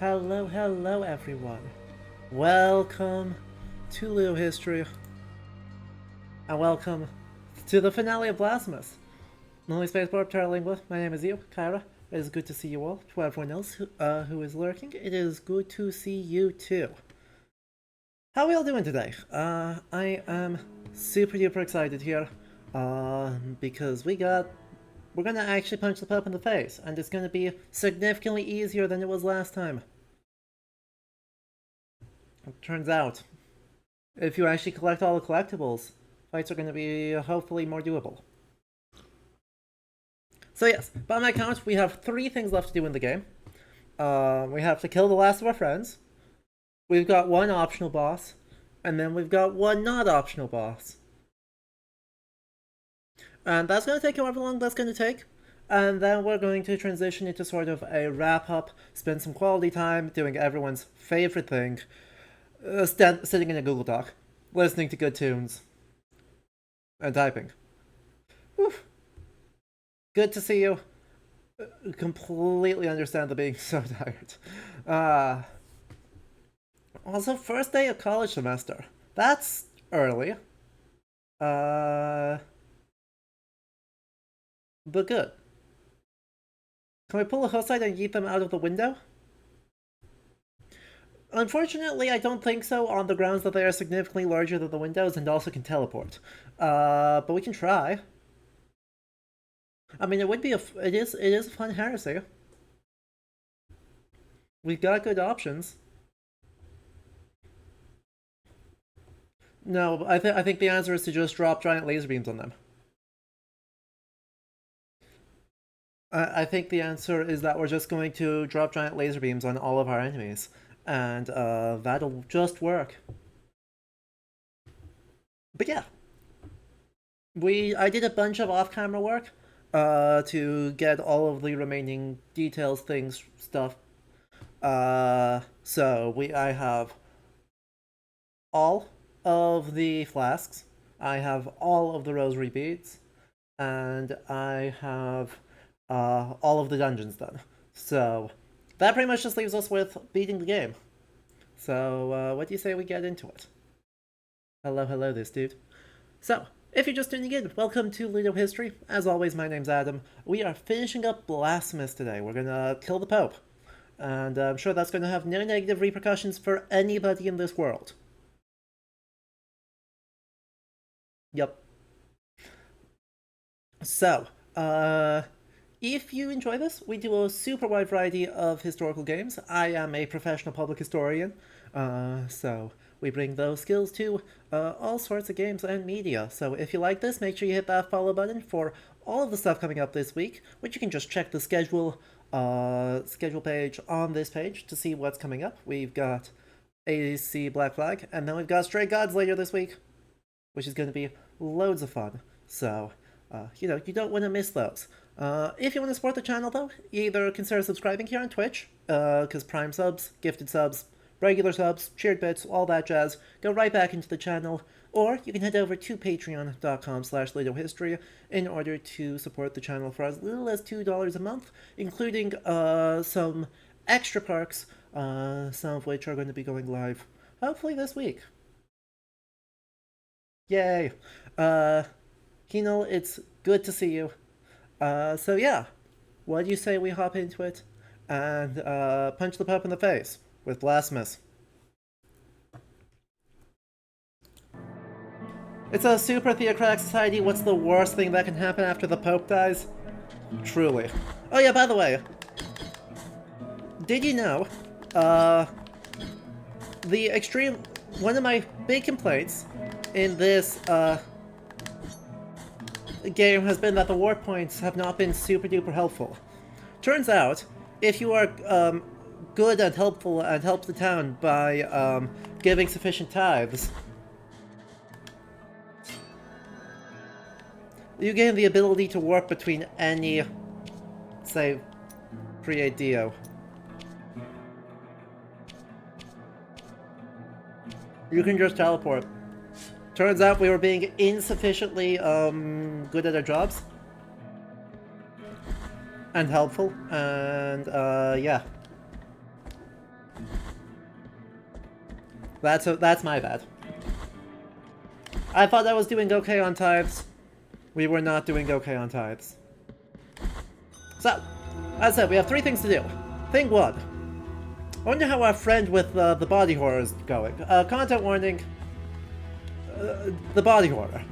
Hello everyone. Welcome to Little History, and welcome to the finale of Blasphemous. Lonely Spaceport Terralingua, my name is you, Kyra. It is good to see you all. To everyone else who is lurking, it is good to see you too. How are we all doing today? I am super duper excited here, because we're gonna actually punch the Pope in the face, and it's gonna be significantly easier than it was last time. It turns out, if you actually collect all the collectibles, fights are going to be hopefully more doable. So yes, by my count, we have 3 things left to do in the game. We have to kill the last of our friends. We've got 1 optional boss, and then we've got 1 not optional boss. And that's going to take however long that's going to take. And then we're going to transition into sort of a wrap-up, spend some quality time doing everyone's favorite thing, sitting in a Google Doc, listening to good tunes, and typing. Whew. Good to see you. Completely understand the being so tired. Also, first day of college semester. That's early. But good. Can we pull a Hussite and yeet them out of the window? Unfortunately, I don't think so, on the grounds that they are significantly larger than the windows and also can teleport. But we can try. I mean, it is a fun heresy. We've got good options. No, I think the answer is to just drop giant laser beams on them. I think the answer is that we're just going to drop giant laser beams on all of our enemies, and that'll just work. But yeah, I did a bunch of off-camera work to get all of the remaining details, things, stuff. So I have all of the flasks, I have all of the rosary beads, and I have all of the dungeons done. So that pretty much just leaves us with beating the game. So what do you say we get into it? Hello, this dude. So, if you're just tuning in, welcome to Ludo History. As always, my name's Adam. We are finishing up Blasphemous today. We're gonna kill the Pope. And I'm sure that's gonna have no negative repercussions for anybody in this world. Yep. So, if you enjoy this, we do a super wide variety of historical games. I am a professional public historian, so we bring those skills to all sorts of games and media. So if you like this, make sure you hit that follow button for all of the stuff coming up this week, which you can just check the schedule page on this page to see what's coming up. We've got AC Black Flag, and then we've got Stray Gods later this week, which is going to be loads of fun. So, you don't want to miss those. If you want to support the channel, though, either consider subscribing here on Twitch, because Prime subs, gifted subs, regular subs, cheered bits, all that jazz, go right back into the channel, or you can head over to patreon.com/LudoHistory in order to support the channel for as little as $2 a month, including some extra perks, some of which are going to be going live, hopefully this week. Yay! Keenal, it's good to see you. So yeah, what do you say we hop into it and punch the Pope in the face with Blasphemous? It's a super theocratic society. What's the worst thing that can happen after the Pope dies? Truly. Oh yeah, by the way, did you know, one of my big complaints in this game has been that the warp points have not been super duper helpful. Turns out, if you are good and helpful and help the town by giving sufficient tithes, you gain the ability to warp between any, say, create Dio. You can just teleport. Turns out we were being insufficiently good at our jobs. And helpful, and yeah. That's my bad. I thought I was doing okay on tithes. We were not doing okay on tithes. So, as I said, we have 3 things to do. Thing 1. I wonder how our friend with the body horror is going. Content warning. The body horror.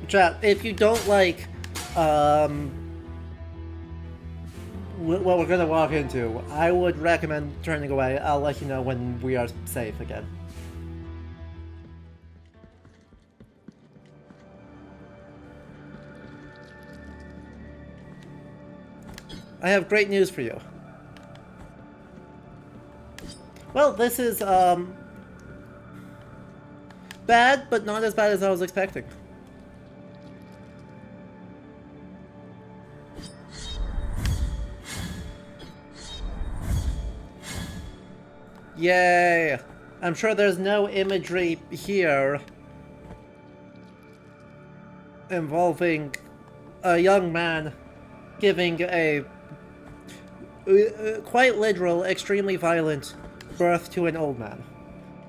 Chat, if you don't like what we're gonna walk into, I would recommend turning away. I'll let you know when we are safe again. I have great news for you. Well, this is bad, but not as bad as I was expecting. Yay! I'm sure there's no imagery here involving a young man giving a quite literal, extremely violent birth to an old man.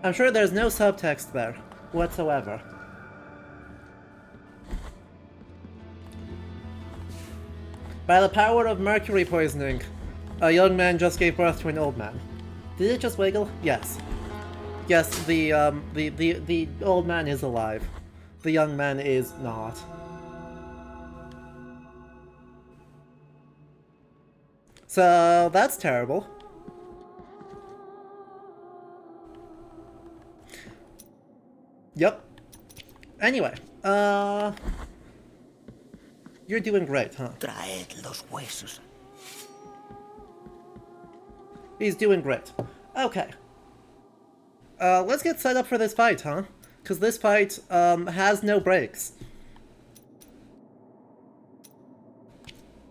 I'm sure there's no subtext there whatsoever. By the power of mercury poisoning, a young man just gave birth to an old man. Did it just wiggle? Yes. Yes, the old man is alive. The young man is not. So, that's terrible. Yep. Anyway, you're doing great, huh? Traed los huesos. He's doing great. Okay. Let's get set up for this fight, huh? Because this fight, has no breaks.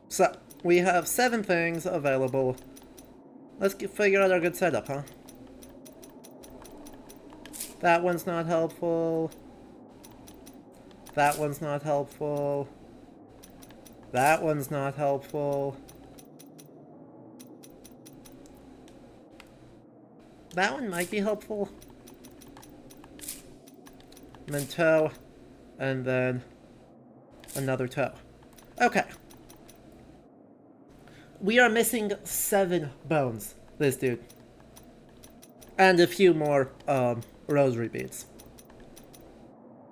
So, we have 7 things available. Let's figure out our good setup, huh? That one's not helpful. That one's not helpful. That one's not helpful. That one might be helpful. And then toe. And then another toe. Okay. We are missing 7 bones, this dude. And a few more, rosary beads.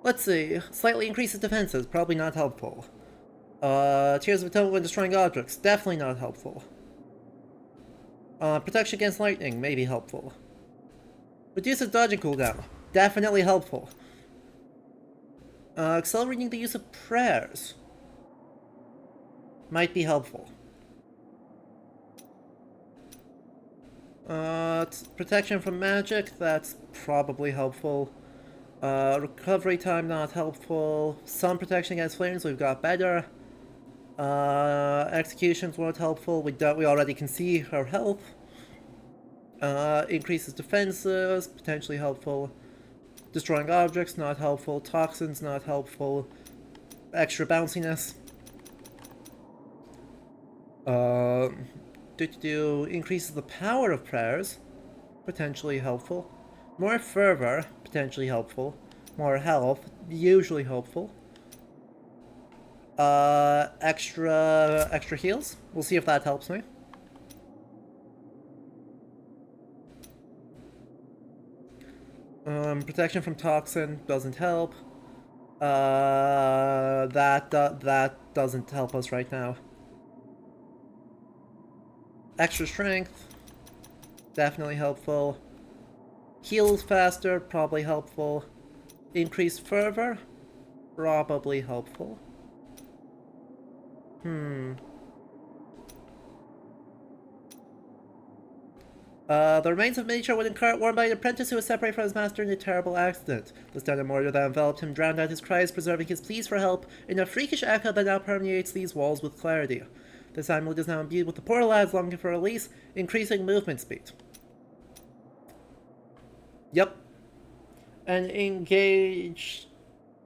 Let's see. Slightly increases defenses, probably not helpful. Tears of Atonement when destroying objects, definitely not helpful. Protection against lightning, maybe helpful. Reduces dodging cooldown, definitely helpful. Accelerating the use of prayers might be helpful. Protection from magic, that's probably helpful. Recovery time, not helpful. Some protection against flames, we've got better. Executions weren't helpful, we already can see her health. Increases defenses, potentially helpful. Destroying objects, not helpful. Toxins, not helpful. Extra bounciness. Increases the power of prayers, potentially helpful. More fervor, potentially helpful. More health, usually helpful. Extra heals. We'll see if that helps me. Protection from toxin doesn't help. That doesn't help us right now. Extra strength, definitely helpful. Heals faster, probably helpful. Increased fervor, probably helpful. The remains of miniature wooden cart worn by an apprentice who was separated from his master in a terrible accident. The standard mortar that enveloped him drowned out his cries, preserving his pleas for help in a freakish echo that now permeates these walls with clarity. This amulet is now imbued with the portal adds longing for release, increasing movement speed. Yep. And engage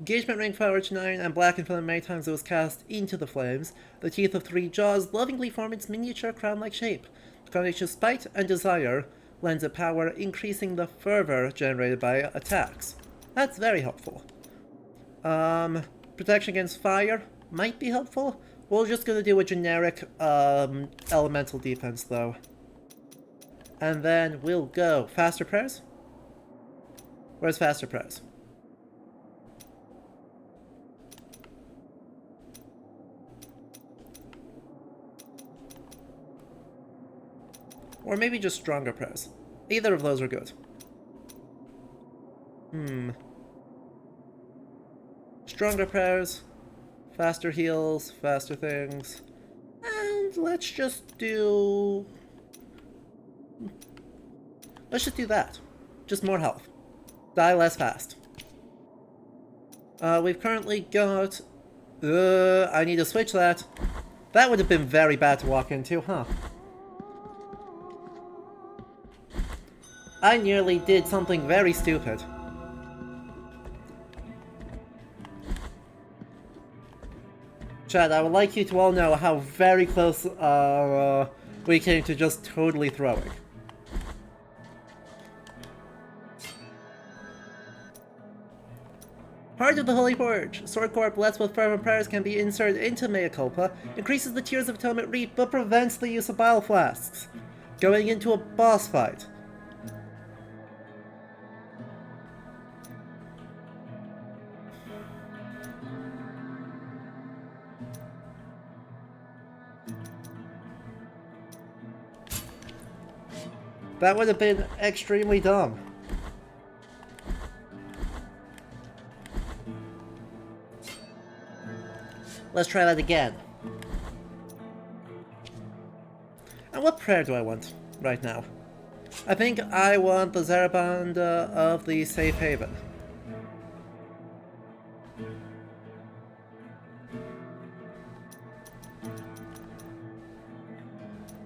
Engagement rank forward 9 and blackened from the many times it was cast into the flames. The teeth of 3 jaws lovingly form its miniature crown-like shape. The combination of spite and desire lends it power, increasing the fervor generated by attacks. That's very helpful. Protection against fire might be helpful. We're just gonna do a generic elemental defense though. And then we'll go faster prayers. Where's faster prayers? Or maybe just stronger prayers. Either of those are good. Stronger prayers, faster heals, faster things. And let's just do that. Just more health. Die less fast. We've currently got... I need to switch that. That would have been very bad to walk into, huh? I nearly did something very stupid. Chad, I would like you to all know how very close we came to just totally throwing. Heart of the Holy Forge. Sword Core blessed with fervent prayers can be inserted into Mea Culpa, increases the Tears of Atonement reap, but prevents the use of bile flasks. Going into a boss fight. That would have been extremely dumb. Let's try that again. And what prayer do I want right now? I think I want the Zaraband of the Safe Haven.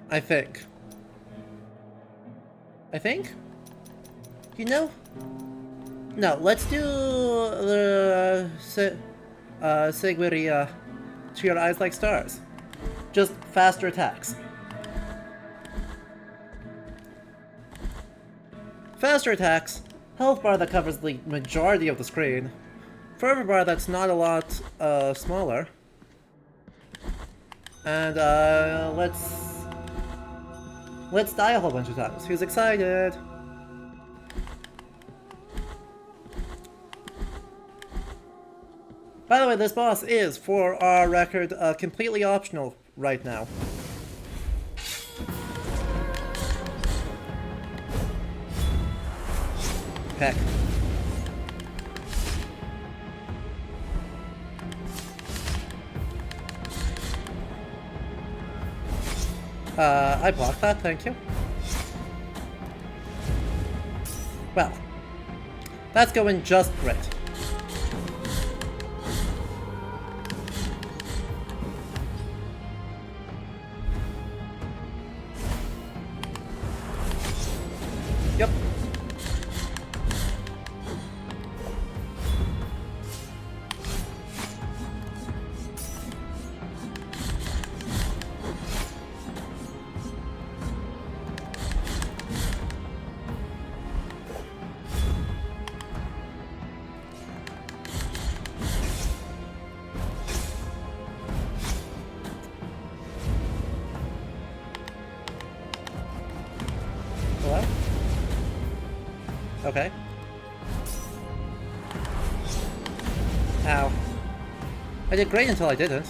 I think. You know? No, let's do the Seguiria to your eyes like stars. Just faster attacks. Faster attacks, health bar that covers the majority of the screen, fervor bar that's not a lot smaller, and let's die a whole bunch of times. Who's excited? By the way, this boss is, for our record, completely optional right now. Heck. I blocked that, thank you. Well, that's going just great. Yep. Hello? Okay. Ow. I did great until I didn't.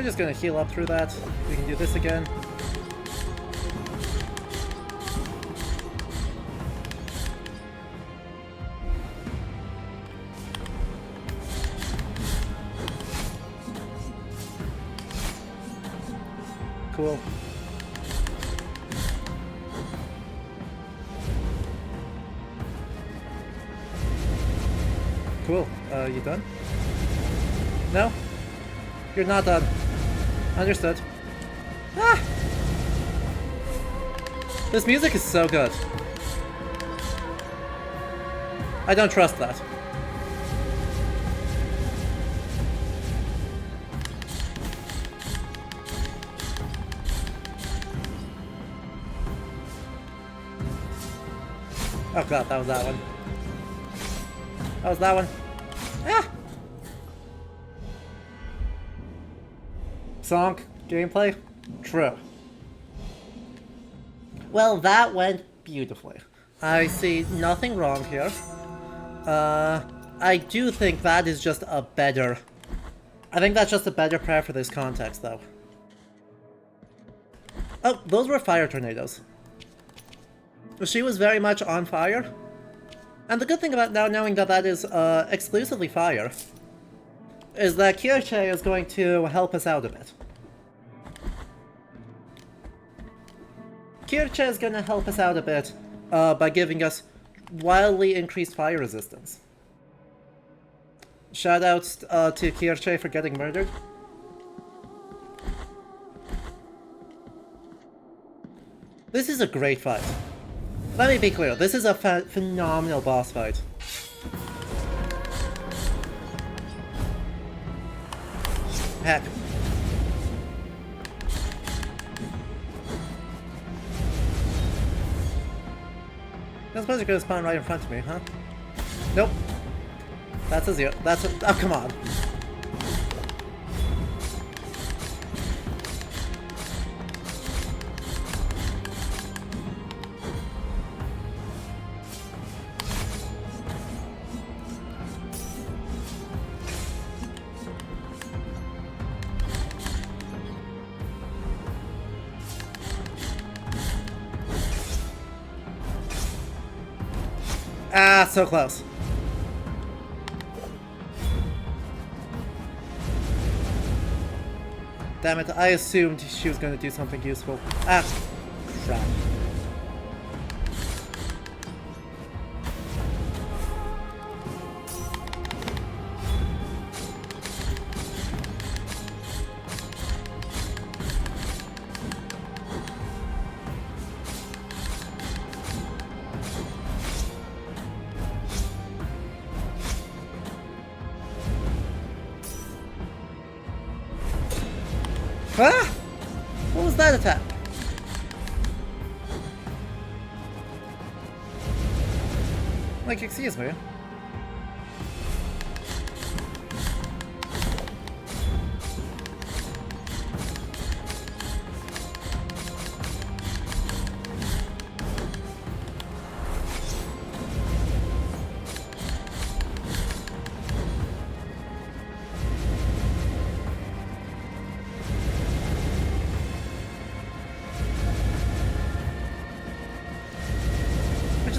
We're just gonna heal up through that. We can do this again. Cool. Cool. You done? No? You're not done. Understood. Ah! This music is so good. I don't trust that. Oh god, that was that one. That was that one. Ah! Song, gameplay, true. Well, that went beautifully. I see nothing wrong here. I do think that is just a better... I think that's just a better prayer for this context, though. Oh, those were fire tornadoes. She was very much on fire. And the good thing about now knowing that that is exclusively fire is that Kirche is going to help us out a bit. Kirche is going to help us out a bit by giving us wildly increased fire resistance. Shoutouts to Kirche for getting murdered. This is a great fight. Let me be clear, this is a phenomenal boss fight. Heck. I suppose you're gonna spawn right in front of me, huh? Nope. That's a zero. That's a... Oh, come on. Ah, so close. Damn it, I assumed she was going to do something useful. Ah, crap. Ah! What was that attack? Like, excuse me.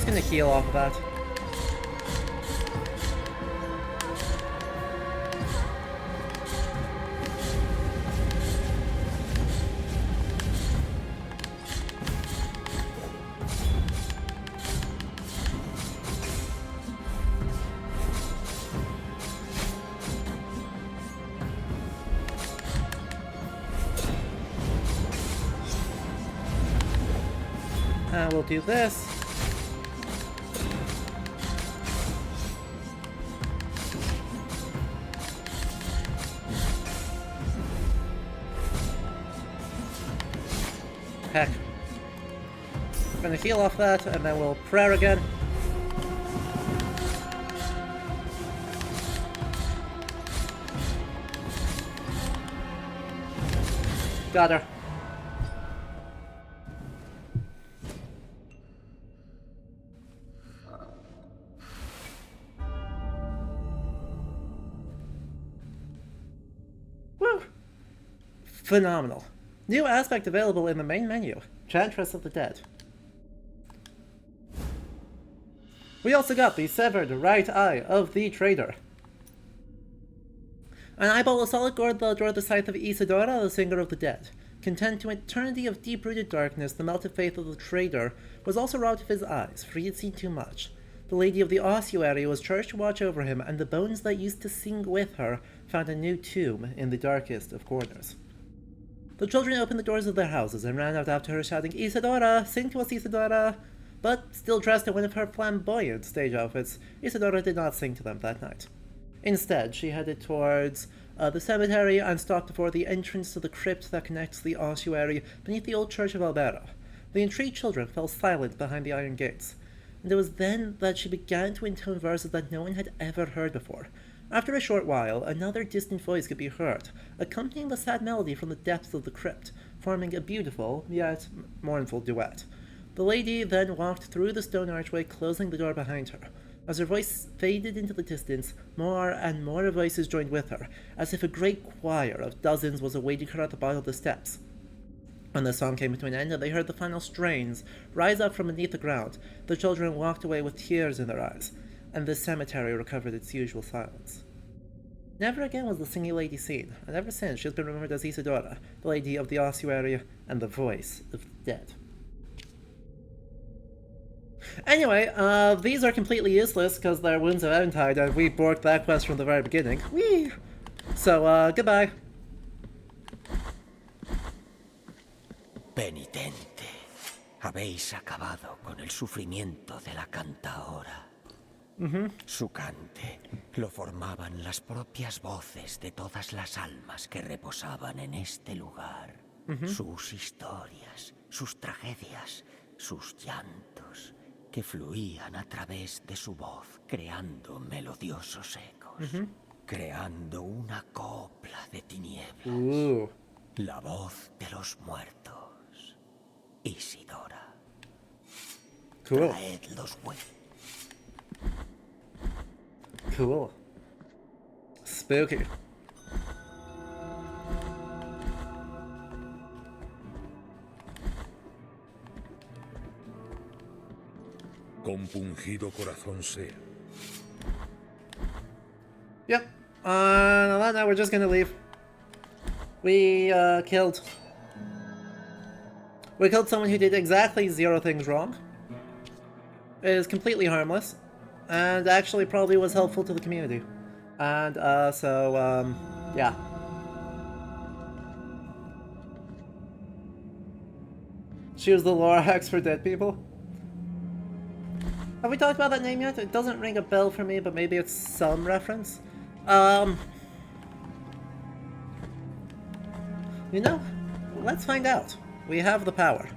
Gonna heal off of that. We'll do this. Heck. I'm gonna heal off that, and then we'll prayer again. Got her. Woo! Phenomenal. New aspect available in the main menu. Chantress of the Dead. We also got the severed right eye of the traitor. An eyeball of solid gold that draw the sight of Isidora, the singer of the dead. Content to an eternity of deep-rooted darkness, the melted faith of the traitor was also robbed of his eyes, for he had seen too much. The lady of the ossuary was charged to watch over him, and the bones that used to sing with her found a new tomb in the darkest of corners. The children opened the doors of their houses and ran out after her, shouting, "Isidora! Sing to us, Isidora!" But, still dressed in one of her flamboyant stage outfits, Isidora did not sing to them that night. Instead, she headed towards the cemetery and stopped before the entrance to the crypt that connects the ossuary beneath the old church of Albera. The intrigued children fell silent behind the iron gates, and it was then that she began to intone verses that no one had ever heard before. After a short while, another distant voice could be heard, accompanying the sad melody from the depths of the crypt, forming a beautiful, yet mournful duet. The lady then walked through the stone archway, closing the door behind her. As her voice faded into the distance, more and more voices joined with her, as if a great choir of dozens was awaiting her at the bottom of the steps. When the song came to an end and they heard the final strains rise up from beneath the ground, the children walked away with tears in their eyes, and the cemetery recovered its usual silence. Never again was the singing lady seen, and ever since she has been remembered as Isidora, the lady of the ossuary and the voice of the dead. Anyway, these are completely useless because their wounds have untied, and we borked that quest from the very beginning. Whee! So, goodbye. Penitente, habéis acabado con el sufrimiento de la cantaora. Su cante lo formaban las propias voces de todas las almas que reposaban en este lugar. Sus historias, sus tragedias, sus llantos, que fluían a través de su voz, creando melodiosos ecos, creando una copla de tinieblas. La voz de los muertos. Isidora. Cool. Traed los bueyes. Cool. Spooky. Compungido corazón sea. Yep. On that note, we're just gonna leave. We killed someone who did exactly 0 things wrong. Is completely harmless, and actually probably was helpful to the community. And yeah. She was the lore hacks for dead people. Have we talked about that name yet? It doesn't ring a bell for me, but maybe it's some reference. You know, let's find out. We have the power.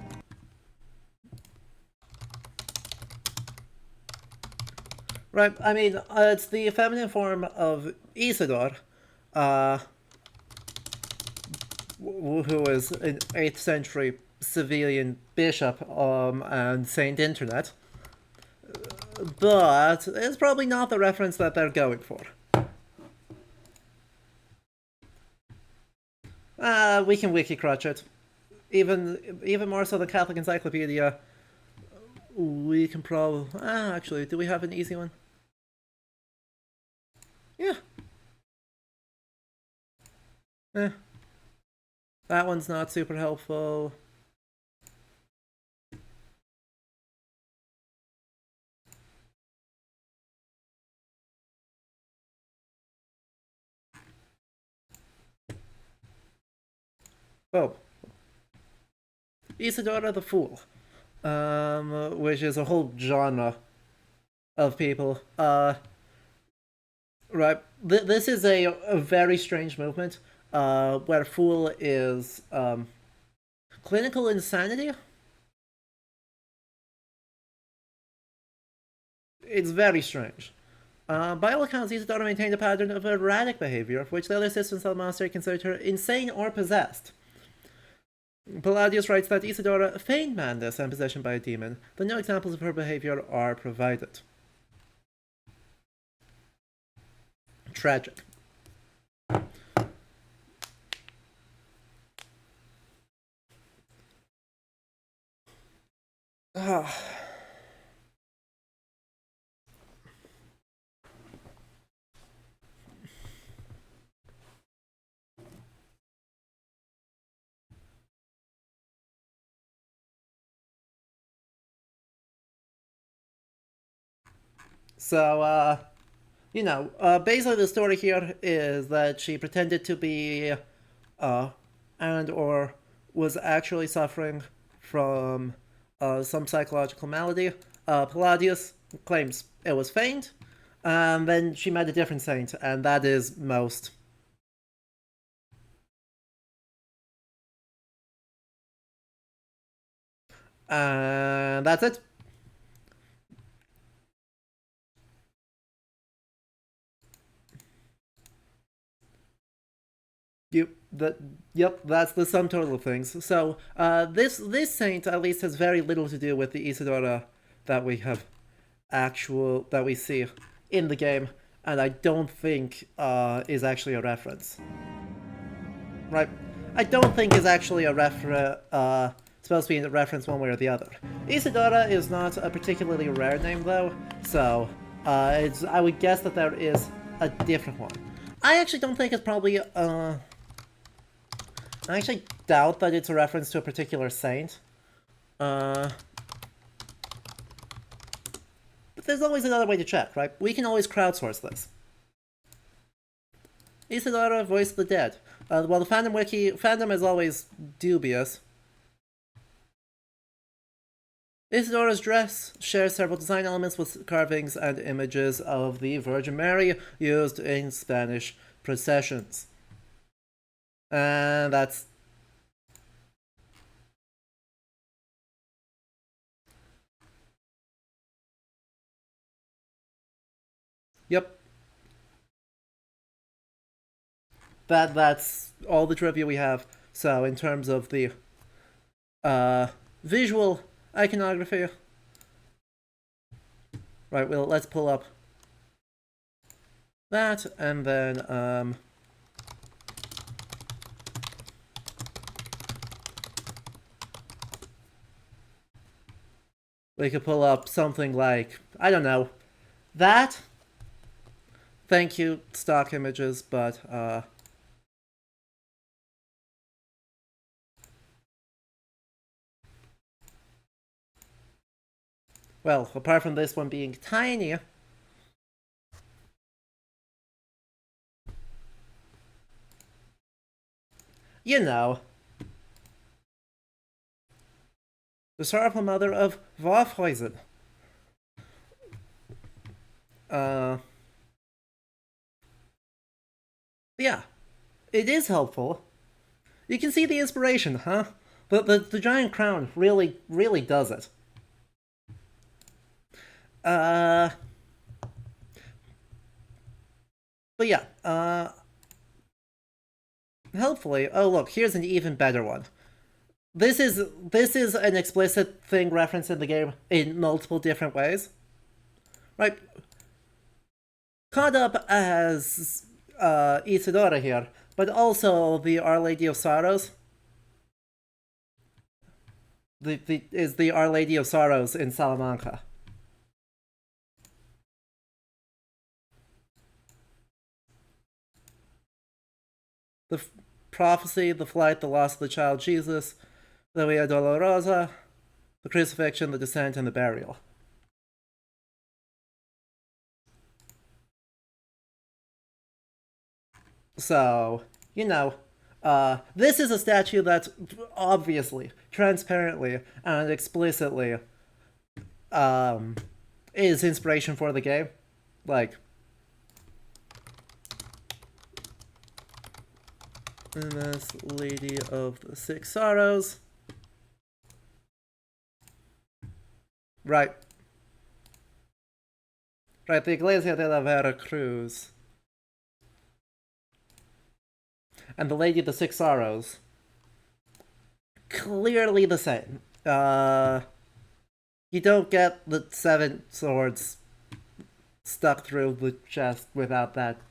Right, I mean, it's the feminine form of Isidore, who is an 8th century civilian bishop and Saint Internet. But it's probably not the reference that they're going for. We can wiki crutch it. Even more so than Catholic Encyclopedia. We can probably... actually, do we have an easy one? Yeah. That one's not super helpful. Oh. Isidora the Fool. Which is a whole genre of people. Right. This is a very strange movement, where Fool is, clinical insanity? It's very strange. By all accounts, Isidora maintained a pattern of erratic behavior, of which the other assistants of the monastery considered her insane or possessed. Palladius writes that Isidora feigned madness and possession by a demon, though no examples of her behavior are provided. Tragic. So, basically the story here is that she pretended to be, uh, and or was actually suffering from some psychological malady. Palladius claims it was feigned, and then she met a different saint, and that is most. And that's it. You that Yep, that's the sum total of things. So this saint at least has very little to do with the Isidora that we have that we see in the game, and I don't think is actually a reference. Right? I don't think is actually a supposed to be a reference one way or the other. Isidora is not a particularly rare name though, so I would guess that there is a different one. I actually don't think it's probably I actually doubt that it's a reference to a particular saint. But there's always another way to check, right? We can always crowdsource this. Isidora, Voice of the Dead. Well, the fandom is always dubious. Isidora's dress shares several design elements with carvings and images of the Virgin Mary used in Spanish processions. And that's... Yep. That's all the trivia we have. So in terms of the visual iconography, right? Well, let's pull up that, and then we could pull up something like, I don't know, that. Thank you, stock images, but well, apart from this one being tiny, you know, the sorrowful mother of Wolfhuizen. Yeah, it is helpful. You can see the inspiration, huh? The giant crown really does it. Uh, but yeah, helpfully. Oh look, here's an even better one. This is an explicit thing referenced in the game in multiple different ways. Right? Caught up as Isidora here, but also the Our Lady of Sorrows. Is the Our Lady of Sorrows in Salamanca. The prophecy, the flight, the loss of the child Jesus, the Via Dolorosa, the crucifixion, the descent, and the burial. So, this is a statue that obviously, transparently, and explicitly is inspiration for the game. Like, this Lady of the Six Sorrows. Right. Right, the Iglesia de la Vera Cruz. And the Lady of the Six Sorrows. Clearly the same. You don't get the seven swords stuck through the chest without that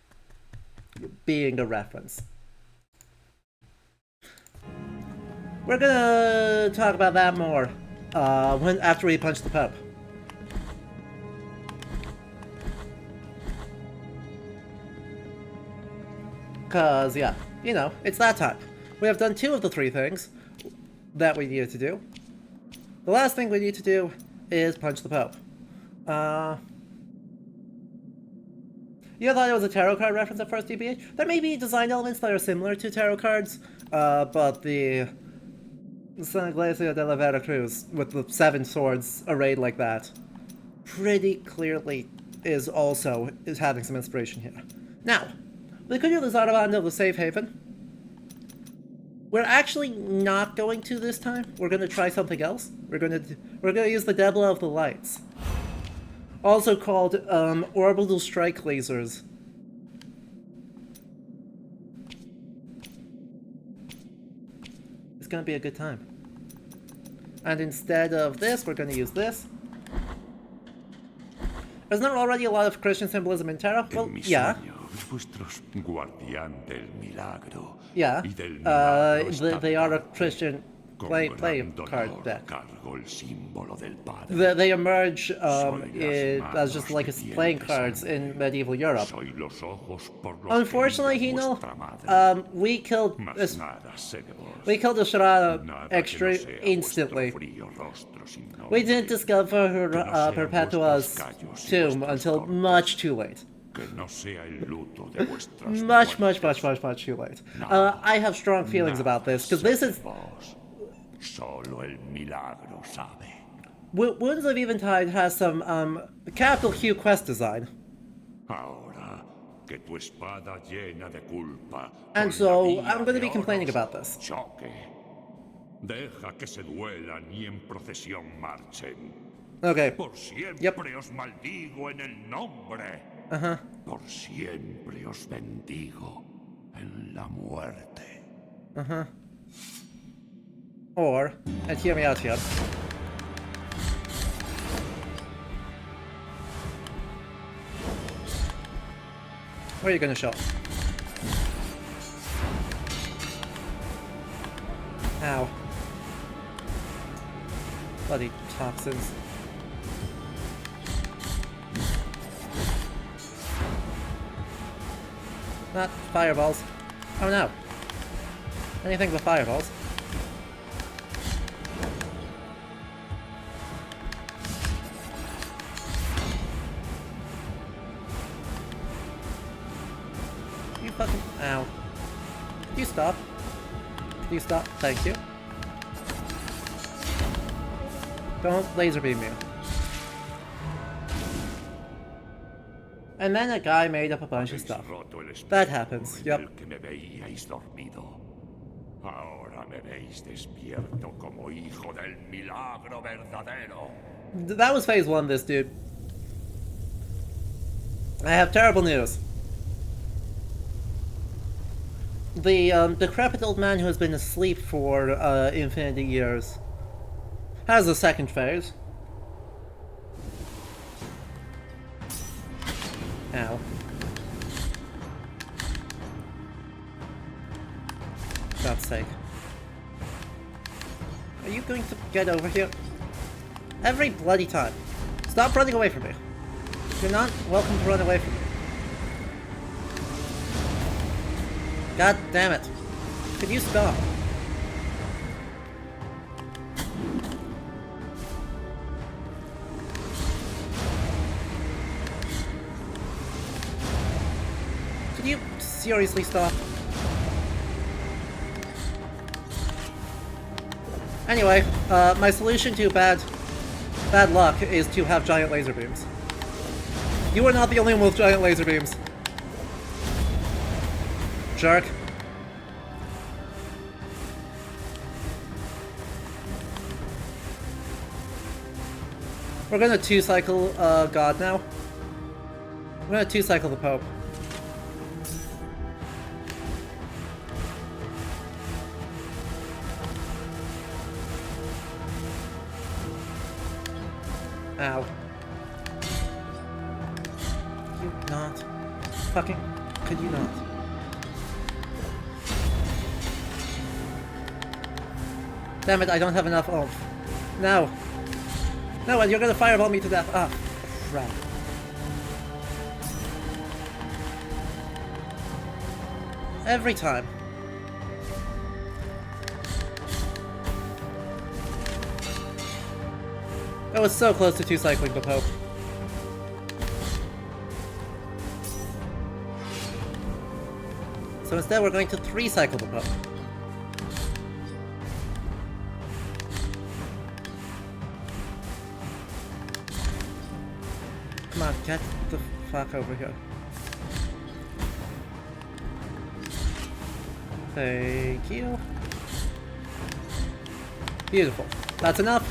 being a reference. We're gonna talk about that more after we punch the Pope. Cause yeah, it's that time. We have done 2 of the 3 things that we needed to do. The last thing we need to do is punch the Pope. You thought it was a tarot card reference at first, DBH? There may be design elements that are similar to tarot cards, but the San Iglesia de la Vera Cruz, with the 7 swords arrayed like that, pretty clearly is having some inspiration here. Now, we could use the Zarabanda of the Safe Haven. We're actually not going to this time. We're going to try something else. We're going to use the Debla of the Lights, also called orbital strike lasers. It's going to be a good time. And instead of this, we're going to use this. Isn't there already a lot of Christian symbolism in tarot? Well, yeah. Yeah. They are a Christian play card deck. They emerge as just like playing cards in medieval Europe. Unfortunately, Hino, we killed the Shara extra instantly. We didn't discover her Perpetua's tomb until much too late. Much too late. I have strong feelings about this, because this is... Wounds of Eventide has some capital Q quest design. And so, I'm going to be complaining about this. Deja que se duelan y en procesión marchen. Okay. Por siempre os maldigo en el nombre. Por siempre os bendigo en la muerte. Or, and hear me out here. Where are you gonna show? Ow. Bloody toxins. Not fireballs. Oh no. Anything but fireballs. You fucking... Ow. You stop. You stop. Thank you. Don't laser beam me. And then a guy made up a bunch of stuff. That happens, yep. That was phase 1, this dude. I have terrible news. The decrepit old man who has been asleep for infinity years has a second phase. Ow. God's sake. Are you going to get over here? Every bloody time. Stop running away from me. You're not welcome to run away from me. God damn it. Could you stop? Could you seriously stop? Anyway, my solution to bad luck is to have giant laser beams. You are not the only one with giant laser beams. Jerk. We're gonna 2-cycle God now. We're gonna 2-cycle the Pope. Ow. Could you not? Fucking... Could you not? Damn it, I don't have enough oomph. No. No, and you're gonna fireball me to death. Ah, crap. Every time. I was so close to 2-cycling the Pope. So instead we're going to 3-cycle the poke. Come on, get the fuck over here. Thank you. Beautiful. That's enough.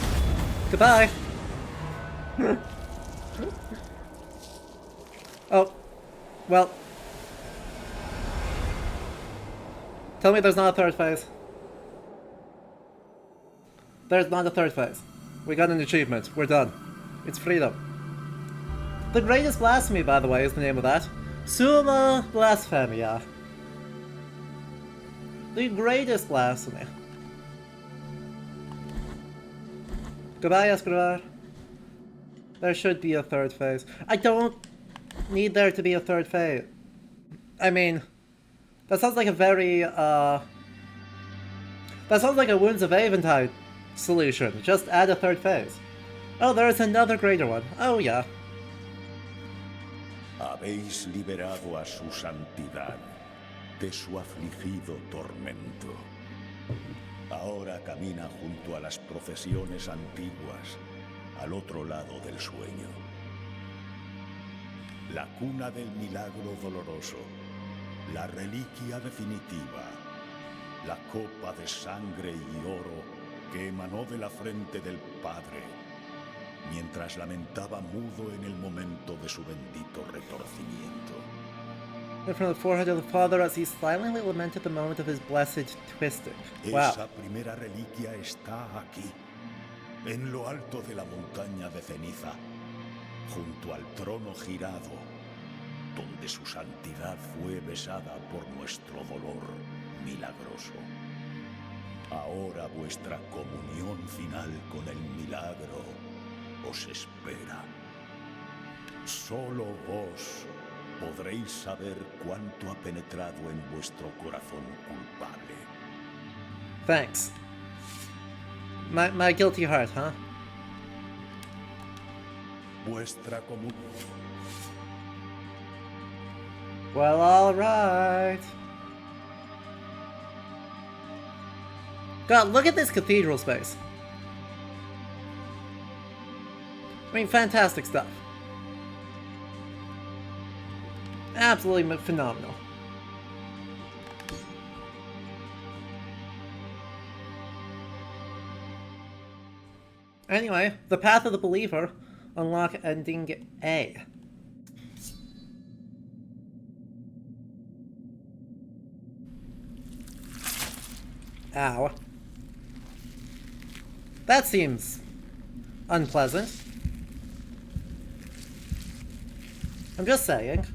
Goodbye. Oh. Well. Tell me there's not a third phase. There's not a third phase. We got an achievement. We're done. It's freedom. The Greatest Blasphemy, by the way, is the name of that. Summa Blasphemia. The Greatest Blasphemy. Goodbye, Escobar. There should be a third phase. I don't need there to be a third phase. I mean, that sounds like a very, that sounds like a Wounds of Aventine solution. Just add a third phase. Oh, there's another greater one. Oh, yeah. Habéis liberado a su santidad de su afligido tormento. Ahora camina junto a las procesiones antiguas, al otro lado del sueño. La cuna del milagro doloroso, la reliquia definitiva, la copa de sangre y oro que emanó de la frente del Padre, mientras lamentaba mudo en el momento de su bendito retorcimiento. And from the forehead of the Father as he silently lamented the moment of his blessed twisting. Wow. Esa primera reliquia está aquí, en lo alto de la montaña de ceniza, junto al trono girado, donde su santidad fue besada por nuestro dolor milagroso. Ahora vuestra comunión final con el milagro os espera. Solo vos podréis saber cuánto ha penetrado en vuestro corazón culpable. Thanks. My guilty heart, huh? Vuestra comunión. Well, alright. God, look at this cathedral space. I mean, fantastic stuff. Absolutely phenomenal. Anyway, the Path of the Believer. Unlock ending A. Ow. That seems unpleasant. I'm just saying.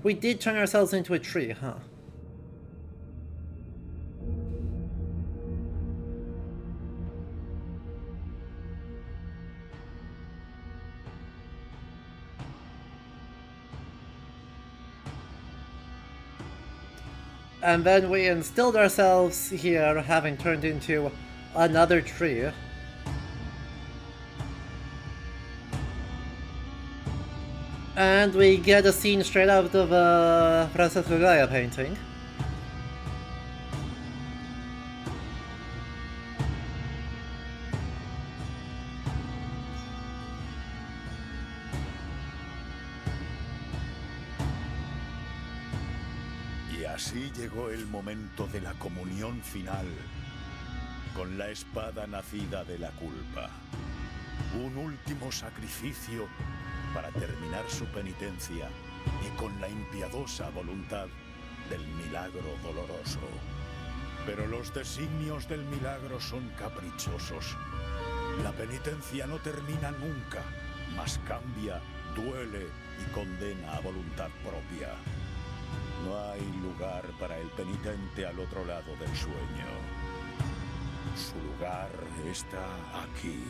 We did turn ourselves into a tree, huh? And then we instilled ourselves here, having turned into another tree. And we get a scene straight out of a Francesco Goya painting. Y así llegó el momento de la comunión final, con la espada nacida de la culpa. Un último sacrificio para terminar su penitencia y con la impiadosa voluntad del milagro doloroso. Pero los designios del milagro son caprichosos. La penitencia no termina nunca, mas cambia, duele y condena a voluntad propia. No hay lugar para el penitente al otro lado del sueño. Su lugar está aquí,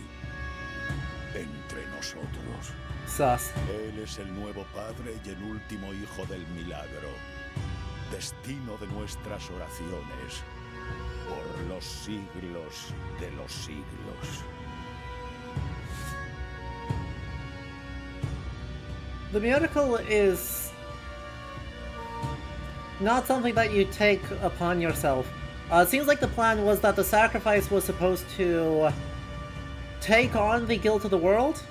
entre nosotros. Sus. Él es el nuevo Padre y el último Hijo del milagro, destino de nuestras oraciones, por los siglos de los siglos. The miracle is not something that you take upon yourself. It seems like the plan was that the sacrifice was supposed to take on the guilt of the world,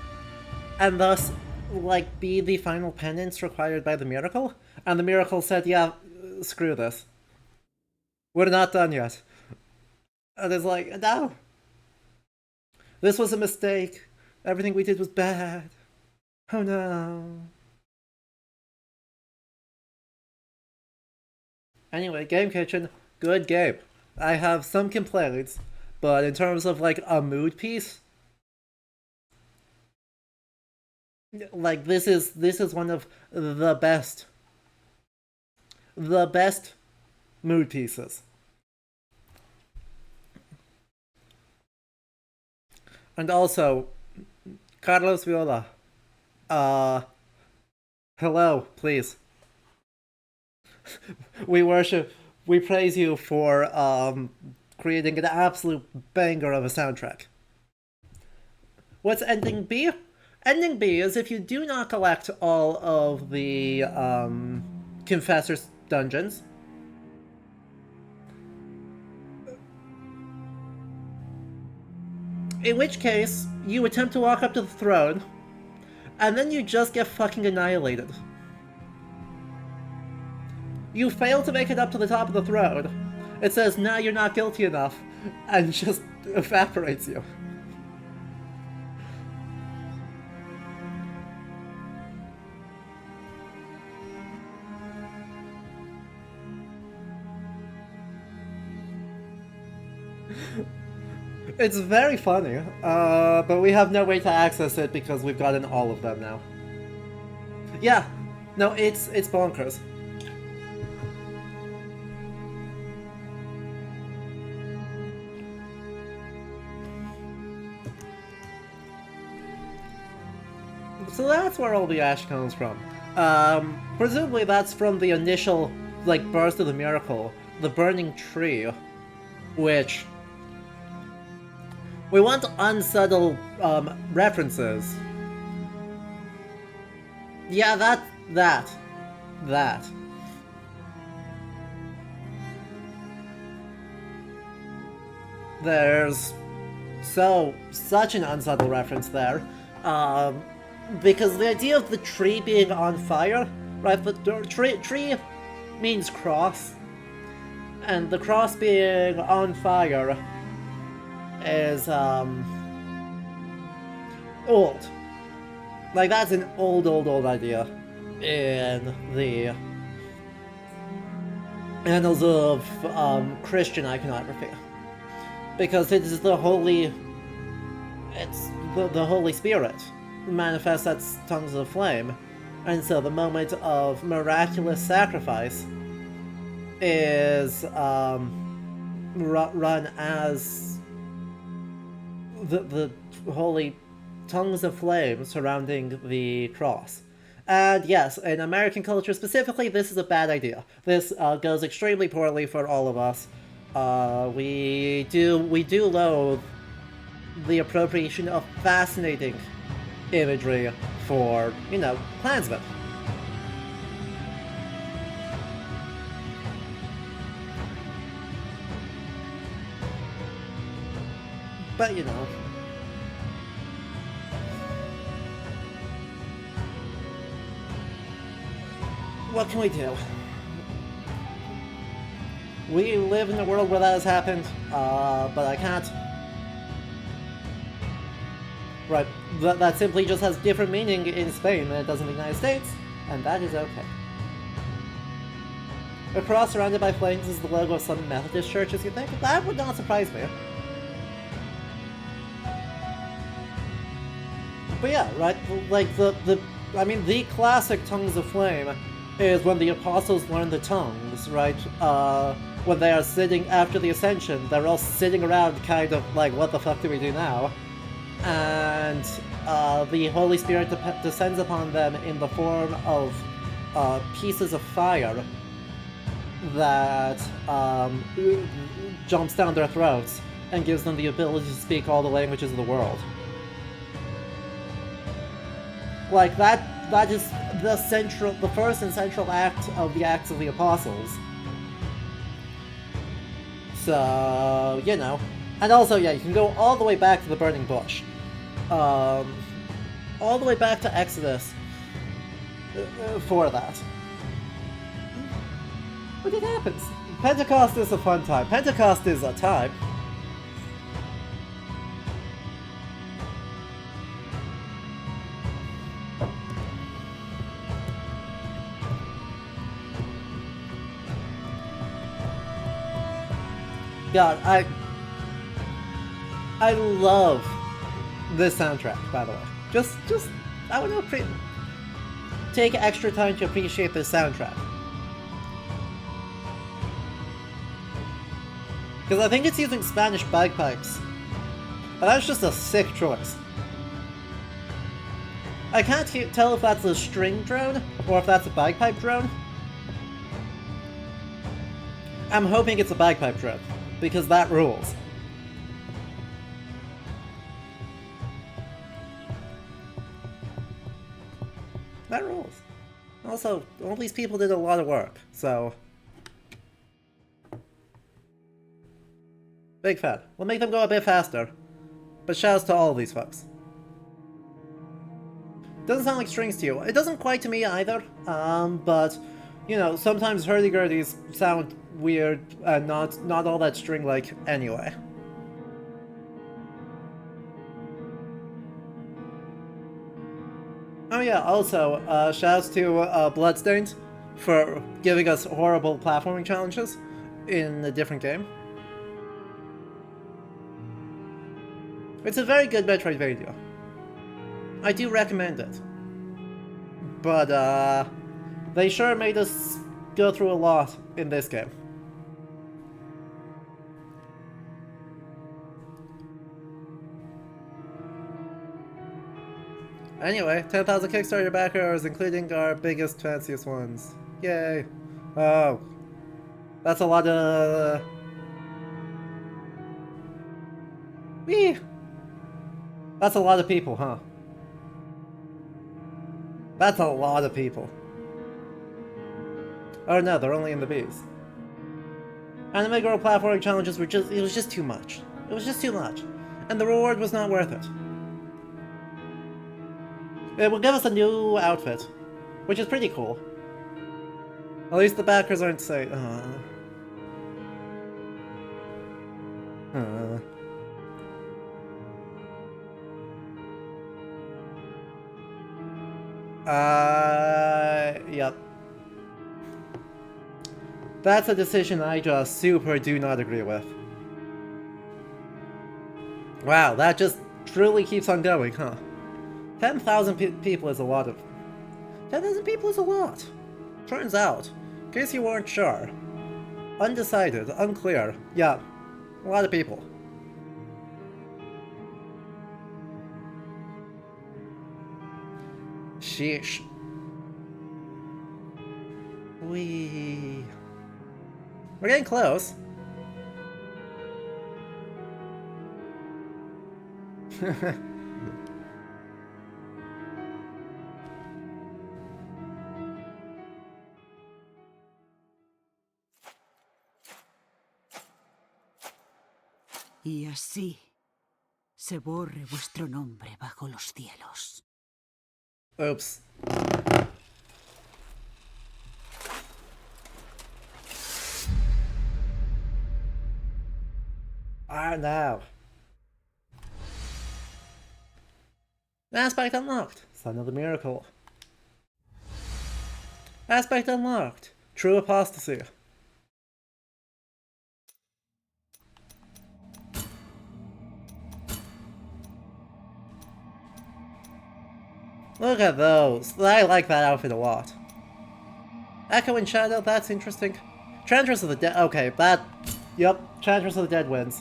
and thus, like, be the final penance required by the miracle. And the miracle said, yeah, screw this. We're not done yet. And it's like, no. This was a mistake. Everything we did was bad. Oh no. Anyway, Game Kitchen, good game. I have some complaints, but in terms of like a mood piece, like this is one of the best mood pieces. And also, Carlos Viola, hello, please. We praise you for creating an absolute banger of a soundtrack. What's ending B? Ending B is if you do not collect all of the Confessor's dungeons, in which case you attempt to walk up to the throne, and then you just get fucking annihilated. You fail to make it up to the top of the throne. It says, nah, you're not guilty enough, and just evaporates you. It's very funny, but we have no way to access it because we've gotten all of them now. Yeah, no, it's bonkers. So that's where all the ash comes from. Presumably that's from the initial, like, burst of the miracle, the burning tree, which we want unsubtle references. Yeah, that. There's such an unsubtle reference there. Because the idea of the tree being on fire, right? The tree means cross, and the cross being on fire is old. Like that's an old idea in the annals of Christian iconography, because it is the Holy Spirit manifests as tongues of flame, and so the moment of miraculous sacrifice is run as the holy tongues of flame surrounding the cross. And yes, in American culture specifically, this is a bad idea. This goes extremely poorly for all of us. We do loathe the appropriation of fascinating imagery for, you know, Klansmen. But, you know, what can we do? We live in a world where that has happened, but I can't. Right, that simply just has different meaning in Spain than it does in the United States, and that is okay. A cross surrounded by flames is the logo of some Methodist churches, you think? That would not surprise me. But yeah, right, like the classic tongues of flame is when the apostles learn the tongues, right? When they are sitting after the ascension, they're all sitting around kind of like, what the fuck do we do now? And the Holy Spirit descends upon them in the form of pieces of fire that jumps down their throats and gives them the ability to speak all the languages of the world. Like, that is the first and central act of the Acts of the Apostles. So, you know. And also, yeah, you can go all the way back to the Burning Bush. All the way back to Exodus for that. But it happens. Pentecost is a fun time. Pentecost is a time. God, I love this soundtrack, by the way. Just I want to take extra time to appreciate this soundtrack. Because I think it's using Spanish bagpipes. And that's just a sick choice. I can't tell if that's a string drone, or if that's a bagpipe drone. I'm hoping it's a bagpipe drone, because that rules. That rules. Also, all these people did a lot of work, so... Big fan. We'll make them go a bit faster. But shouts to all of these folks. Doesn't sound like strings to you. It doesn't quite to me either, but, you know, sometimes hurdy-gurdies sound weird and not all that string-like anyway. Oh yeah, also, shouts to Bloodstained for giving us horrible platforming challenges in a different game. It's a very good Metroidvania. I do recommend it. But, they sure made us go through a lot in this game. Anyway, 10,000 Kickstarter backers, including our biggest, fanciest ones. Yay! Oh. That's a lot of... Whee! That's a lot of people, huh? That's a lot of people. Oh no, they're only in the Bs. Anime Girl platforming challenges were it was just too much. It was just too much. And the reward was not worth it. It will give us a new outfit, which is pretty cool. At least the backers aren't saying, yep. That's a decision I just super do not agree with. Wow, that just truly keeps on going, huh? 10,000 people is a lot of... 10,000 people is a lot. Turns out, in case you weren't sure, undecided, unclear, yeah, a lot of people. Sheesh. We're getting close. Y así se borre vuestro nombre bajo los cielos. Oops. Ah, now. Aspect unlocked. Son of the Miracle. Aspect unlocked. True Apostasy. Look at those. I like that outfit a lot. Echo and Shadow, that's interesting. Transfers of the Dead. Okay, that. Yep, Transfers of the Dead wins.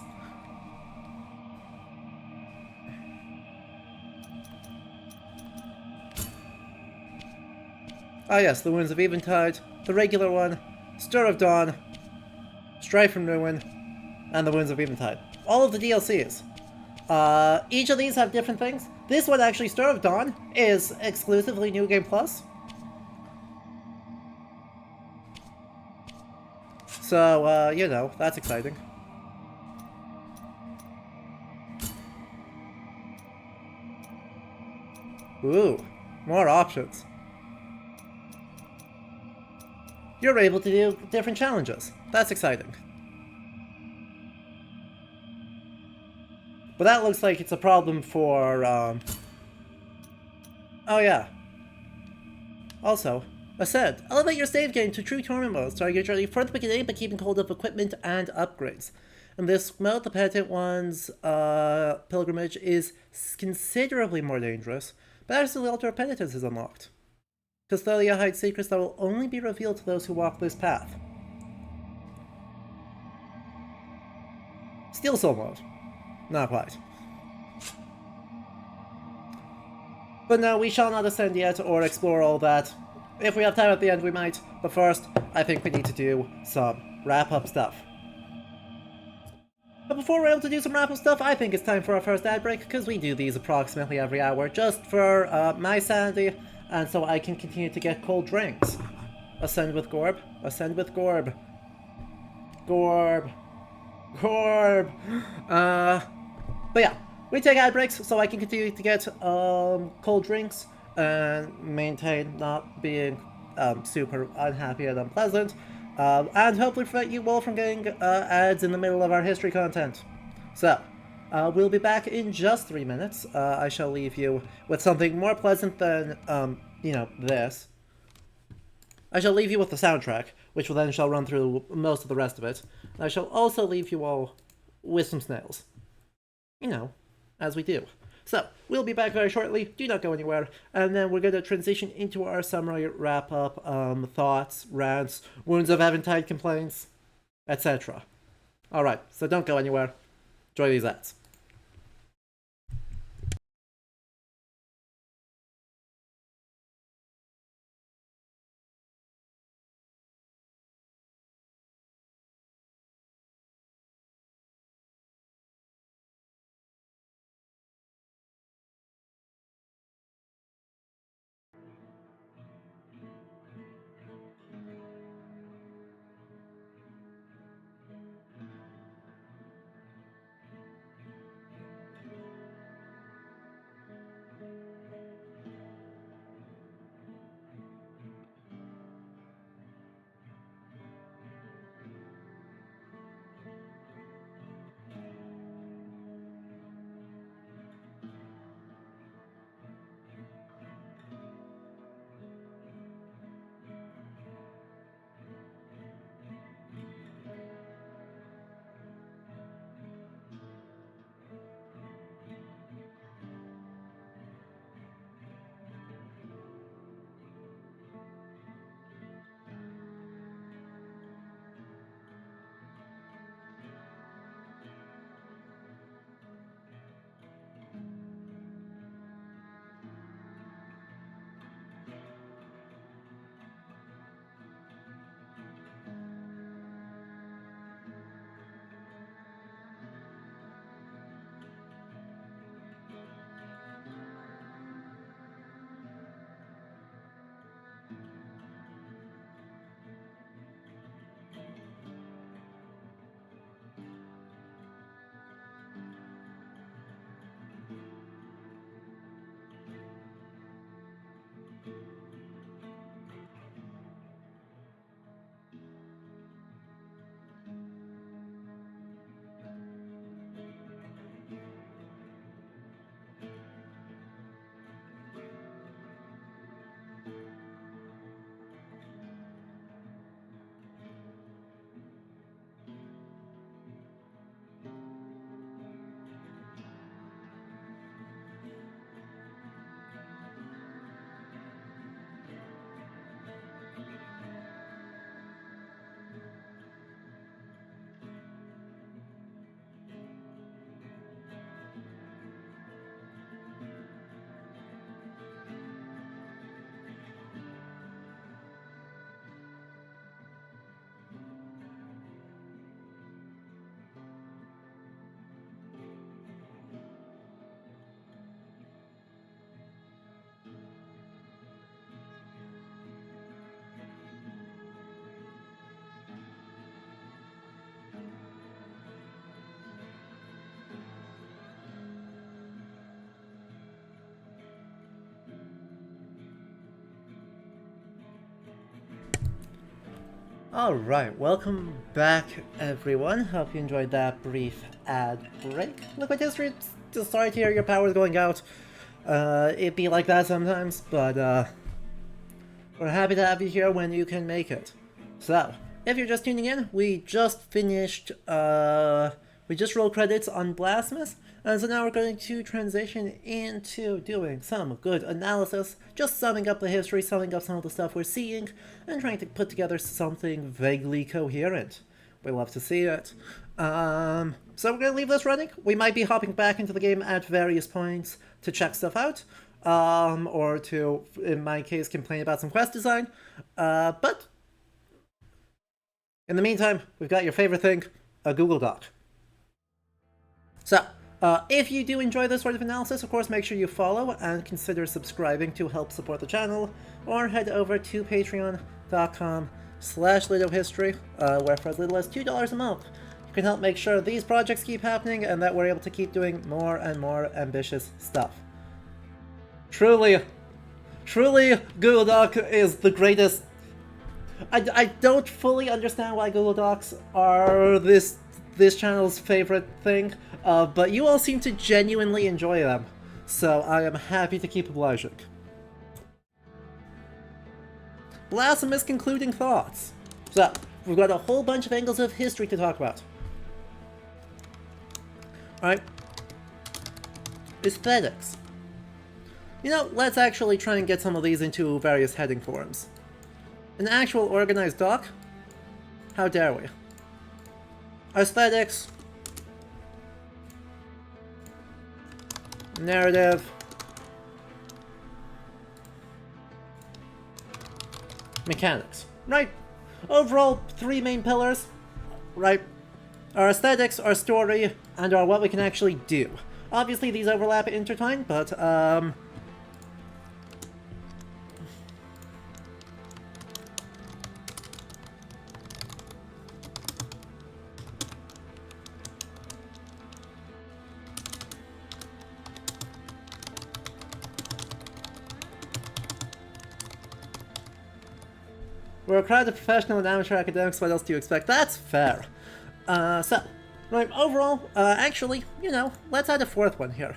Ah yes, the Wounds of Eventide, the regular one, Stir of Dawn, Strife from Ruin, and the Wounds of Eventide. All of the DLCs. Each of these have different things. This one actually, Stir of Dawn, is exclusively New Game Plus. So, you know, that's exciting. Ooh, more options. You're able to do different challenges. That's exciting. But that looks like it's a problem for, Oh yeah. Also, Ascend. Elevate your save game to true tournament mode, starting your journey from the beginning by keeping hold of equipment and upgrades. In this mode, the Penitent One's pilgrimage is considerably more dangerous, but as the Altar of Penitence is unlocked. Custodia hides secrets that will only be revealed to those who walk this path. Steel Soul mode. Not quite. But no, we shall not ascend yet or explore all that. If we have time at the end, we might. But first, I think we need to do some wrap-up stuff. But before we're able to do some wrap-up stuff, I think it's time for our first ad break, because we do these approximately every hour, just for my sanity, and so I can continue to get cold drinks. Ascend with Gorb. Ascend with Gorb. Gorb. Gorb. But yeah, we take ad breaks so I can continue to get cold drinks and maintain not being super unhappy and unpleasant, and hopefully prevent you all from getting ads in the middle of our history content. So, we'll be back in just 3 minutes. I shall leave you with something more pleasant than, you know, this. I shall leave you with the soundtrack, which will then shall run through most of the rest of it. I shall also leave you all with some snails. You know, as we do. So, we'll be back very shortly, do not go anywhere, and then we're going to transition into our summary wrap-up, thoughts, rants, Wounds of Eventide complaints, etc. Alright, so don't go anywhere. Enjoy these ads. Alright, welcome back everyone. Hope you enjoyed that brief ad break. Liquid History, just sorry to hear your power's going out. It be like that sometimes, but we're happy to have you here when you can make it. So, if you're just tuning in, we just finished, we just rolled credits on Blasphemous, and so now we're going to transition into doing some good analysis, just summing up the history, summing up some of the stuff we're seeing, and trying to put together something vaguely coherent. We love to see it. So we're going to leave this running. We might be hopping back into the game at various points to check stuff out, or to, in my case, complain about some quest design, but in the meantime, we've got your favorite thing, a Google Doc. So, if you do enjoy this sort of analysis, of course, make sure you follow and consider subscribing to help support the channel, or head over to patreon.com/LitoHistory, where for as little as $2 a month, you can help make sure these projects keep happening and that we're able to keep doing more and more ambitious stuff. Truly, Google Doc is the greatest. I don't fully understand why Google Docs are this channel's favorite thing, but you all seem to genuinely enjoy them, so I am happy to keep obliging. Blasphemous concluding thoughts. So, we've got a whole bunch of angles of history to talk about. Alright. Aesthetics. You know, let's actually try and get some of these into various heading forms. An actual organized doc? How dare we? Aesthetics. Narrative. Mechanics. Right. Overall, three main pillars. Right. Our aesthetics, our story, and our what we can actually do. Obviously, these overlap and intertwine, but, we're a crowd of professional and amateur academics, what else do you expect? That's fair. So, right, overall, actually, you know, let's add a fourth one here.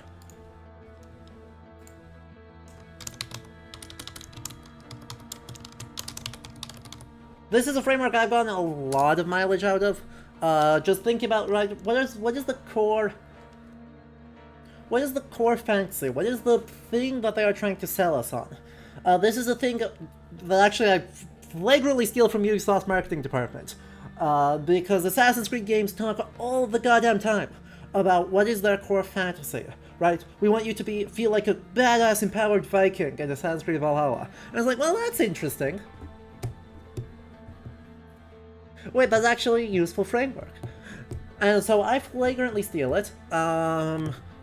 This is a framework I've gotten a lot of mileage out of. Just think about, right, what is the core... What is the core fantasy? What is the thing that they are trying to sell us on? This is a thing that actually I flagrantly steal from Ubisoft's marketing department. Because Assassin's Creed games talk all the goddamn time about what is their core fantasy, right? We want you to feel like a badass empowered Viking in Assassin's Creed Valhalla. And I was like, well, that's interesting. Wait, that's actually a useful framework. And so I flagrantly steal it,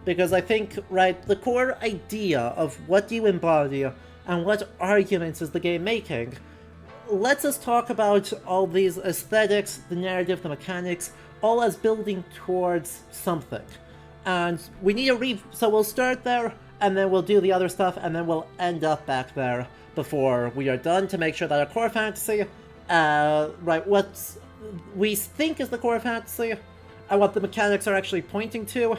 because I think, right, the core idea of what you embody and what arguments is the game making lets us talk about all these aesthetics, the narrative, the mechanics, all as building towards something. And we need so we'll start there, and then we'll do the other stuff, and then we'll end up back there before we are done to make sure that our core fantasy, right, what we think is the core fantasy, and what the mechanics are actually pointing to,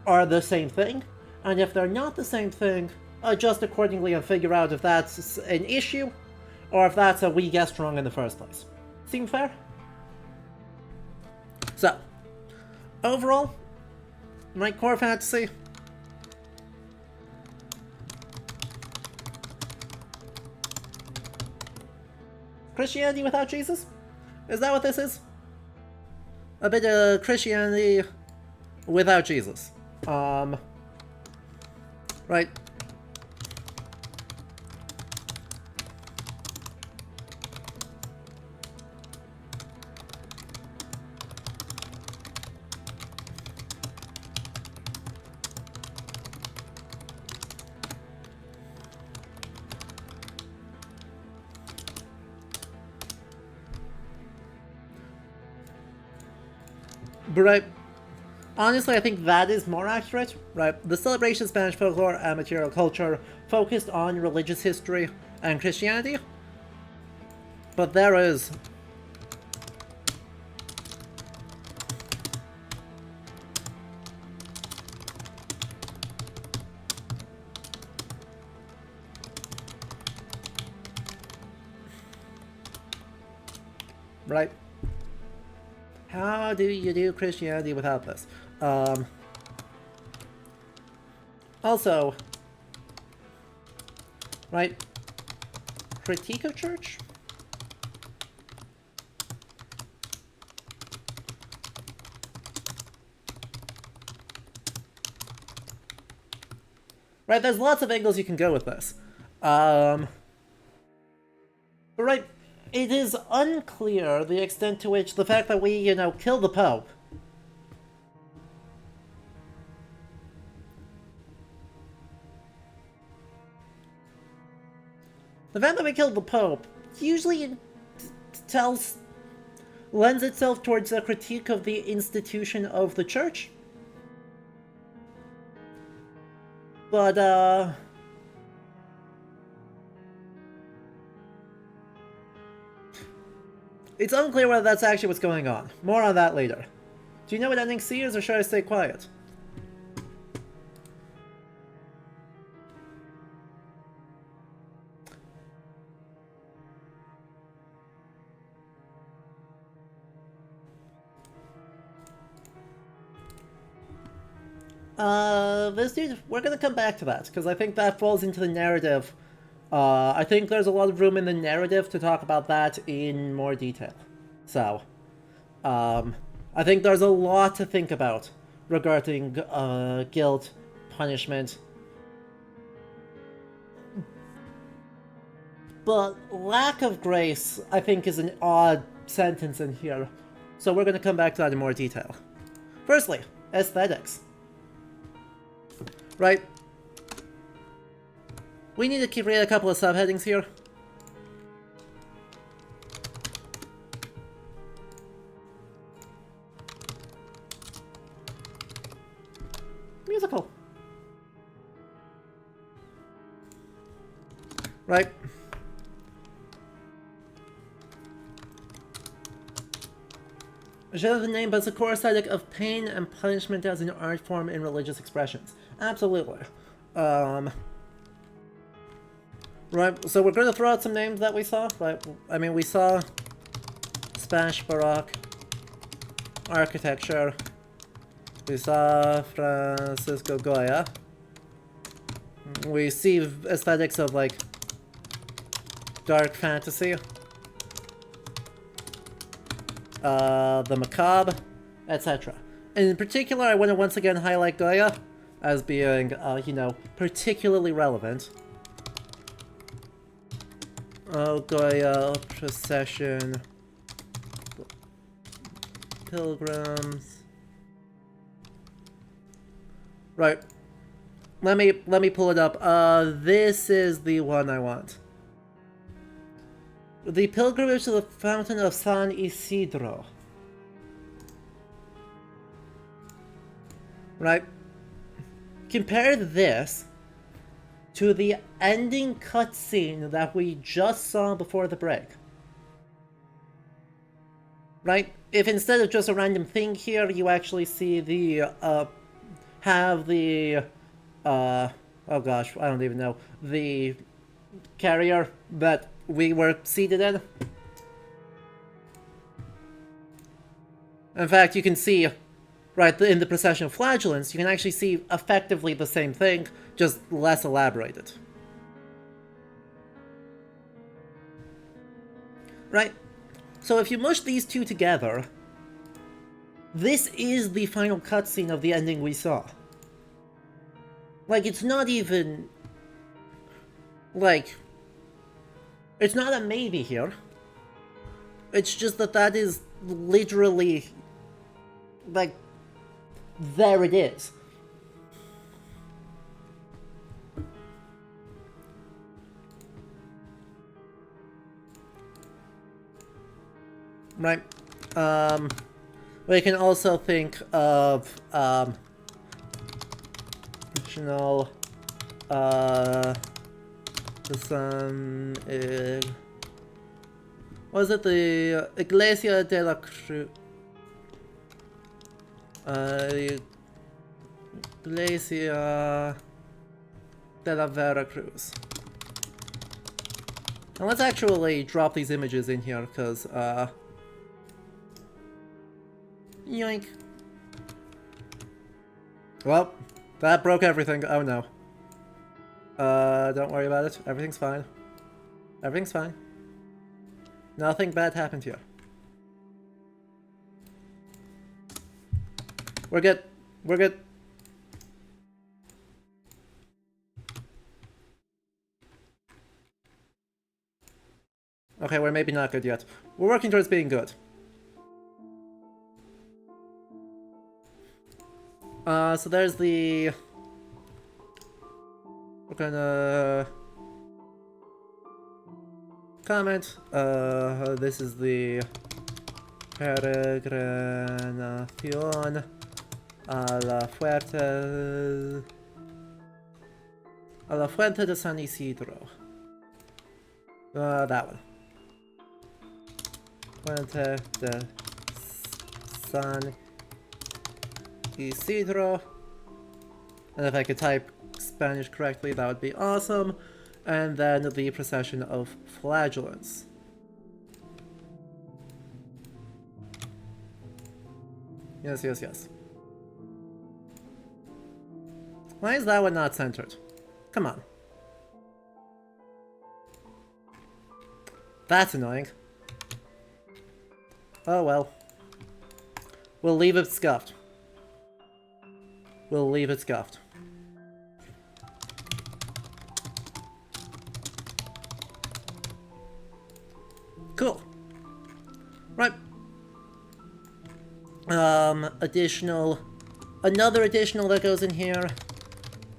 are the same thing. And if they're not the same thing, adjust accordingly and figure out if that's an issue, or if that's a we guessed wrong in the first place. Seem fair? So, overall, my core fantasy. Christianity without Jesus? Is that what this is? A bit of Christianity without Jesus. Right. But right, honestly, I think that is more accurate, right? The celebration of Spanish folklore and material culture focused on religious history and Christianity. But there is right? How do you do Christianity without this? Also, right? Critique of church? Right, there's lots of angles you can go with this. But right, it is unclear the extent to which the fact that we, kill the Pope. The fact that we killed the Pope usually lends itself towards a critique of the institution of the church. But, it's unclear whether that's actually what's going on. More on that later. Do you know what ending C is, or should I stay quiet? This dude, we're gonna come back to that, because I think that falls into the narrative. I think there's a lot of room in the narrative to talk about that in more detail. So, I think there's a lot to think about regarding, guilt, punishment. But lack of grace, I think, is an odd sentence in here. So we're gonna come back to that in more detail. Firstly, aesthetics. Right. We need to create a couple of subheadings here. Musical. Right. It should have the name, but it's a core aesthetic of pain and punishment as an art form in religious expressions. Absolutely. Right, so we're going to throw out some names that we saw, right? I mean, we saw Spanish Baroque architecture. We saw Francisco Goya. We see aesthetics of, like, dark fantasy. The macabre, etc. And in particular, I want to once again highlight Goya as being, particularly relevant. Oh, Goya, procession, pilgrims. Right. Let me pull it up. This is the one I want. The pilgrimage to the fountain of San Isidro. Right? Compare this to the ending cutscene that we just saw before the break. Right? If instead of just a random thing here, you actually see the, oh gosh, I don't even know, the carrier that we were seated in. In fact, you can see, right, in the procession of flagellants, you can actually see effectively the same thing, just less elaborated. Right? So if you mush these two together, this is the final cutscene of the ending we saw. Like, it's not even... like... it's not a maybe here. It's just that is literally... like... there it is. Right. We can also think of, additional, some, was it the Iglesia de la Cruz? Iglesia de la Veracruz. And let's actually drop these images in here, because, Yoink. Well, that broke everything. Oh no. Don't worry about it. Everything's fine. Everything's fine. Nothing bad happened here. We're good. We're good. Okay, we're maybe not good yet. We're working towards being good. So there's the... We're gonna... comment. This is the... Peregrinación a la Fuente de San Isidro. That one. Fuente de San Isidro. And if I could type Spanish correctly, that would be awesome. And then the procession of flagellants. Yes, yes, yes. Why is that one not centered? Come on. That's annoying. Oh well. We'll leave it scuffed. We'll leave it scuffed. Cool. Right. Another additional that goes in here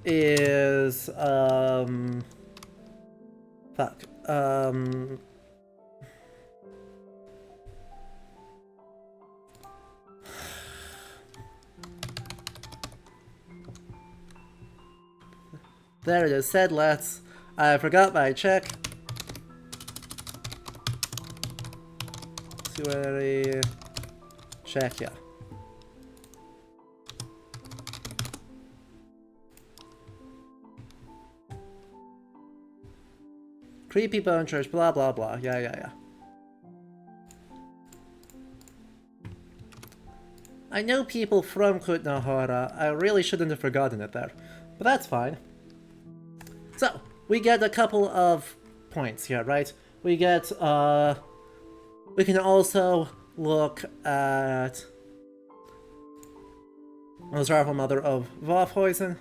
is, fuck, there it is, said let's. I forgot my check. Sanctuary check, yeah. Creepy bone church, blah blah blah. Yeah. I know people from Kutnahora. I really shouldn't have forgotten it there. But that's fine. So, we get a couple of points here, right? We get, we can also look at the Sorrowful Mother of Wafhuizen,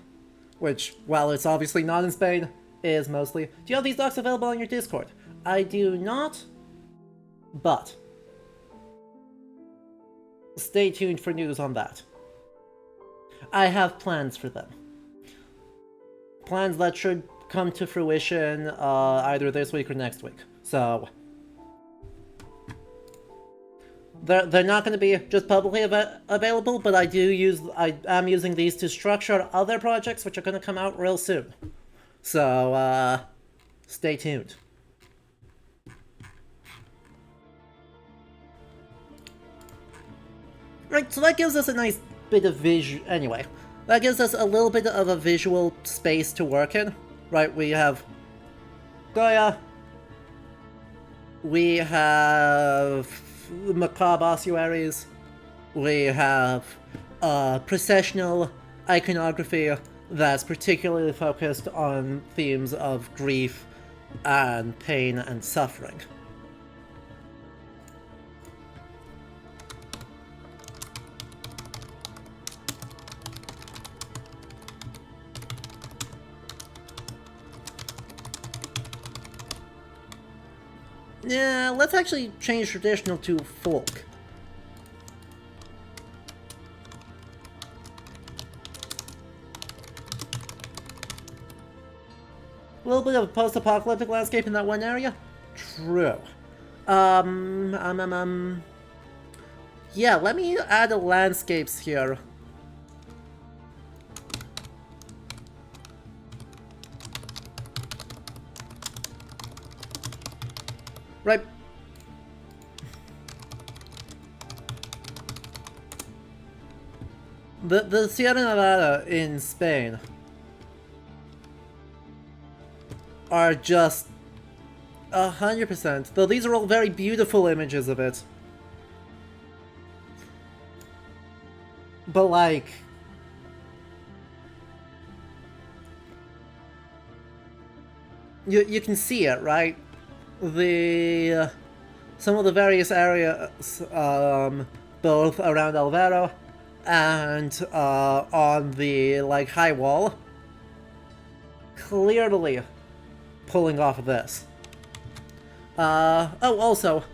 which, while it's obviously not in Spain, is mostly... Do you have these docs available on your Discord? I do not, but stay tuned for news on that. I have plans for them. Plans that should come to fruition either this week or next week. So they're not going to be just publicly available, but I am using these to structure other projects which are going to come out real soon. So stay tuned. Right, so that gives us a nice bit of anyway, that gives us a little bit of a visual space to work in. Right, we have Goya, we have macabre ossuaries, we have processional iconography that's particularly focused on themes of grief and pain and suffering. Yeah, let's actually change traditional to folk. A little bit of a post-apocalyptic landscape in that one area? True. Yeah, let me add the landscapes here. Right. The Sierra Nevada in Spain are just 100%, though these are all very beautiful images of it. but like... You can see it, right? The... some of the various areas, both around Alvaro and on the, like, high wall, clearly pulling off of this. Oh, also,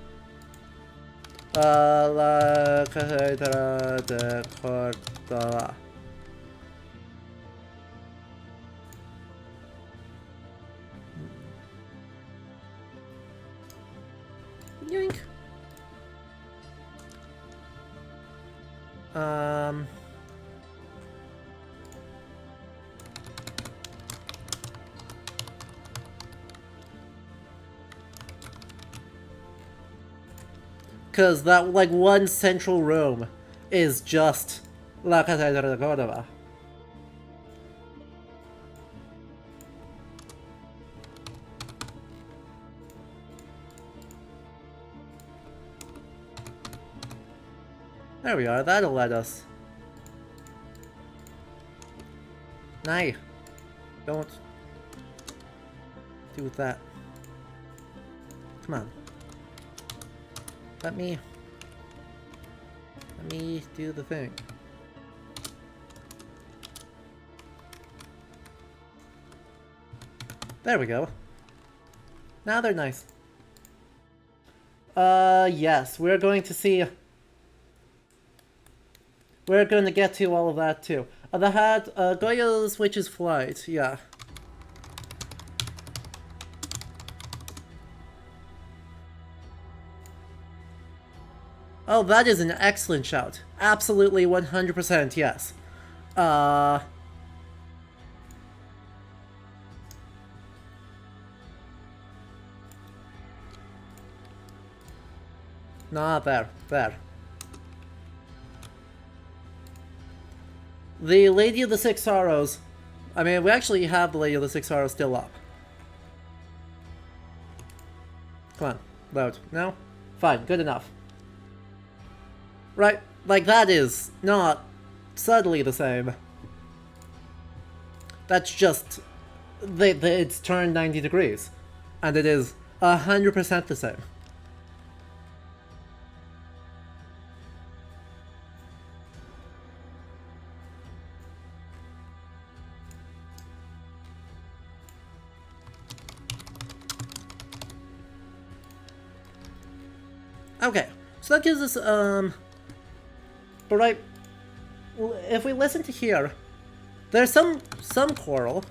la cátedra de Córdoba. Yoink. Because that, like, one central room is just La Cátedra de Córdoba. There we are, that'll let us. Nay. Don't do that. Come on. Let me do the thing. There we go. Now they're nice. Yes, we're going to see... We're going to get to all of that too. The hat, Goya switches flight, yeah. Oh, that is an excellent shout. Absolutely 100% yes. Nah, there. The Lady of the Six Sorrows. I mean, we actually have the Lady of the Six Sorrows still up. Come on, load. No? Fine, good enough. Right, like that is not subtly the same. That's just... it's turned 90 degrees. And it is 100% the same. Okay, so that gives us, but right, if we listen to here, there's some choral.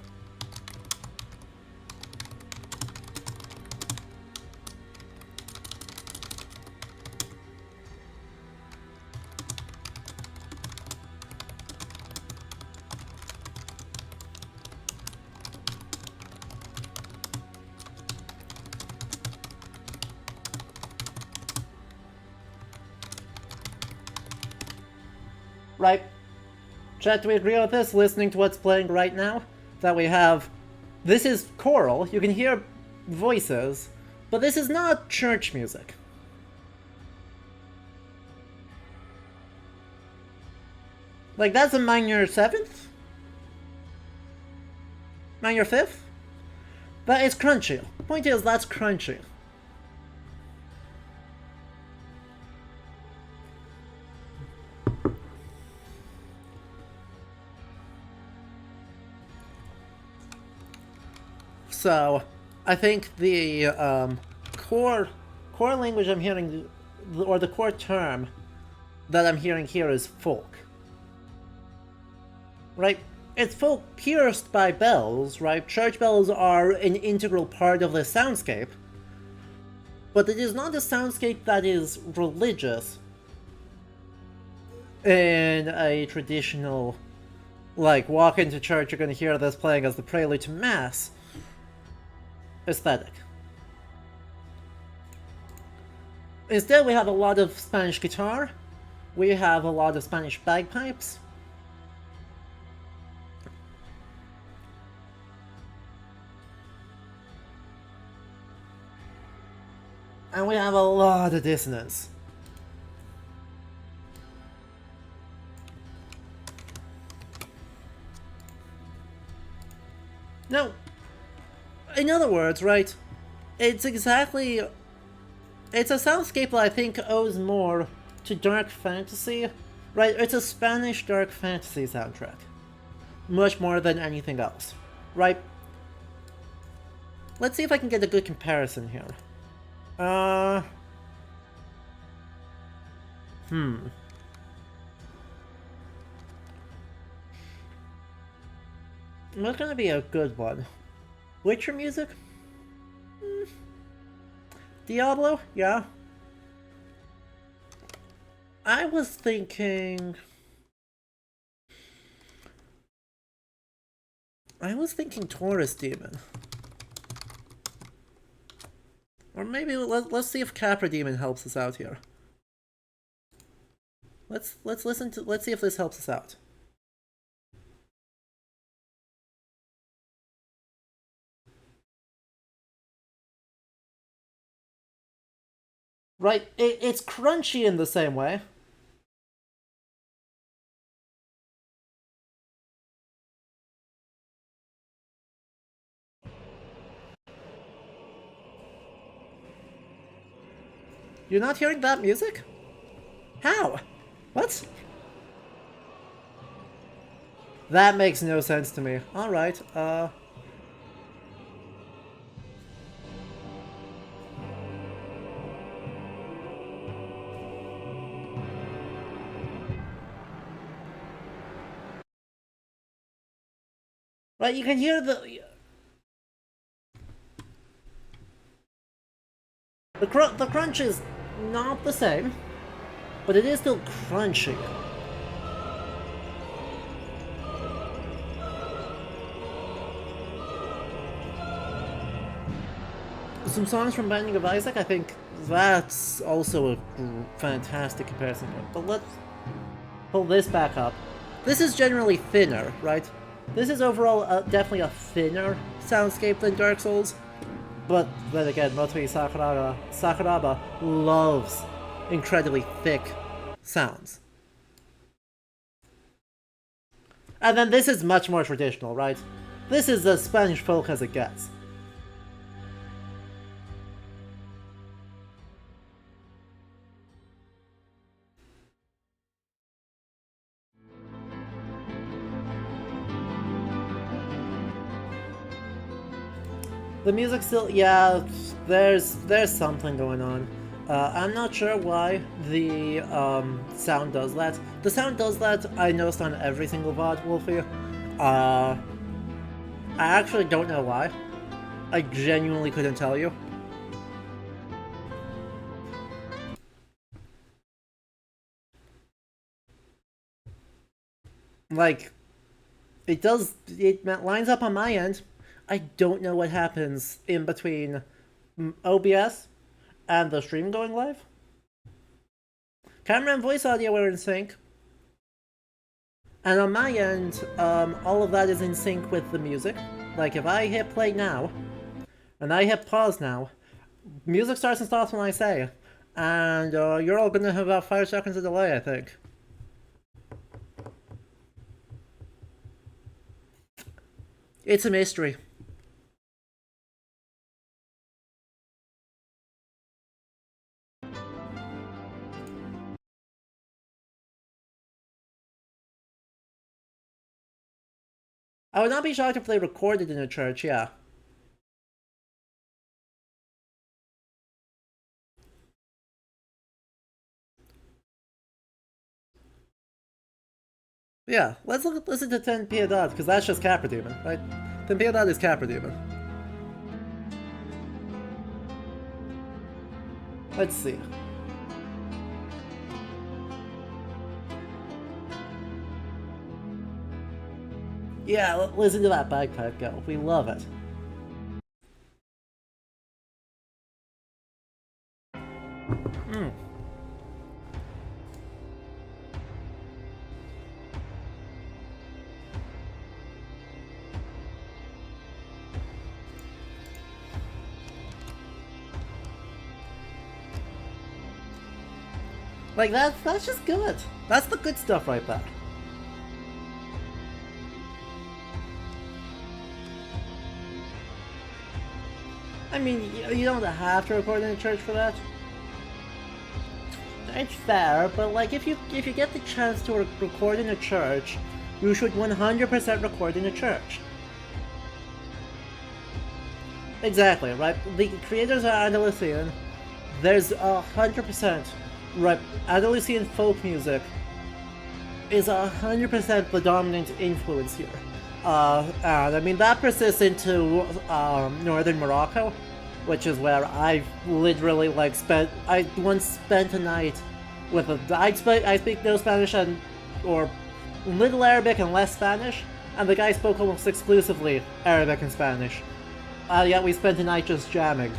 Right? Chat, do we agree on this, listening to what's playing right now? That we have... This is choral, you can hear voices, but this is not church music. Like, that's a minor 7th? Minor 5th? That is crunchy. Point is, that's crunchy. So, I think the core language I'm hearing, or the core term that I'm hearing here is folk. Right? It's folk pierced by bells, right? Church bells are an integral part of the soundscape. But it is not a soundscape that is religious in a traditional, like, walk into church, you're gonna hear this playing as the prelude to Mass aesthetic. Instead, we have a lot of Spanish guitar, we have a lot of Spanish bagpipes, and we have a lot of dissonance. in other words, right, it's exactly... It's a soundscape that I think owes more to dark fantasy. Right, it's a Spanish dark fantasy soundtrack. Much more than anything else. Right? Let's see if I can get a good comparison here. What's gonna be a good one? Witcher music? Diablo? Yeah. I was thinking Taurus Demon. Or maybe let's see if Capra Demon helps us out here. Let's see if this helps us out. Right, it's crunchy in the same way. You're not hearing that music? How? What? That makes no sense to me. Alright, Right, you can hear the crunch is not the same, but it is still crunchy. Some songs from Binding of Isaac, I think that's also a fantastic comparison point. But let's pull this back up. This is generally thinner, right? This is overall definitely a thinner soundscape than Dark Souls. But then again, Motoi Sakuraba loves incredibly thick sounds. And then this is much more traditional, right? This is as Spanish folk as it gets. The music still, yeah, there's something going on. I'm not sure why the sound does that. The sound does that, I noticed on every single VOD, Wolfie. I actually don't know why. I genuinely couldn't tell you. Like, it lines up on my end. I don't know what happens in between OBS and the stream going live. Camera and voice audio are in sync. And on my end, all of that is in sync with the music. Like, if I hit play now, and I hit pause now, music starts and stops when I say. And you're all gonna have about 5 seconds of delay, I think. It's a mystery. I would not be shocked if they recorded in a church, yeah. Yeah, listen to Ten Piedad, because that's just Capra Demon, right? Ten Piedad is Capra Demon. Let's see. Yeah, listen to that bagpipe go. We love it. Like, that's just good. That's the good stuff right there. I mean, you don't have to record in a church for that. It's fair, but like if you get the chance to record in a church, you should 100% record in a church. Exactly, right? The creators are Andalusian. There's 100%, right? Andalusian folk music is 100% the dominant influence here. And I mean, that persists into northern Morocco, which is where I've literally like I once spent a night with I speak no Spanish or little Arabic and less Spanish, and the guy spoke almost exclusively Arabic and Spanish. Yet we spent a night just jamming.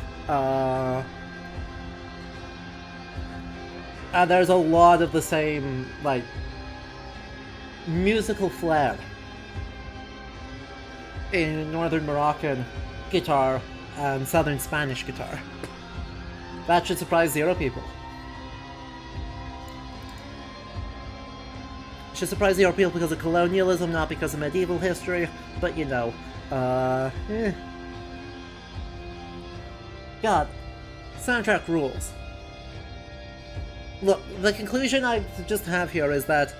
And there's a lot of the same like musical flair in northern Moroccan guitar and southern Spanish guitar. That should surprise zero people. Should surprise zero people because of colonialism, not because of medieval history, but you know, God, soundtrack rules. Look, the conclusion I just have here is that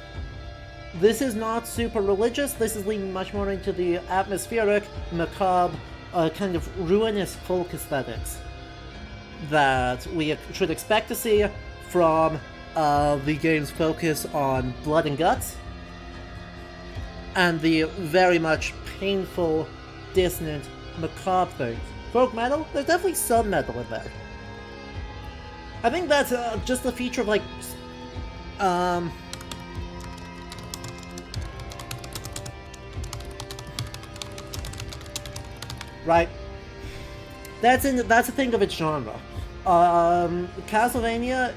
this is not super religious, this is leaning much more into the atmospheric, macabre, kind of ruinous folk aesthetics that we should expect to see from the game's focus on blood and guts, and the very much painful, dissonant, macabre things. Folk metal? There's definitely some metal in there. I think that's just a feature of like, right? That's a thing of its genre. Castlevania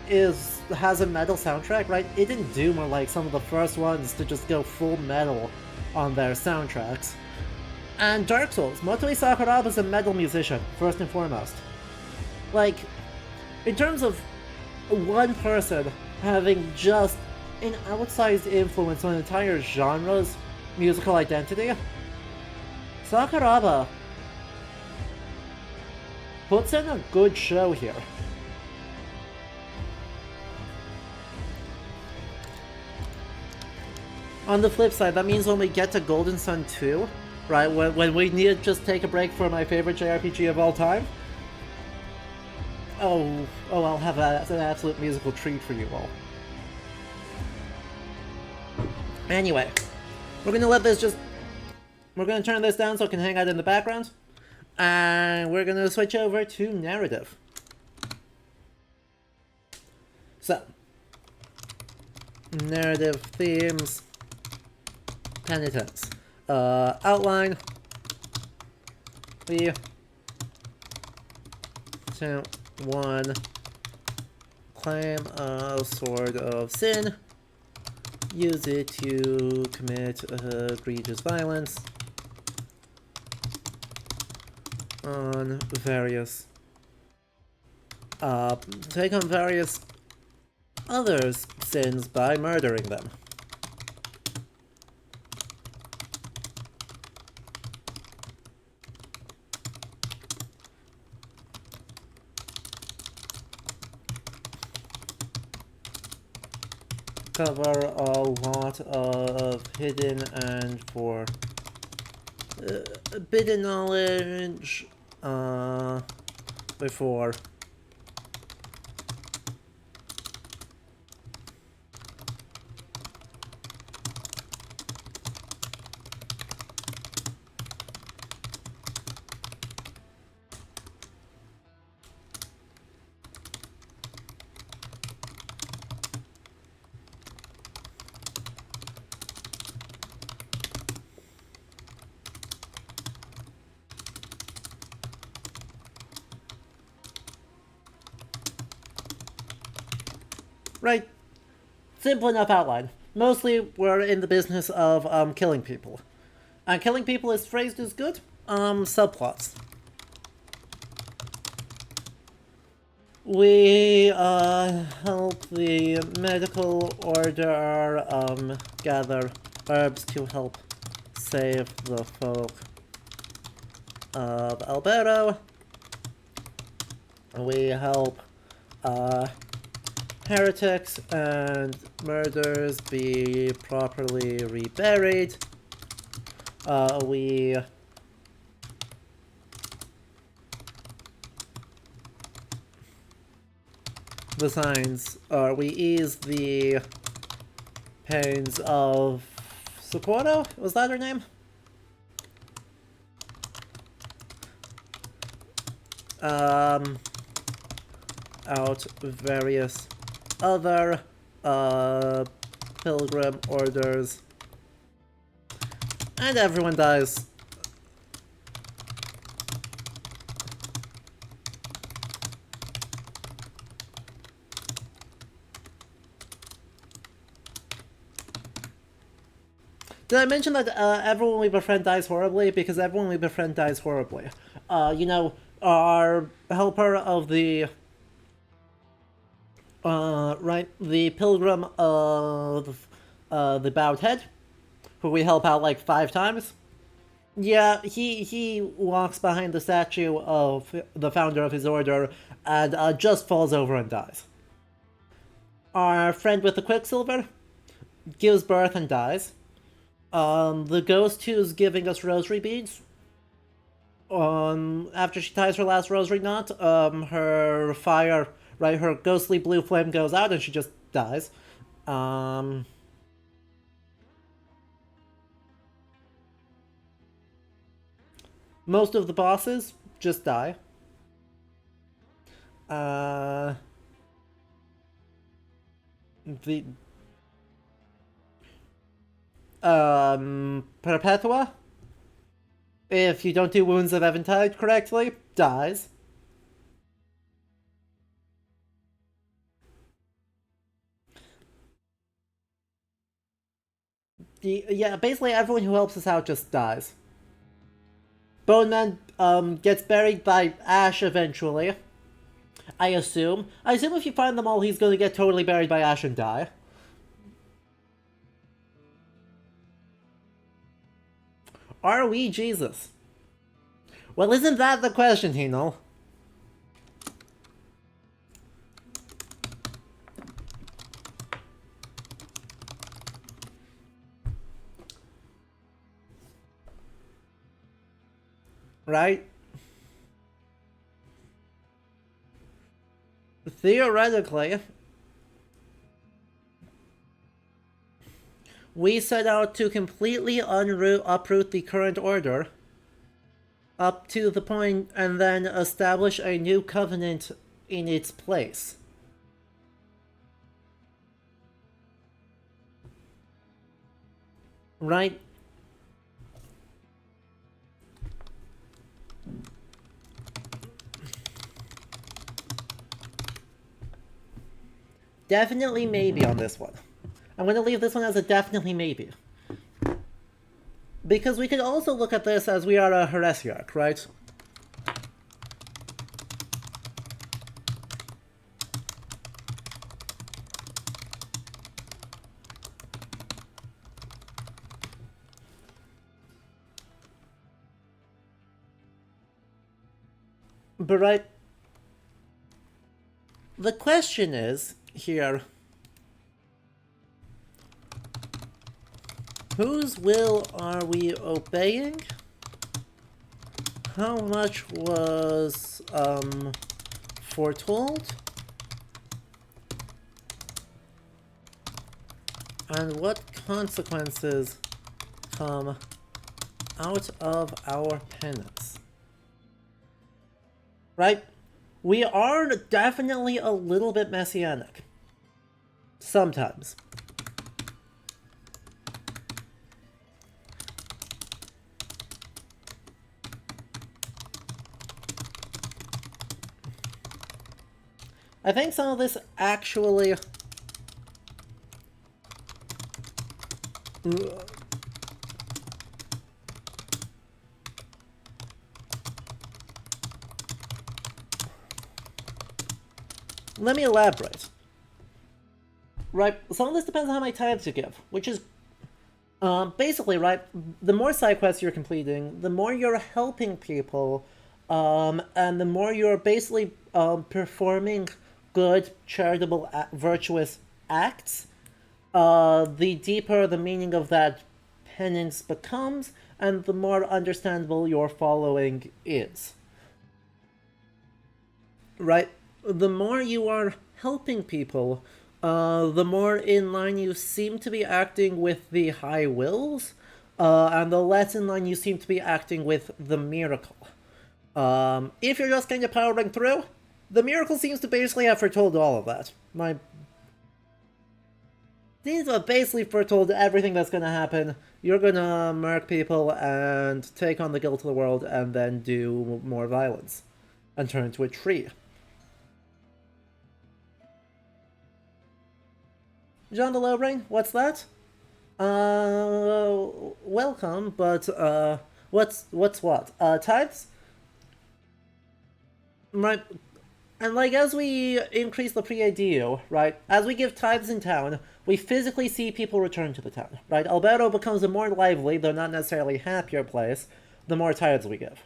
has a metal soundtrack, right? It didn't do more like some of the first ones to just go full metal on their soundtracks. And Dark Souls, Motoi Sakuraba is a metal musician, first and foremost. Like, in terms of one person having just an outsized influence on an entire genre's musical identity, Sakuraba puts in a good show here. On the flip side, that means when we get to Golden Sun 2, right, when we need to just take a break for my favorite JRPG of all time, oh, I'll have an absolute musical treat for you all. Anyway, we're gonna turn this down so it can hang out in the background, and we're gonna switch over to narrative. So, narrative themes, penitence, outline. We attempt 1, claim a sword of sin, use it to commit egregious violence on various take on various others' sins by murdering them. Cover a lot of hidden and forbidden knowledge before right. Simple enough outline. Mostly we're in the business of killing people. And killing people is phrased as good. Subplots. We help the medical order gather herbs to help save the folk of Alberto. We help heretics and murderers be properly reburied. We the signs are we ease the pains of Socorro? Was that her name? Out various other pilgrim orders, and everyone dies. Did I mention that everyone we befriend dies horribly? Because everyone we befriend dies horribly. You know, our helper of the right, the pilgrim of the bowed head, who we help out like 5 times. Yeah, he walks behind the statue of the founder of his order and just falls over and dies. Our friend with the quicksilver gives birth and dies. The ghost who's giving us rosary beads, after she ties her last rosary knot, her fire, right, her ghostly blue flame goes out and she just dies. Most of the bosses just die. The Perpetua, if you don't do Wounds of Eventide correctly, dies. Yeah, basically everyone who helps us out just dies. Bone Man gets buried by Ash eventually. I assume. I assume if you find them all, he's going to get totally buried by Ash and die. Are we Jesus? Well, isn't that the question, Hino? Right? Theoretically, we set out to completely uproot the current order up to the point and then establish a new covenant in its place. Right? Definitely maybe on this one. I'm going to leave this one as a definitely maybe. Because we could also look at this as we are a heresiarch, right? But right, the question is here, whose will are we obeying? How much was foretold? And what consequences come out of our penance? Right? We are definitely a little bit messianic. Sometimes. I think some of this actually... Let me elaborate. Right, some of this depends on how many tithes you give, which is basically, right, the more side quests you're completing, the more you're helping people, and the more you're basically performing good, charitable, virtuous acts, the deeper the meaning of that penance becomes, and the more understandable your following is. Right? The more you are helping people, the more in line you seem to be acting with the high wills, and the less in line you seem to be acting with the miracle. If you're just kind of powering through, the miracle seems to basically have foretold all of that. These have basically foretold everything that's gonna happen. You're gonna murk people and take on the guilt of the world and then do more violence. And turn into a tree. Jean de Lobrain, what's that? Welcome, but, what's what? Tithes? Right, and like, as we increase the pre-ADU, right, as we give tithes in town, we physically see people return to the town, right? Alberto becomes a more lively, though not necessarily happier place, the more tithes we give.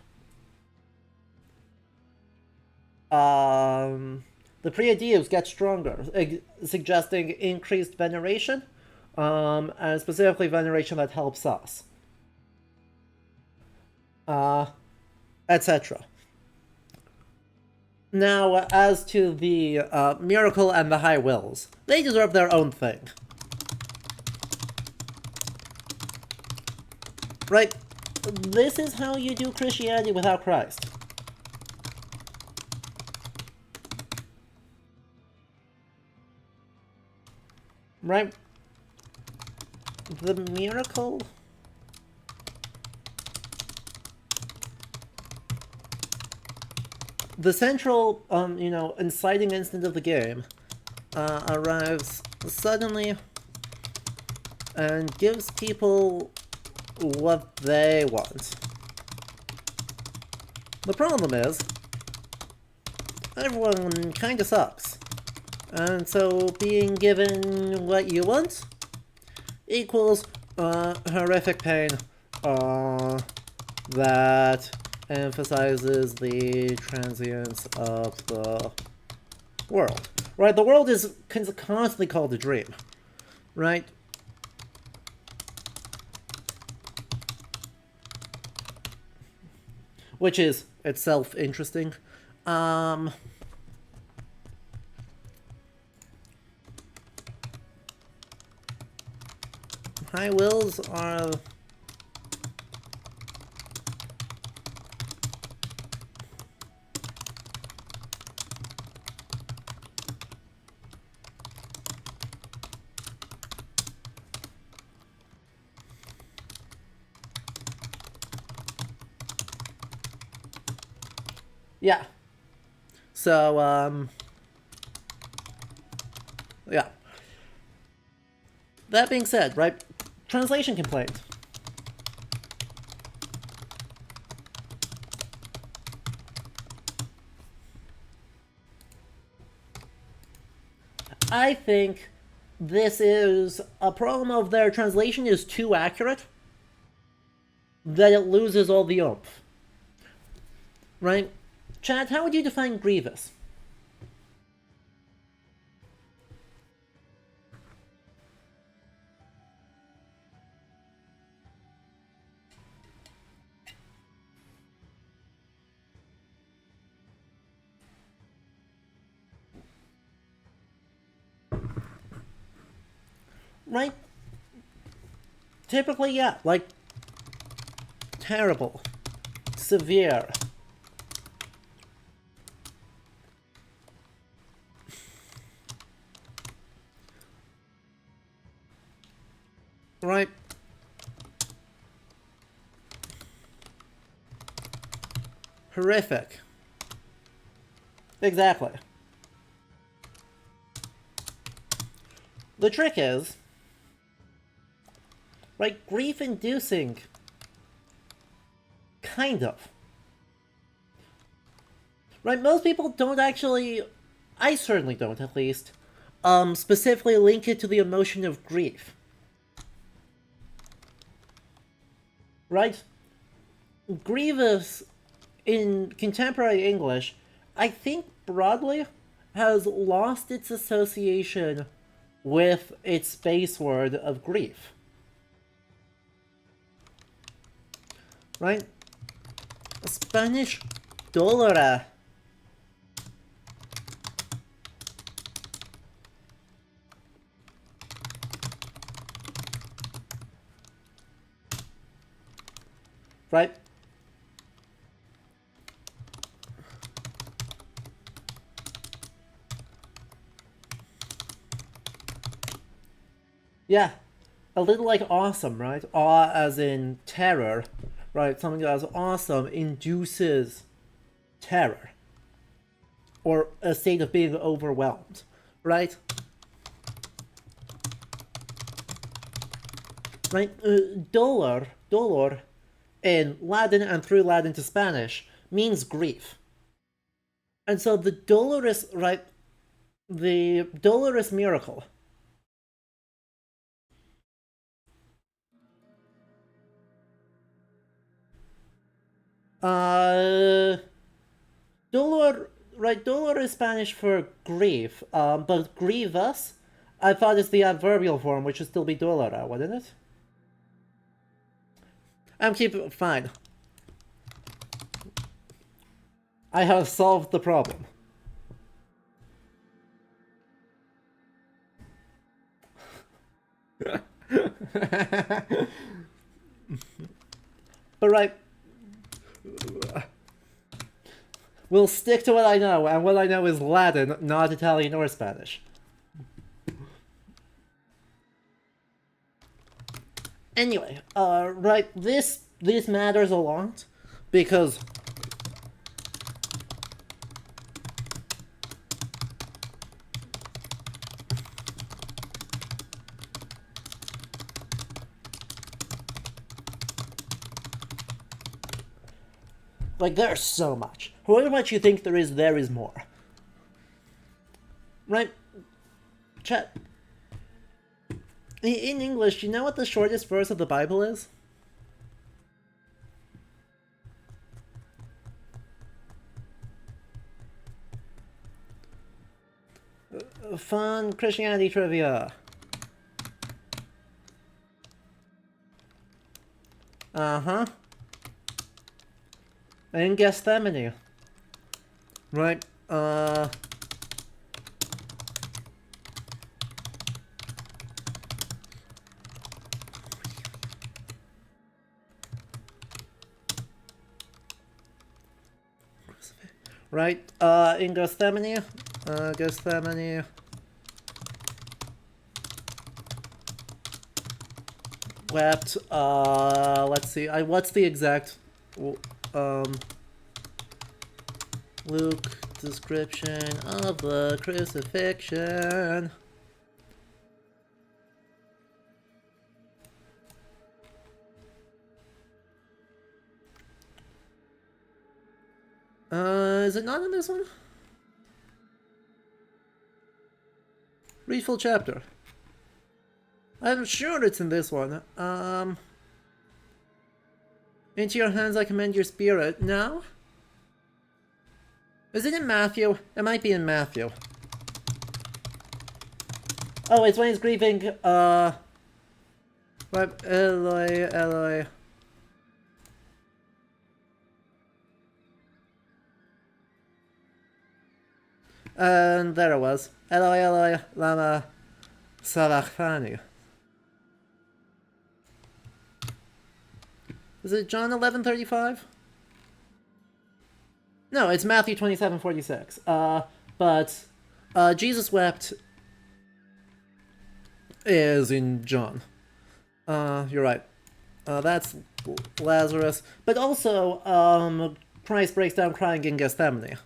The pre-ADUs get stronger, suggesting increased veneration, and specifically veneration that helps us. Etc. Now, as to the miracle and the high wills, they deserve their own thing. Right? This is how you do Christianity without Christ. Right? The miracle... The central, inciting instant of the game arrives suddenly and gives people what they want. The problem is, everyone kinda sucks. And so being given what you want equals horrific pain that emphasizes the transience of the world. Right? The world is constantly called a dream. Right? Which is itself interesting. High wills are... Yeah. So, yeah. That being said, right, translation complaint. I think this is a problem of their translation is too accurate, that it loses all the oomph. Right? Chad, how would you define grievous? Right? Typically, yeah, like terrible, severe. Right? Horrific. Exactly. The trick is, right, grief-inducing. Kind of. Right, most people don't actually, I certainly don't at least, specifically link it to the emotion of grief. Right? Grievous, in contemporary English, I think broadly has lost its association with its base word of grief. Right? Spanish dolora. Right? Yeah. A little like awesome, right? Awe as in terror. Right? Something that's awesome induces terror. Or a state of being overwhelmed. Right? Right? Dolor, in Latin and through Latin to Spanish, means grief. And so the dolorous, right? The dolorous miracle. Dolor, right? Dolor is Spanish for grief, but grievous, I thought is the adverbial form, which would still be dolora, wouldn't it? I'm keeping fine. I have solved the problem. But right, we'll stick to what I know, and what I know is Latin, not Italian or Spanish. Anyway, right, this matters a lot because like there's so much. However much you think there is more. Right? Chat. In English, do you know what the shortest verse of the Bible is? Fun Christianity trivia. Uh-huh. In Gethsemane. Right, right, in Gethsemane, wept, let's see, what's the exact, Luke description of the crucifixion. Is it not in this one? Read full chapter. I'm sure it's in this one. Into your hands I commend your spirit. No? Is it in Matthew? It might be in Matthew. Oh, it's when he's grieving, Eloi, Eloi. And there it was. Eloi, Eloi, lama sabachthani. Is it John 11:35? No, it's Matthew 27:46. But Jesus wept is in John. You're right. That's Lazarus. But also, Christ breaks down crying in Gethsemane.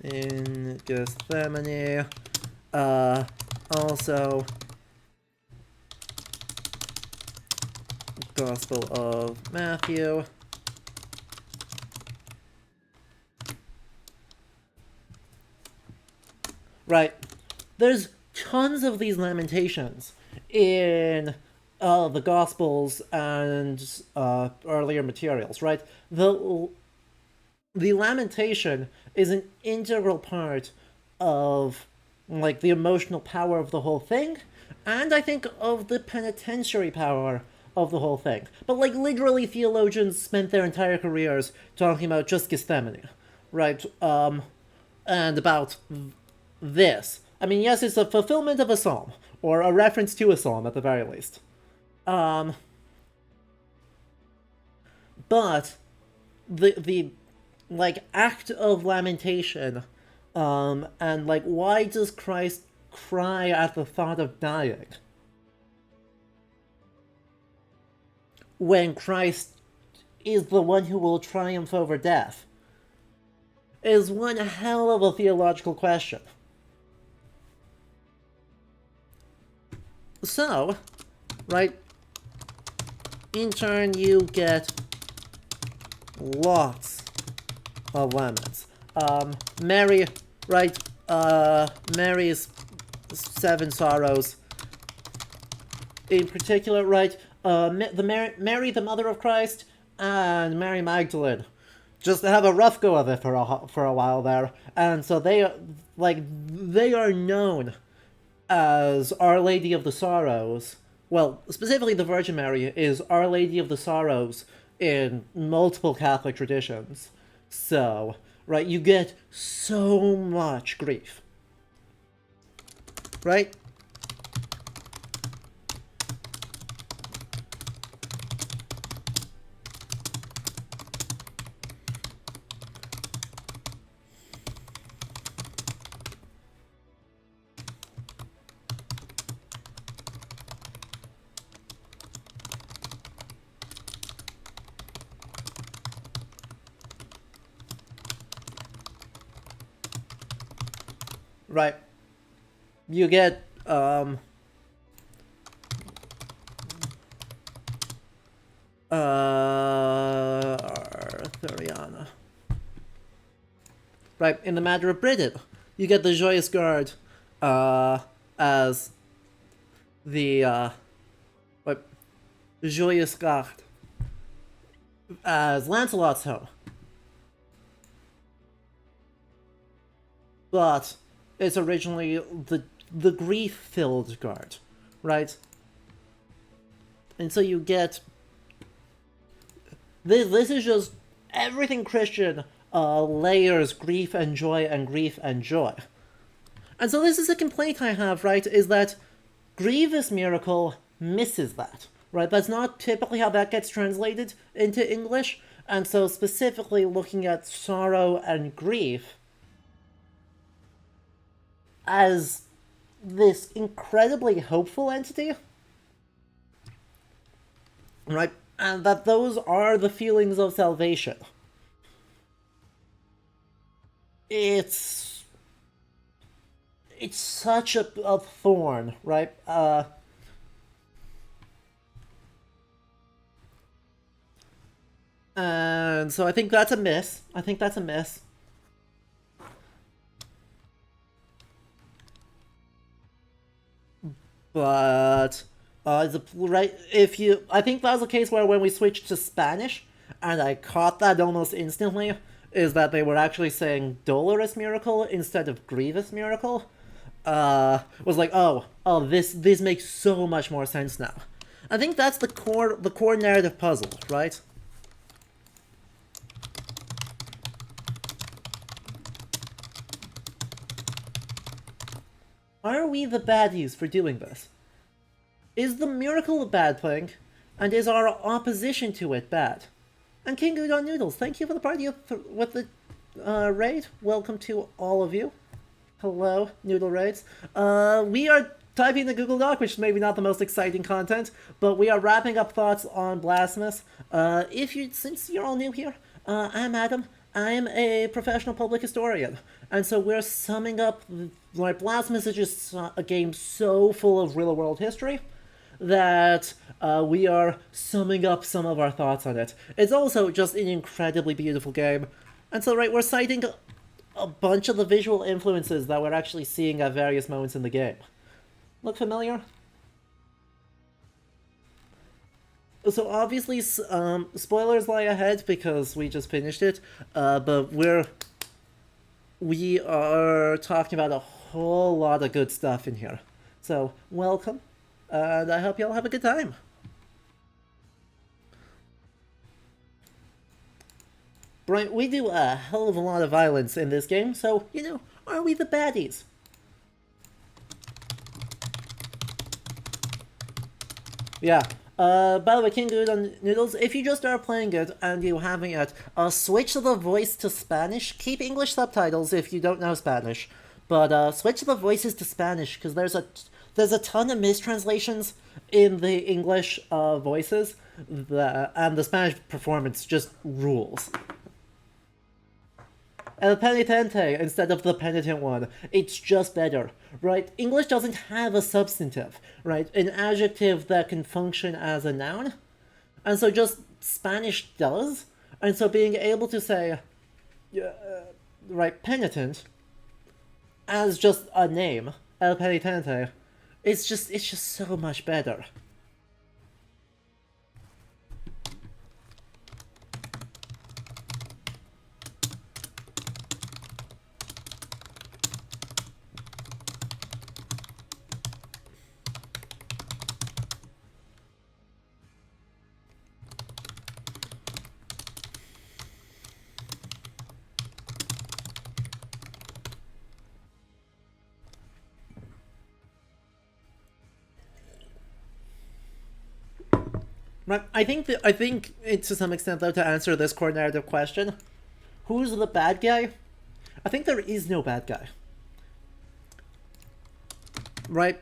In Gethsemane. Also, Gospel of Matthew. Right. There's tons of these lamentations in the Gospels and earlier materials, right? the lamentation is an integral part of like the emotional power of the whole thing, and I think of the penitentiary power of the whole thing. But like literally, theologians spent their entire careers talking about just Gethsemane, right? And about this. I mean, yes, it's a fulfillment of a psalm, or a reference to a psalm at the very least. But the like act of lamentation, and like why does Christ cry at the thought of dying when Christ is the one who will triumph over death, is one hell of a theological question. So, right, in turn you get lots of lemons. Mary, right, Mary's seven sorrows. In particular, right, Mary, the mother of Christ, and Mary Magdalene just have a rough go of it for a while there, and so they are known as Our Lady of the Sorrows. Well, specifically, the Virgin Mary is Our Lady of the Sorrows in multiple Catholic traditions. So, right, you get so much grief, right? Right. You get Arthuriana. Right, in the matter of Britain, you get the Joyous Guard as the what Joyous Guard as Lancelot's home. But it's originally the grief-filled guard, right? And so you get this is just everything Christian layers grief and joy and grief and joy. And so this is a complaint I have, right, is that Grievous Miracle misses that, right? That's not typically how that gets translated into English, and so specifically looking at sorrow and grief as this incredibly hopeful entity, right? And that those are the feelings of salvation. It's such a thorn, right? And so I think that's a miss. But right, if you, I think that was the case where when we switched to Spanish, and I caught that almost instantly, is that they were actually saying Dolorous Miracle instead of Grievous Miracle. Was like, oh, this makes so much more sense now. I think that's the core narrative puzzle, right? Are we the baddies for doing this? Is the miracle a bad thing? And is our opposition to it bad? And King Udon Noodles, thank you for the party with the raid. Welcome to all of you. Hello, Noodle Raids. We are typing the Google Doc, which is maybe not the most exciting content, but we are wrapping up thoughts on Blasphemous. Since you're all new here, I'm Adam. I'm a professional public historian, and so we're summing up, like, Blasphemous is just a game so full of real-world history that we are summing up some of our thoughts on it. It's also just an incredibly beautiful game, and so, right, we're citing a bunch of the visual influences that we're actually seeing at various moments in the game. Look familiar? So obviously, spoilers lie ahead because we just finished it. But we are talking about a whole lot of good stuff in here. So welcome, and I hope y'all have a good time. Right, we do a hell of a lot of violence in this game, so, you know, are we the baddies? Yeah. By the way, King Udon Noodles, if you just start playing it and you haven't yet, switch the voice to Spanish. Keep English subtitles if you don't know Spanish, but switch the voices to Spanish because there's a ton of mistranslations in the English voices, and the Spanish performance just rules. El penitente instead of the penitent one. It's just better, right? English doesn't have a substantive, right? An adjective that can function as a noun. And so just Spanish does. And so being able to say, right, penitent, as just a name, El penitente, it's just so much better. Right, I think it's to some extent though to answer this core narrative question, who's the bad guy? I think there is no bad guy. Right?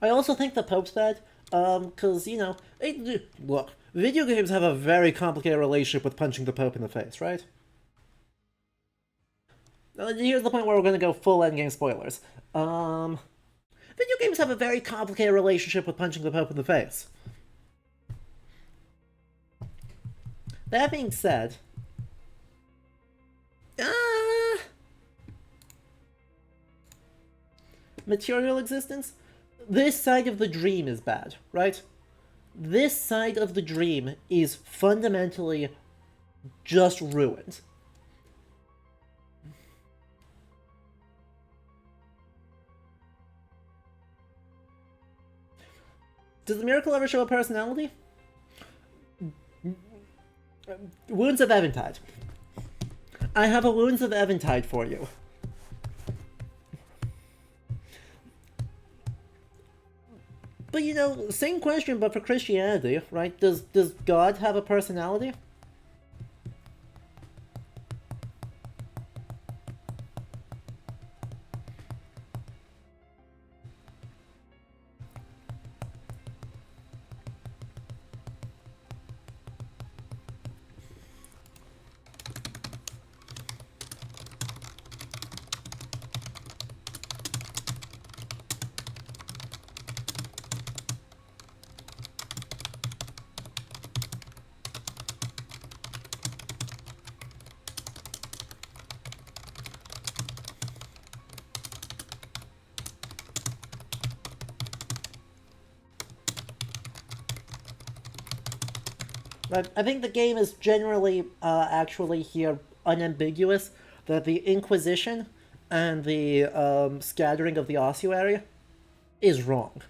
I also think the Pope's bad, because, you know, look, video games have a very complicated relationship with punching the Pope in the face, right? Here's the point where we're going to go full endgame spoilers. Video games have a very complicated relationship with punching the Pope in the face. That being said, material existence? This side of the dream is bad, right? This side of the dream is fundamentally just ruined. Does the miracle ever show a personality? Wounds of Eventide. I have a Wounds of Eventide for you. But you know, same question, but for Christianity, right? Does God have a personality? I think the game is generally, actually here unambiguous that the Inquisition and the scattering of the ossuary is wrong.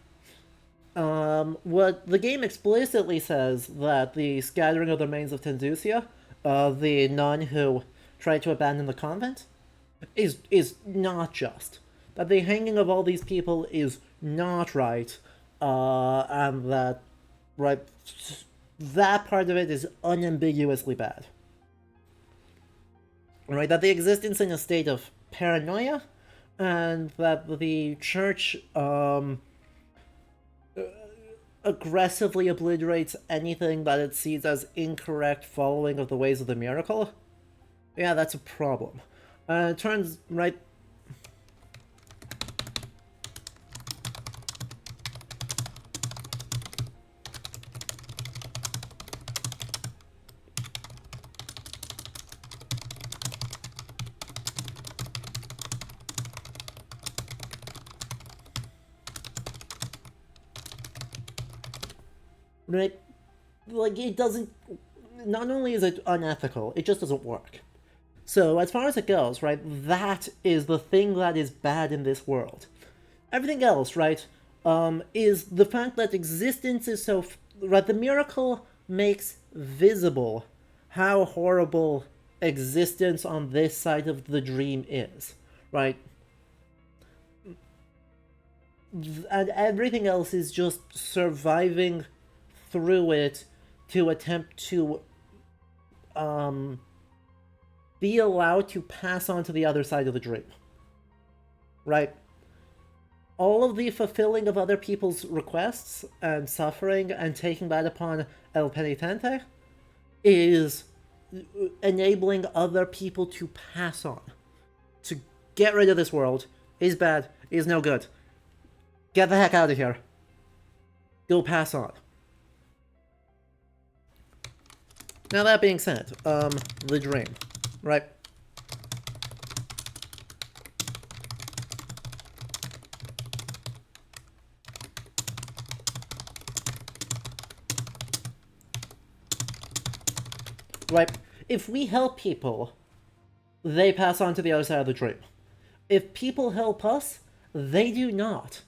What the game explicitly says that the scattering of the remains of Tenducia, the nun who tried to abandon the convent, is not just. That the hanging of all these people is not right, and that right that part of it is unambiguously bad. Right, that the existence in a state of paranoia, and that the church aggressively obliterates anything that it sees as incorrect following of the ways of the miracle. Yeah, that's a problem. Turns right. Right, like it doesn't. Not only is it unethical, it just doesn't work. So as far as it goes, right, that is the thing that is bad in this world. Everything else, right, is the fact that existence is so. Right, the miracle makes visible how horrible existence on this side of the dream is, right? And everything else is just surviving through it to attempt to be allowed to pass on to the other side of the dream. Right? All of the fulfilling of other people's requests and suffering and taking that upon El Penitente is enabling other people to pass on. To get rid of this world is bad, is no good. Get the heck out of here. Go pass on. Now that being said, the dream, right? Right, if we help people, they pass on to the other side of the dream. If people help us, they do not.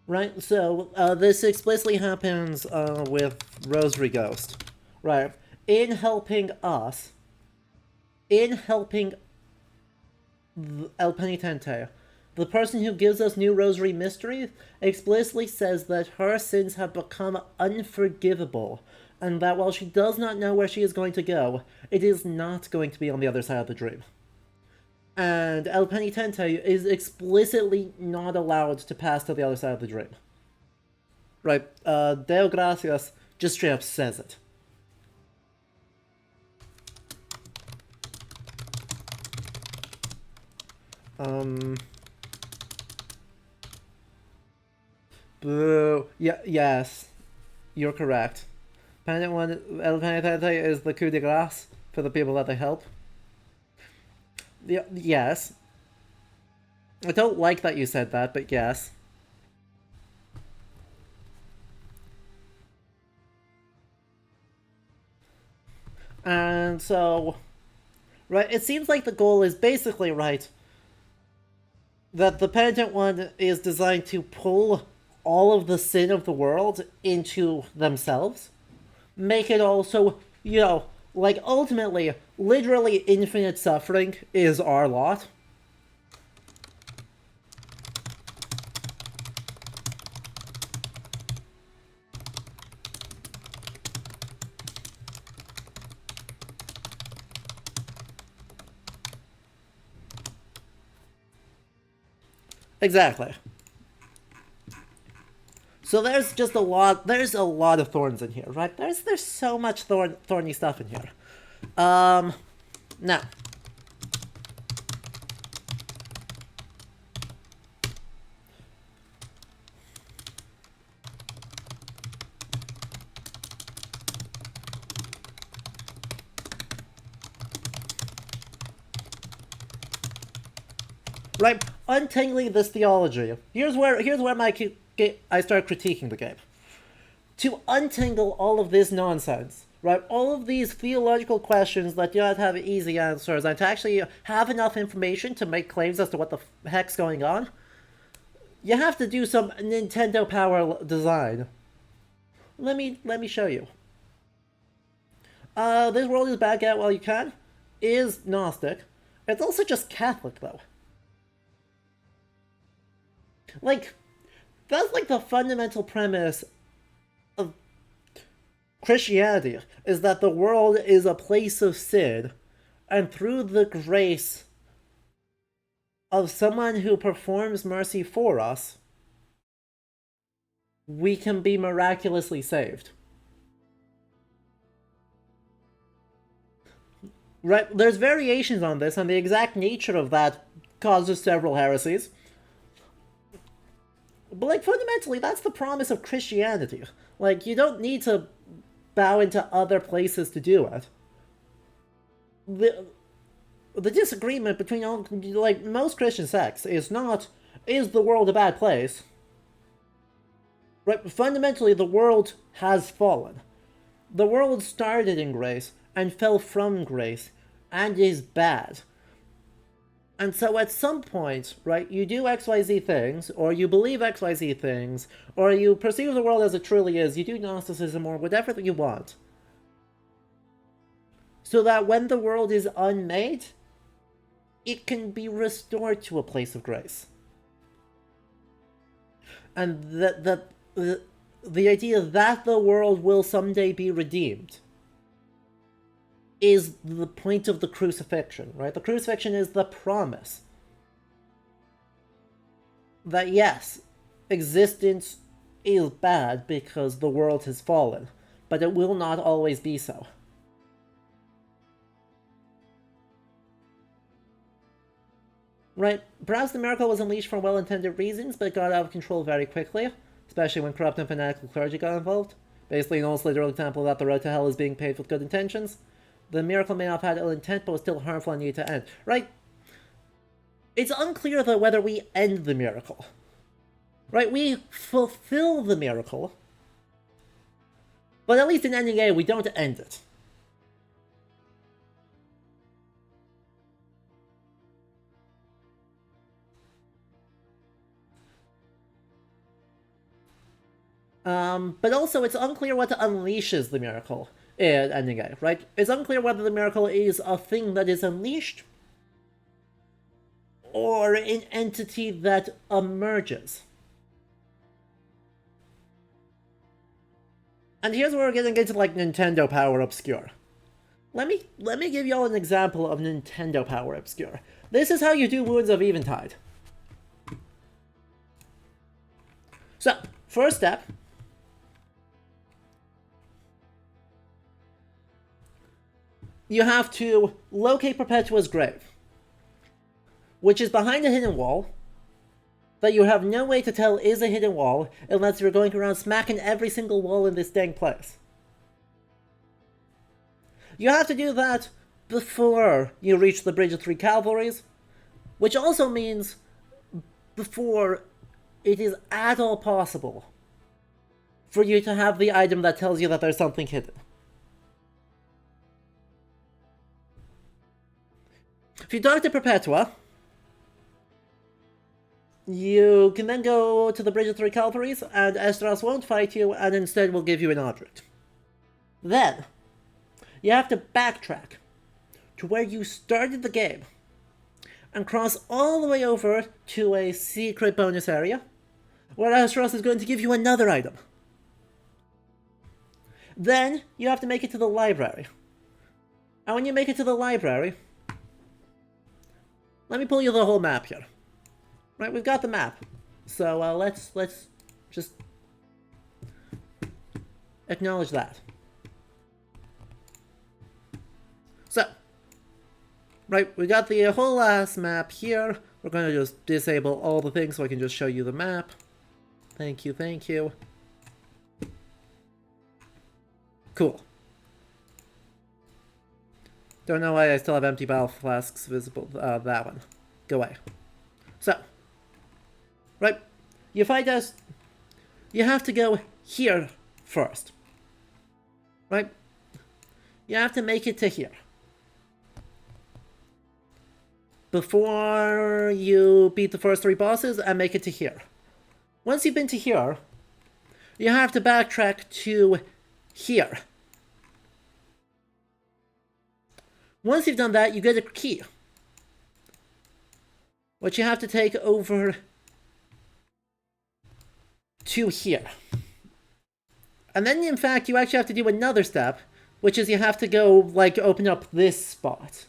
Right, so this explicitly happens with Rosary Ghost. Right, in helping us, in helping El Penitente, the person who gives us new Rosary mysteries explicitly says that her sins have become unforgivable, and that while she does not know where she is going to go, it is not going to be on the other side of the dream. And El Penitente is explicitly not allowed to pass to the other side of the dream. Right, Deo Gracias just straight up says it. Boo. Yeah, yes. You're correct. Penitent one, El Penitente is the coup de grace for the people that they help. Yes. I don't like that you said that, but yes. And so, right, it seems like the goal is basically right. That the Penitent One is designed to pull all of the sin of the world into themselves. Make it all so, like ultimately, literally infinite suffering is our lot. Exactly. So there's just there's a lot of thorns in here, right? There's so much thorny stuff in here. Now. Right, untangling this theology. Here's where I start critiquing the game. To untangle all of this nonsense, right? All of these theological questions that do not have easy answers, and to actually have enough information to make claims as to what the heck's going on, you have to do some Nintendo Power design. Let me show you. This world is bad, get it while you can. Is Gnostic. It's also just Catholic, though. Like, that's like the fundamental premise of Christianity, is that the world is a place of sin, and through the grace of someone who performs mercy for us, we can be miraculously saved. Right? There's variations on this, and the exact nature of that causes several heresies. But, like, fundamentally, that's the promise of Christianity. Like, you don't need to bow into other places to do it. The disagreement between all, like, most Christian sects is not, is the world a bad place? Right? Fundamentally, the world has fallen. The world started in grace and fell from grace and is bad. And so at some point, right, you do XYZ things, or you believe XYZ things, or you perceive the world as it truly is, you do Gnosticism or whatever that you want. So that when the world is unmade, it can be restored to a place of grace. And the idea that the world will someday be redeemed is the point of the crucifixion, right? The crucifixion is the promise that yes, existence is bad because the world has fallen, but it will not always be so. Right? Perhaps the miracle was unleashed for well-intended reasons, but it got out of control very quickly, especially when corrupt and fanatical clergy got involved. Basically, an almost literal example that the road to hell is being paved with good intentions. The miracle may have had ill intent, but was still harmful and needed to end. Right? It's unclear, though, whether we end the miracle. Right? We fulfill the miracle, but at least in ending A, we don't end it. But also, it's unclear what unleashes the miracle in ending A, right? It's unclear whether the miracle is a thing that is unleashed or an entity that emerges. And here's where we're getting into, like, Nintendo Power Obscure. Let me give y'all an example of Nintendo Power Obscure. This is how you do Wounds of Eventide. So, first step. You have to locate Perpetua's grave, which is behind a hidden wall that you have no way to tell is a hidden wall unless you're going around smacking every single wall in this dang place. You have to do that before you reach the Bridge of Three Cavalries, which also means before it is at all possible for you to have the item that tells you that there's something hidden. If you talk to Perpetua, you can then go to the Bridge of Three Cavalries, and Estros won't fight you, and instead will give you an object. Then, you have to backtrack to where you started the game, and cross all the way over to a secret bonus area, where Estros is going to give you another item. Then, you have to make it to the library. And when you make it to the library, let me pull you the whole map here. Right, we've got the map. So let's just acknowledge that. So, right, we got the whole ass map here. We're going to just disable all the things so I can just show you the map. Thank you, thank you. Cool. Don't know why I still have empty battle flasks visible. That one. Go away. So, right, you fight us. You have to go here first. Right? You have to make it to here. Before you beat the first three bosses and make it to here. Once you've been to here, you have to backtrack to here. Once you've done that, you get a key, which you have to take over to here. And then, in fact, you actually have to do another step, which is you have to go, like, open up this spot.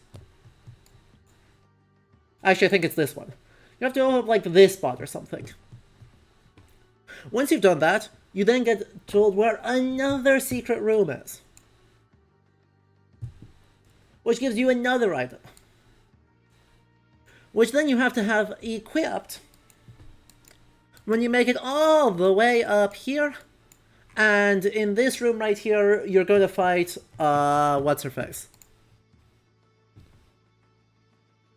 Actually, I think it's this one. You have to open up, like, this spot or something. Once you've done that, you then get told where another secret room is, which gives you another item, which then you have to have equipped when you make it all the way up here. And in this room right here, you're going to fight, what's her face?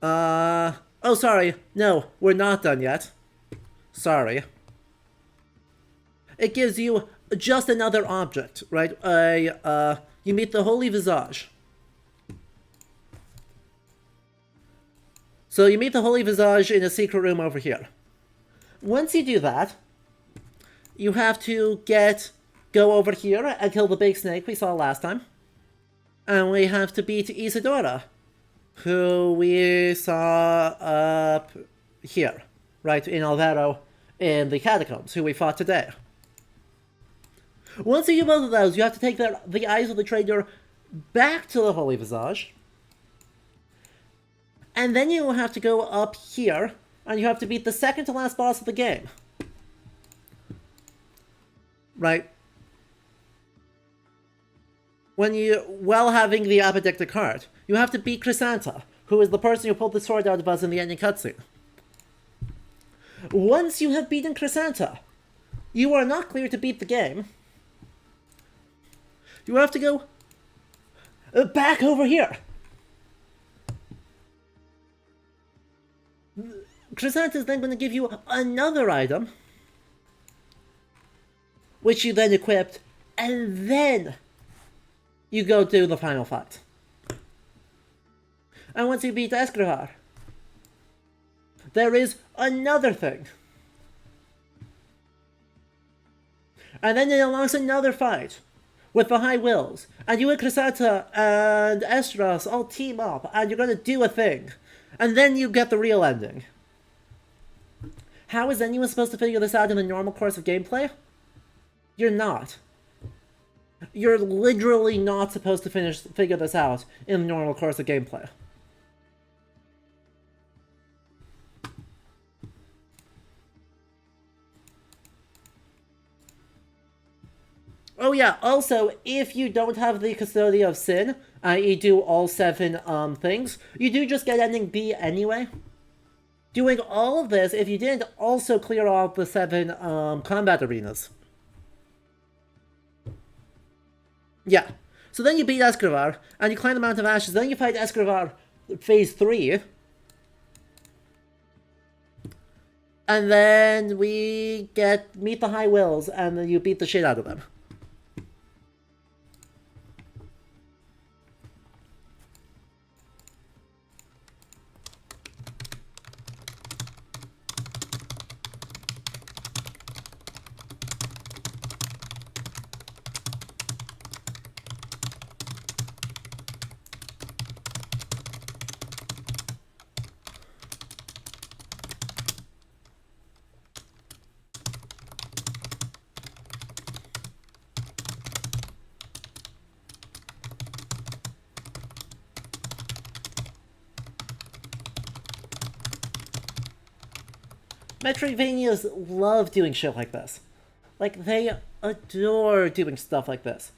Oh, sorry. No, we're not done yet. Sorry. It gives you just another object, right? You meet the Holy Visage. So you meet the Holy Visage in a secret room over here. Once you do that, you have to go over here and kill the big snake we saw last time. And we have to beat Isadora, who we saw up here, right, in Alvaro, in the catacombs, who we fought today. Once you do both of those, you have to take the Eyes of the Trader back to the Holy Visage. And then you have to go up here, and you have to beat the second to last boss of the game. Right? While having the apodictic heart, you have to beat Chrysanta, who is the person who pulled the sword out of us in the ending cutscene. Once you have beaten Chrysanta, you are not clear to beat the game. You have to go back over here. Chrysanta is then going to give you another item, which you then equipped, and then you go do the final fight. And once you beat Escrivar, there is another thing. And then it unlocks another fight with the High Wills. And you and Chrysanta and Estros all team up, and you're going to do a thing. And then you get the real ending. How is anyone supposed to figure this out in the normal course of gameplay? You're not. You're literally not supposed to figure this out in the normal course of gameplay. Oh yeah, also, if you don't have the Custody of Sin, i.e. do all 7 things, you do just get ending B anyway. Doing all of this, if you didn't also clear all the 7 combat arenas. Yeah. So then you beat Escrivar, and you climb the Mount of Ashes, then you fight Escrivar Phase 3. And then we meet the High Wills, and then you beat the shit out of them. Metroidvanias love doing shit like this. Like, they adore doing stuff like this,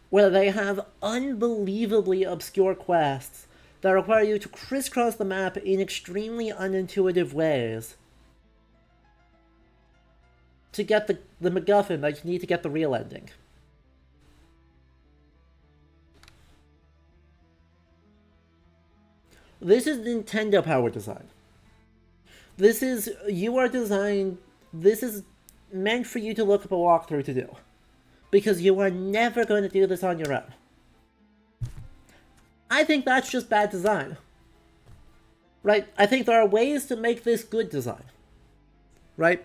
where they have unbelievably obscure quests that require you to crisscross the map in extremely unintuitive ways to get the MacGuffin that you need to get the real ending. This is Nintendo power design. This is meant for you to look up a walkthrough to do. Because you are never going to do this on your own. I think that's just bad design. Right? I think there are ways to make this good design. Right?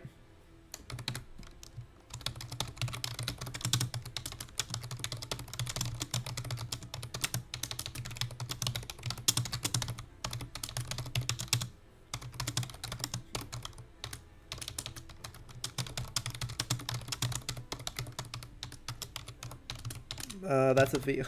That's a V.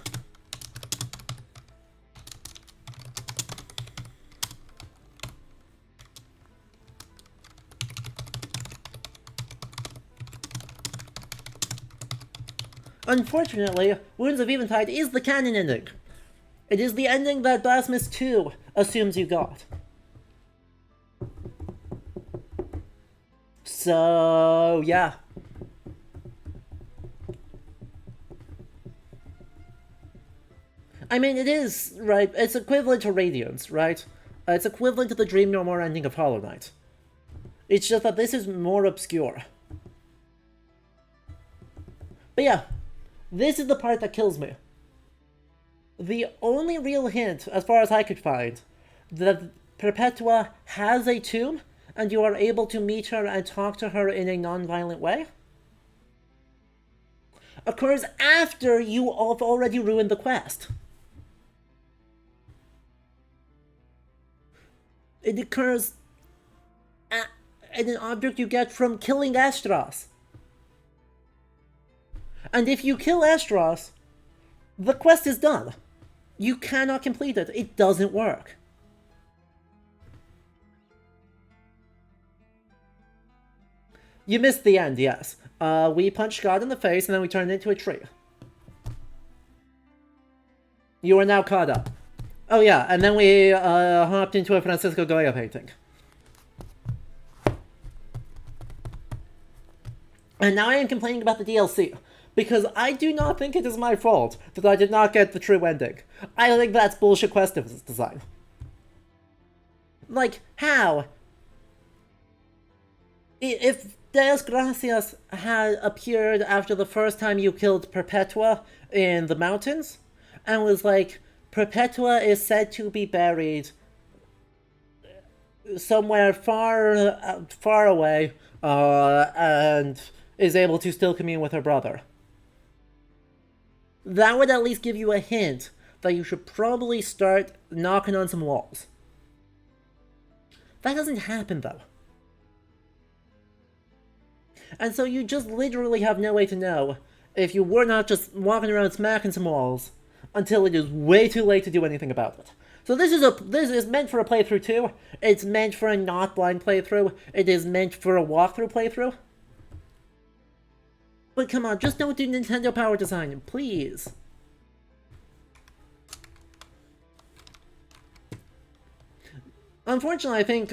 Unfortunately, Wounds of Eventide is the canon ending. It is the ending that Blasphemous 2 assumes you got. So, yeah. I mean, it is, right? It's equivalent to Radiance, right? It's equivalent to the Dream No More ending of Hollow Knight. It's just that this is more obscure. But yeah, this is the part that kills me. The only real hint, as far as I could find, that Perpetua has a tomb and you are able to meet her and talk to her in a non-violent way occurs after you have already ruined the quest. It occurs in an object you get from killing Estros. And if you kill Estros, the quest is done. You cannot complete it. It doesn't work. You missed the end, yes. We punched God in the face and then we turned into a tree. You are now caught up. Oh yeah, and then we hopped into a Francisco Goya painting. And now I am complaining about the DLC, because I do not think it is my fault that I did not get the true ending. I think that's bullshit quest design. Like, how? If Deus Gracias had appeared after the first time you killed Perpetua in the mountains, and was like, Perpetua is said to be buried somewhere far away, and is able to still commune with her brother. That would at least give you a hint that you should probably start knocking on some walls. That doesn't happen, though. And so you just literally have no way to know if you were not just walking around smacking some walls until it is way too late to do anything about it. So this is meant for a playthrough too. It's meant for a not blind playthrough. It is meant for a walkthrough playthrough. But come on, just don't do Nintendo Power Design, please. Unfortunately, I think,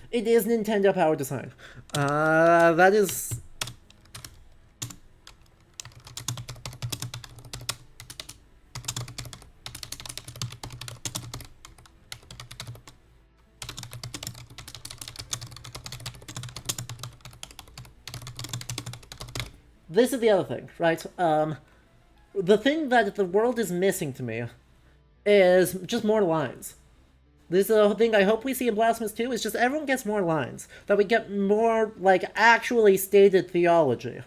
it is Nintendo Power Design. That is... This is the other thing, right? The thing that the world is missing to me is just more lines. This is a thing I hope we see in Blasphemous 2, is just everyone gets more lines. That we get more, like, actually stated theology.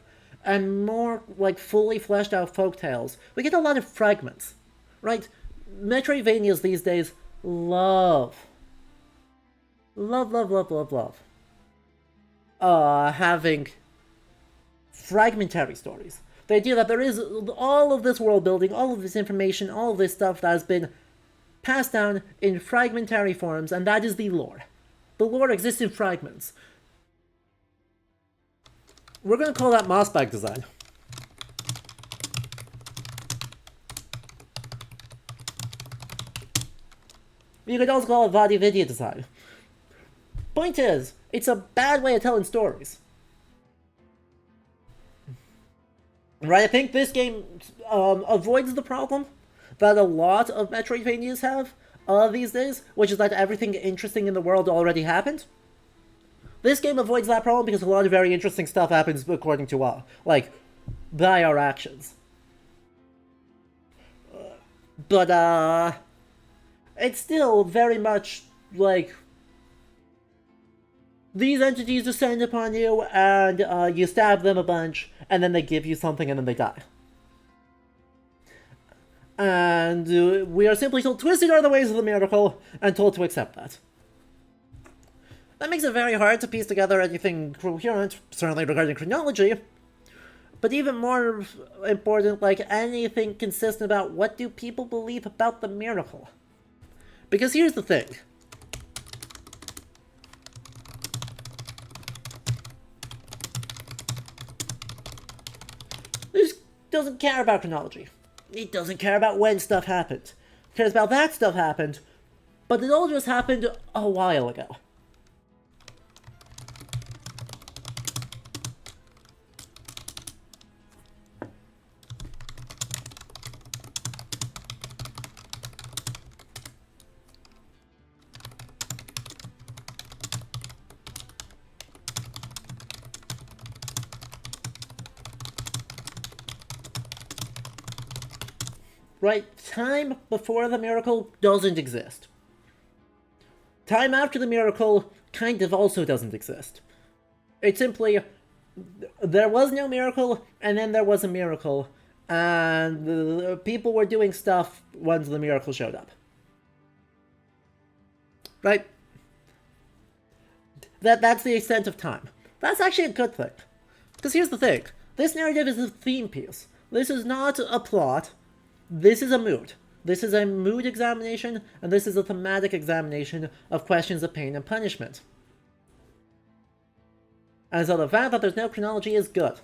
And more, like, fully fleshed out folktales. We get a lot of fragments, right? Metroidvanias these days love having fragmentary stories. The idea that there is all of this world building, all of this information, all of this stuff that has been passed down in fragmentary forms, and that is the lore. The lore exists in fragments. We're going to call that mossbag design. You could also call it Vadividya design. Point is, it's a bad way of telling stories. Right, I think this game avoids the problem that a lot of Metroidvanias have these days, which is that everything interesting in the world already happened. This game avoids that problem because a lot of very interesting stuff happens according to, like, by our actions. But, it's still very much, like, these entities descend upon you, and you stab them a bunch, and then they give you something, and then they die. And we are simply told, twisted are the ways of the miracle, and told to accept that. That makes it very hard to piece together anything coherent, certainly regarding chronology, but even more important, like, anything consistent about what do people believe about the miracle. Because here's the thing. doesn't care about chronology. It doesn't care about when stuff happened. It cares about that stuff happened, but it all just happened a while ago. Right? Time before the miracle doesn't exist. Time after the miracle kind of also doesn't exist. It's simply, there was no miracle, and then there was a miracle, and the people were doing stuff once the miracle showed up. Right? That's the extent of time. That's actually a good thing. Because here's the thing. This narrative is a theme piece. This is not a plot. This is a mood. This is a mood examination, and this is a thematic examination of questions of pain and punishment. And so the fact that there's no chronology is good.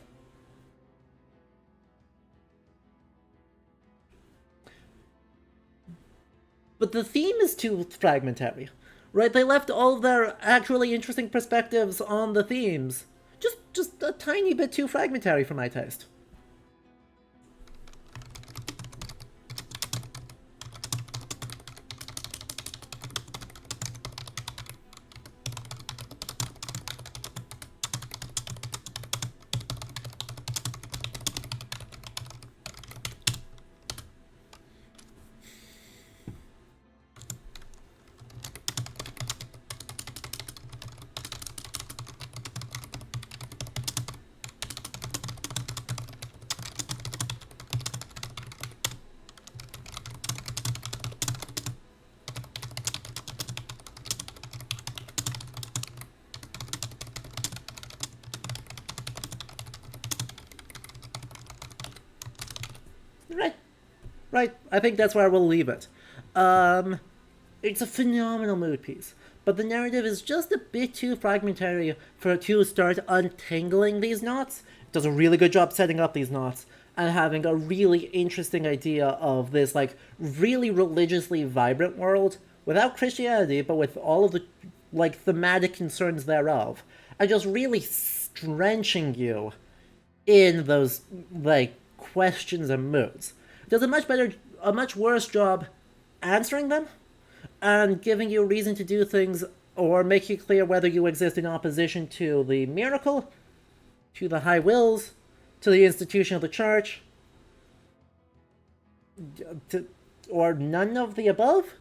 But the theme is too fragmentary, right? They left all of their actually interesting perspectives on the themes just a tiny bit too fragmentary for my taste. Right. I think that's where we'll leave it. It's a phenomenal mood piece, but the narrative is just a bit too fragmentary for it to start untangling these knots. It does a really good job setting up these knots and having a really interesting idea of this, like, really religiously vibrant world without Christianity, but with all of the, like, thematic concerns thereof, and just really drenching you in those, like, questions and moods. Does a much worse job answering them and giving you a reason to do things, or make you clear whether you exist in opposition to the miracle, to the high wills, to the institution of the church, or none of the above.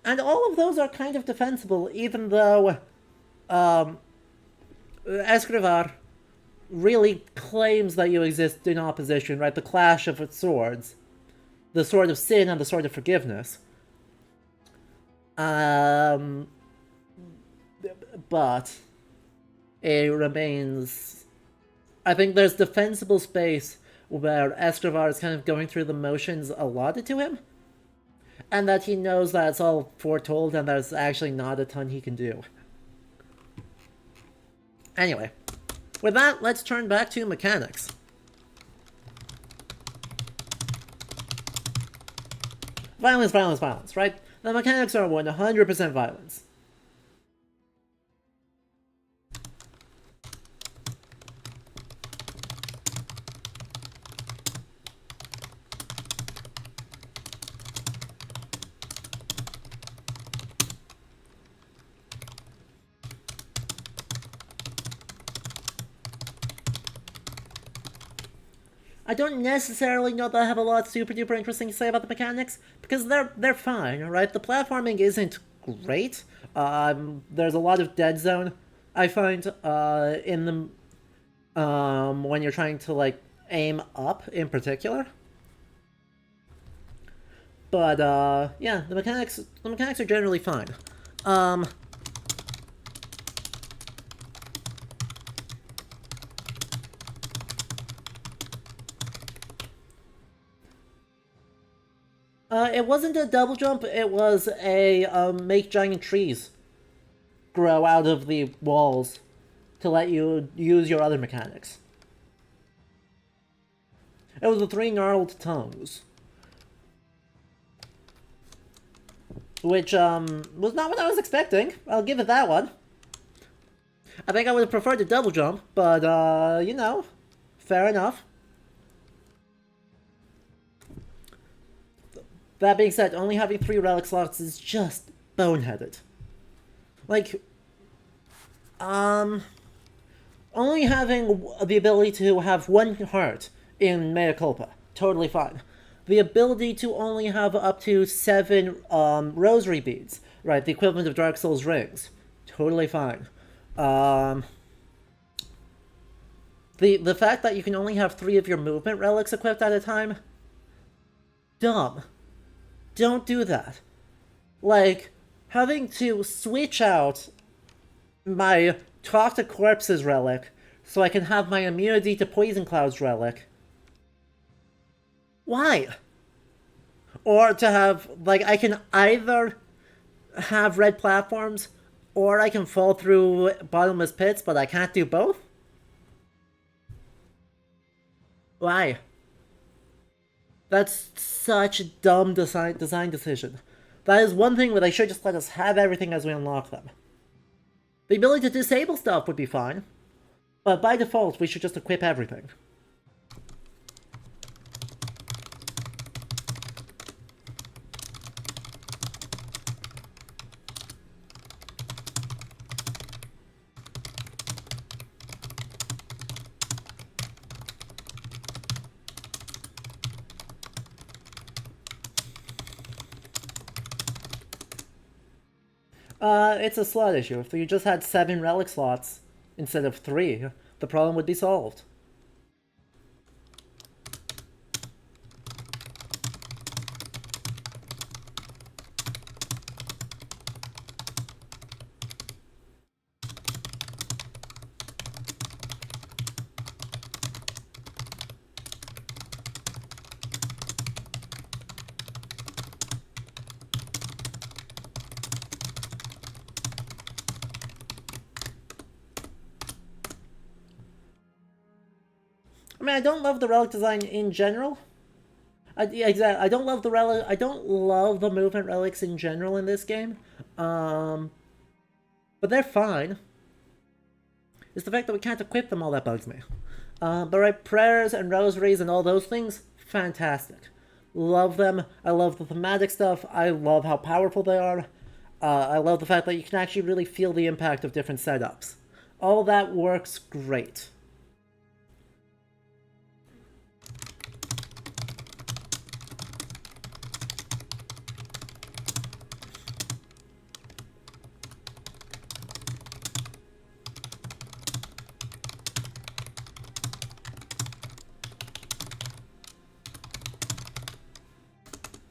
And all of those are kind of defensible, even though Escrivar really claims that you exist in opposition, right? The clash of its swords. The sword of sin and the sword of forgiveness. But it remains... I think there's defensible space where Escrivar is kind of going through the motions allotted to him, and that he knows that it's all foretold and there's actually not a ton he can do. Anyway, with that, let's turn back to mechanics. Violence, violence, violence, right? The mechanics are 100% violence. I don't necessarily know that I have a lot super duper interesting to say about the mechanics, because they're fine, right? The platforming isn't great. There's a lot of dead zone, I find, in the when you're trying to, like, aim up in particular. But yeah, the mechanics are generally fine. It wasn't a double jump, it was a make giant trees grow out of the walls to let you use your other mechanics. It was the 3 gnarled tongues. Which, was not what I was expecting. I'll give it that one. I think I would have preferred the double jump, but, you know, fair enough. That being said, only having 3 relic slots is just boneheaded. Like, only having the ability to have 1 heart in Mea Culpa, totally fine. The ability to only have up to 7 rosary beads, right, the equivalent of Dark Souls rings, totally fine. The fact that you can only have 3 of your movement relics equipped at a time, dumb. Don't do that. Like, having to switch out my Talk to Corpses relic so I can have my immunity to Poison Clouds relic. Why? Or to have, like, I can either have red platforms or I can fall through bottomless pits, but I can't do both? Why? That's such a dumb design decision. That is one thing where they should just let us have everything as we unlock them. The ability to disable stuff would be fine, but by default, we should just equip everything. It's a slot issue. If you just had 7 relic slots instead of 3, the problem would be solved. I mean, I don't love the relic design in general. I don't love the relic. I don't love the movement relics in general in this game. But they're fine. It's the fact that we can't equip them all that bugs me. But right, prayers and rosaries and all those things, fantastic. Love them. I love the thematic stuff. I love how powerful they are. I love the fact that you can actually really feel the impact of different setups. All that works great.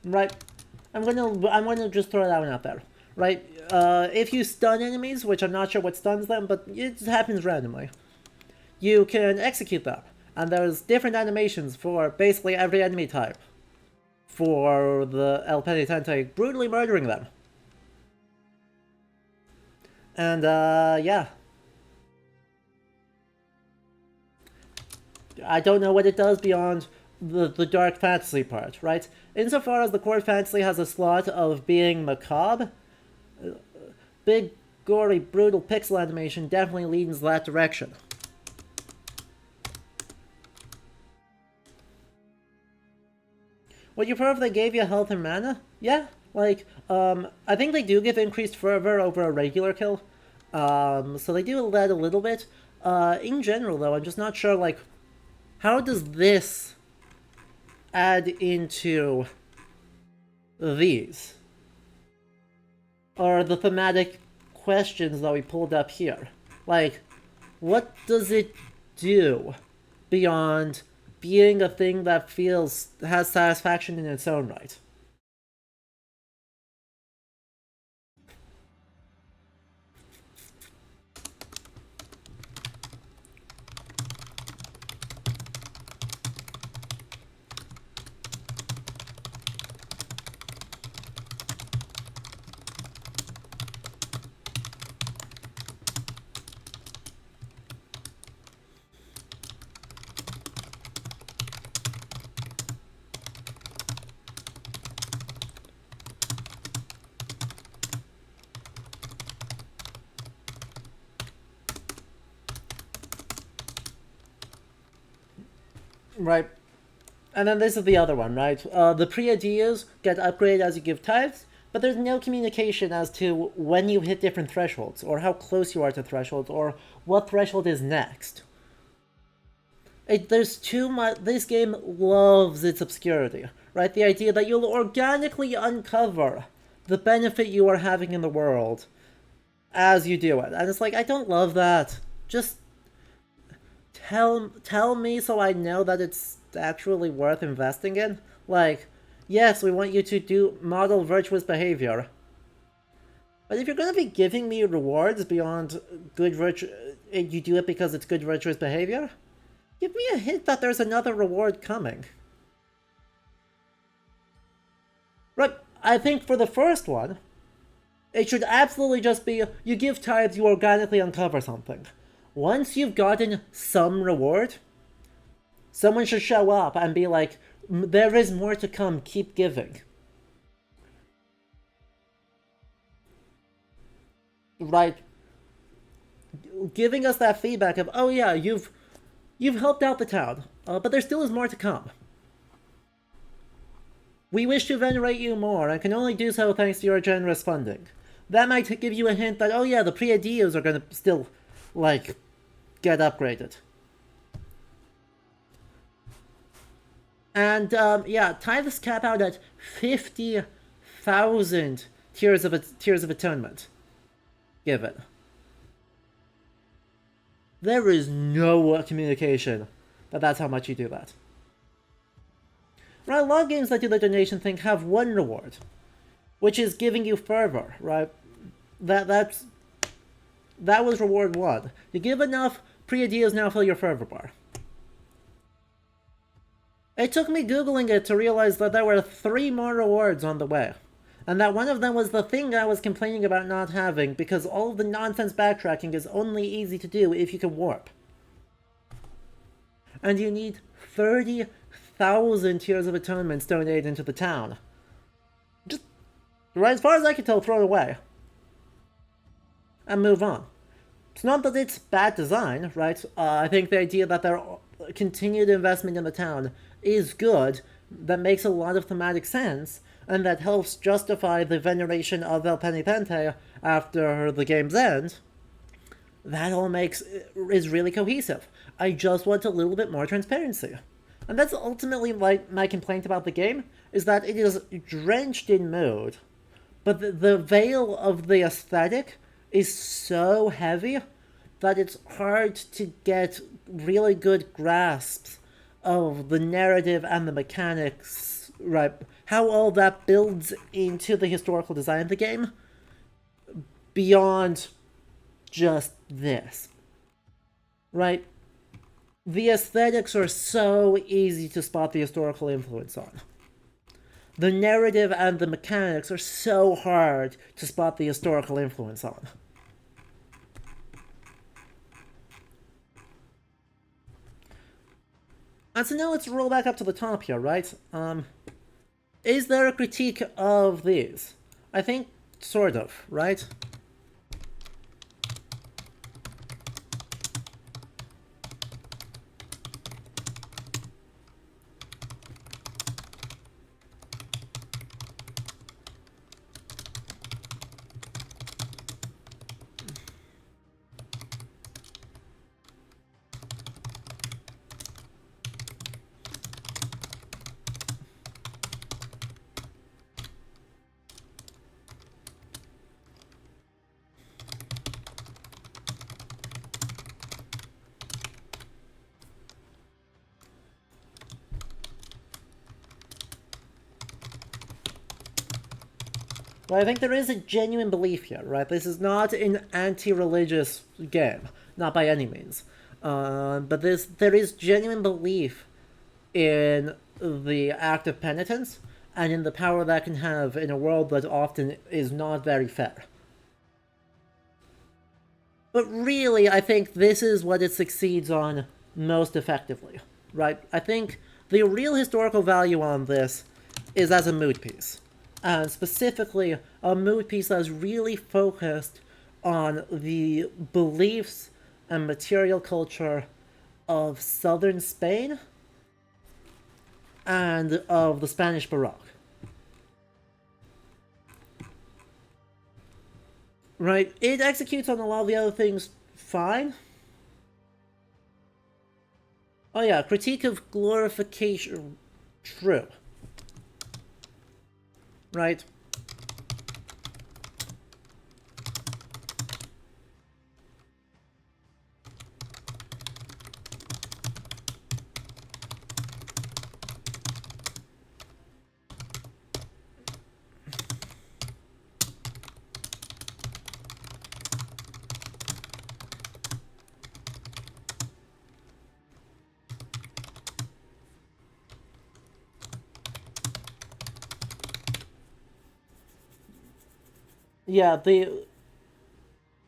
Right, I'm gonna just throw that one out there. Right, if you stun enemies, which I'm not sure what stuns them, but it happens randomly, you can execute them, and there's different animations for basically every enemy type. For the El Penitente brutally murdering them. And yeah. I don't know what it does beyond the dark fantasy part, right? Insofar as the core fantasy has a slot of being macabre, big, gory, brutal pixel animation definitely leans that direction. Would you prefer if they gave you health and mana? Yeah, like, I think they do give increased fervor over a regular kill. So they do that a little bit. In general, though, I'm just not sure, like, how does this add into these? Or the thematic questions that we pulled up here. Like, what does it do beyond being a thing that has satisfaction in its own right? Right. And then this is the other one, right? The pre-ideas get upgraded as you give tithes, but there's no communication as to when you hit different thresholds, or how close you are to thresholds, or what threshold is next. There's too much. This game loves its obscurity, right? The idea that you'll organically uncover the benefit you are having in the world as you do it. And it's like, I don't love that. Just tell me so I know that it's actually worth investing in. Like, yes, we want you to do model virtuous behavior. But if you're going to be giving me rewards beyond you do it because it's good virtuous behavior, give me a hint that there's another reward coming. Right, I think for the first one, it should absolutely just be, you give tithes, you organically uncover something. Once you've gotten some reward, someone should show up and be like, there is more to come, keep giving. Right? Giving us that feedback of, oh yeah, you've helped out the town, but there still is more to come. We wish to venerate you more, and can only do so thanks to your generous funding. That might give you a hint that, oh yeah, the pre-ideas are gonna still, like, get upgraded. And, yeah, tithes cap out at 50,000 Tears of Atonement. Given. There is no communication that that's how much you do that. Right, a lot of games that do the donation thing have one reward, which is giving you fervor, right? That was reward 1. You give enough, pre-ideas now fill your fervor bar. It took me googling it to realize that there were 3 more rewards on the way, and that one of them was the thing I was complaining about not having, because all of the nonsense backtracking is only easy to do if you can warp. And you need 30,000 Tears of Atonements donated into the town. Just, right, as far as I can tell, throw it away. And move on. It's not that it's bad design, right? I think the idea that their continued investment in the town is good, that makes a lot of thematic sense, and that helps justify the veneration of El Penitente after the game's end. That all is really cohesive. I just want a little bit more transparency. And that's ultimately like my complaint about the game, is that it is drenched in mood, but the veil of the aesthetic is so heavy that it's hard to get really good grasps of the narrative and the mechanics, right? How all that builds into the historical design of the game beyond just this, right? The aesthetics are so easy to spot the historical influence on. The narrative and the mechanics are so hard to spot the historical influence on. And so now let's roll back up to the top here, right? Is there a critique of these? I think sort of, right? Well, I think there is a genuine belief here, right? This is not an anti-religious game, not by any means. But there is genuine belief in the act of penitence, and in the power that can have in a world that often is not very fair. But really, I think this is what it succeeds on most effectively, right? I think the real historical value on this is as a mood piece. And specifically, a mood piece that is really focused on the beliefs and material culture of southern Spain and of the Spanish Baroque. Right? It executes on a lot of the other things fine. Oh yeah, critique of glorification. True. Right?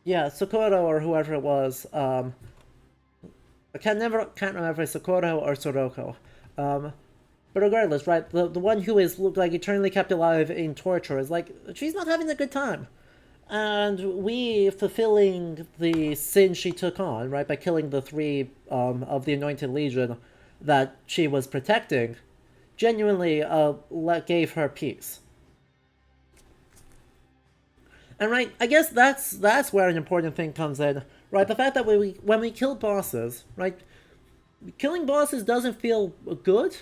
Yeah, Socorro or whoever it was, I can't remember if it's Socorro or Soroko. But regardless, right, the one who is like eternally kept alive in torture is like, she's not having a good time. And we fulfilling the sin she took on, right, by killing the three of the Anointed Legion that she was protecting, genuinely gave her peace. And right, I guess that's where an important thing comes in, right? The fact that when we kill bosses, right, killing bosses doesn't feel good,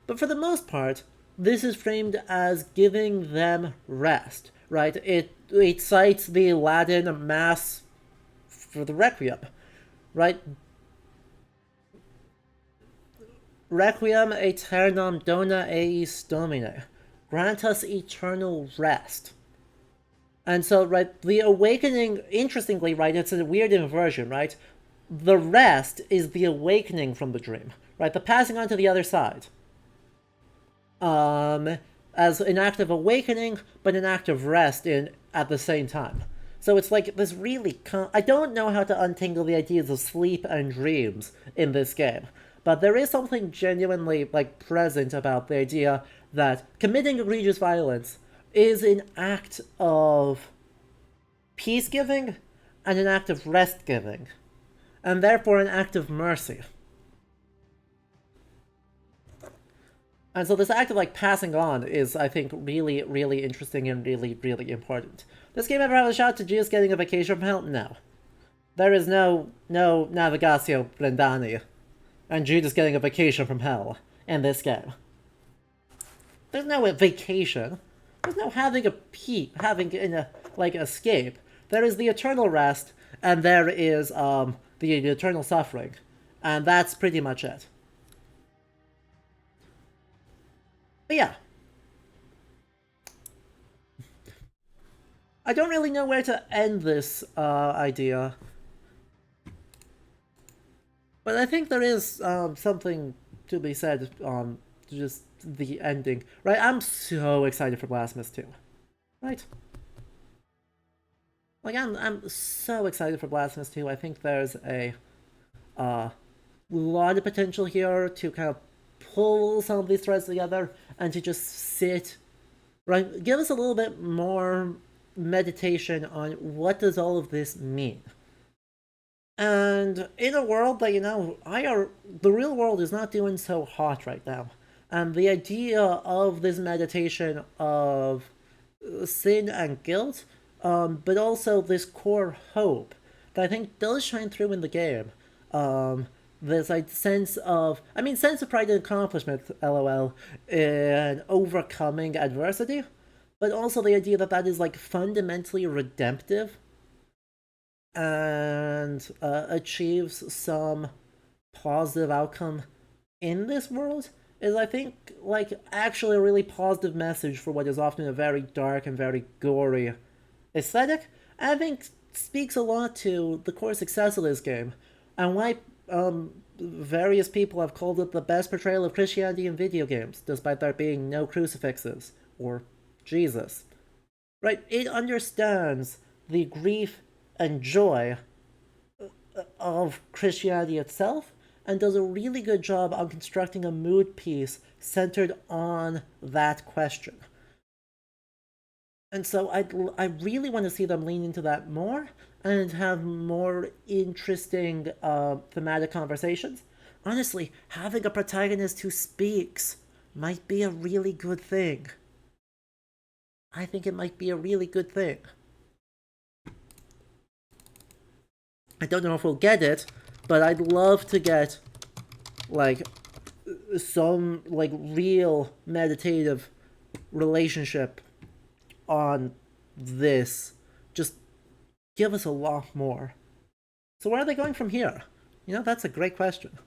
but for the most part, this is framed as giving them rest, right? It cites the Latin Mass for the Requiem, right? Requiem aeternam dona eis Domine. Grant us eternal rest. And so, right, the awakening, interestingly, right, it's a weird inversion, right? The rest is the awakening from the dream, right? The passing on to the other side. As an act of awakening, but an act of rest at the same time. So it's like this really... I don't know how to untangle the ideas of sleep and dreams in this game, but there is something genuinely, like, present about the idea that committing egregious violence is an act of peace-giving and an act of rest-giving, and therefore an act of mercy. And so this act of, like, passing on is, I think, really, really interesting and really, really important. This game ever have a shot to just getting a vacation from hell? No. There is no Navigatio Brendani and Judas getting a vacation from hell in this game. There's no vacation. There's no having escape. There is the eternal rest, and there is the eternal suffering, and that's pretty much it. But yeah, I don't really know where to end this idea, but I think there is something to be said on just the ending. Right, I'm so excited for Blasphemous 2. Right? Like, I'm so excited for Blasphemous 2. I think there's a lot of potential here to kind of pull some of these threads together and to just sit, right? Give us a little bit more meditation on what does all of this mean. And in a world that, the real world is not doing so hot right now. And the idea of this meditation of sin and guilt, but also this core hope that I think does shine through in the game. This sense of pride and accomplishment, lol, in overcoming adversity, but also the idea that is, like, fundamentally redemptive and achieves some positive outcome in this world is, I think, like, actually a really positive message for what is often a very dark and very gory aesthetic. And I think speaks a lot to the core success of this game and why various people have called it the best portrayal of Christianity in video games, despite there being no crucifixes or Jesus. Right? It understands the grief and joy of Christianity itself, and does a really good job on constructing a mood piece centered on that question. And so I really want to see them lean into that more and have more interesting thematic conversations. honestly, having a protagonist who speaks might be a really good thing. I think it might be a really good thing. I don't know if we'll get it, but I'd love to get, like, some, like, real meditative relationship on this. Just give us a lot more. So where are they going from here? You know, that's a great question.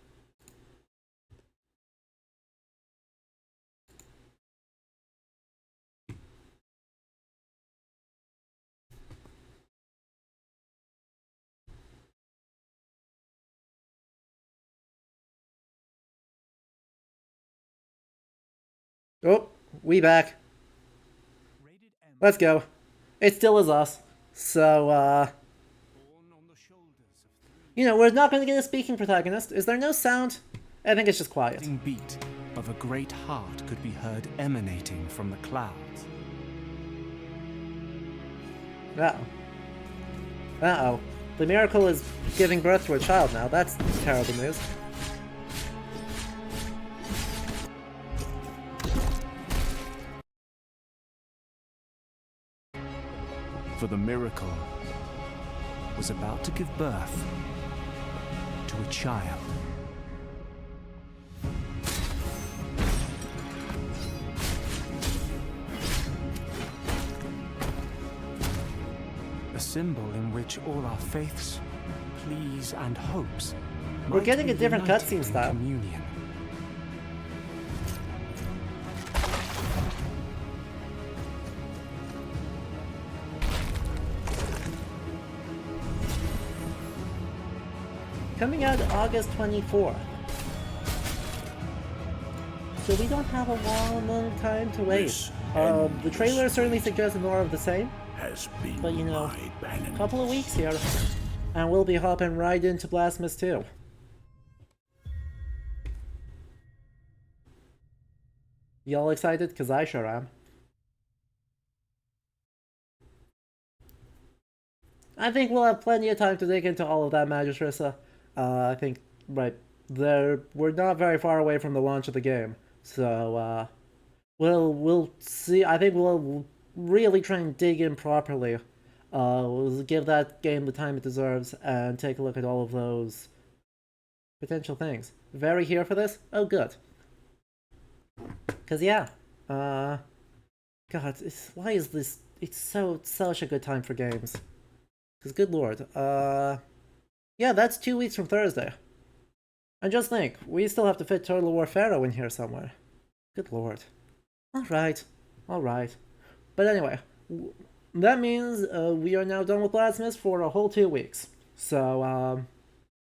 Oh, we back. Let's go. It still is us. So, you know, we're not going to get a speaking protagonist. Is there no sound? I think it's just quiet. The beat of a great heart could be heard emanating from the clouds. Uh-oh. Uh-oh. The miracle is giving birth to a child now. That's terrible news. For the miracle was about to give birth to a child. A symbol in which all our faiths, pleas, and hopes We're getting a different united cutscene in style. communion. Coming out August 24th. So we don't have a long time to wait. The trailer certainly suggests more of the same. Has been But you know, my penance. a couple of weeks here, and we'll be hopping right into Blasphemous 2. Y'all excited? Because I sure am. I think we'll have plenty of time to dig into all of that, Magistressa. I think, right, we're not very far away from the launch of the game. So, we'll see. I think we'll really try and dig in properly. We'll give that game the time it deserves and take a look at all of those potential things. Very here for this? Oh, good. Because, yeah. God, why is this... It's such a good time for games. Because, good lord. Yeah, that's 2 weeks from Thursday. And just think, we still have to fit Total War Pharaoh in here somewhere. Good lord. Alright. Alright. But anyway, that means we are now done with Blasphemous for a whole 2 weeks. So,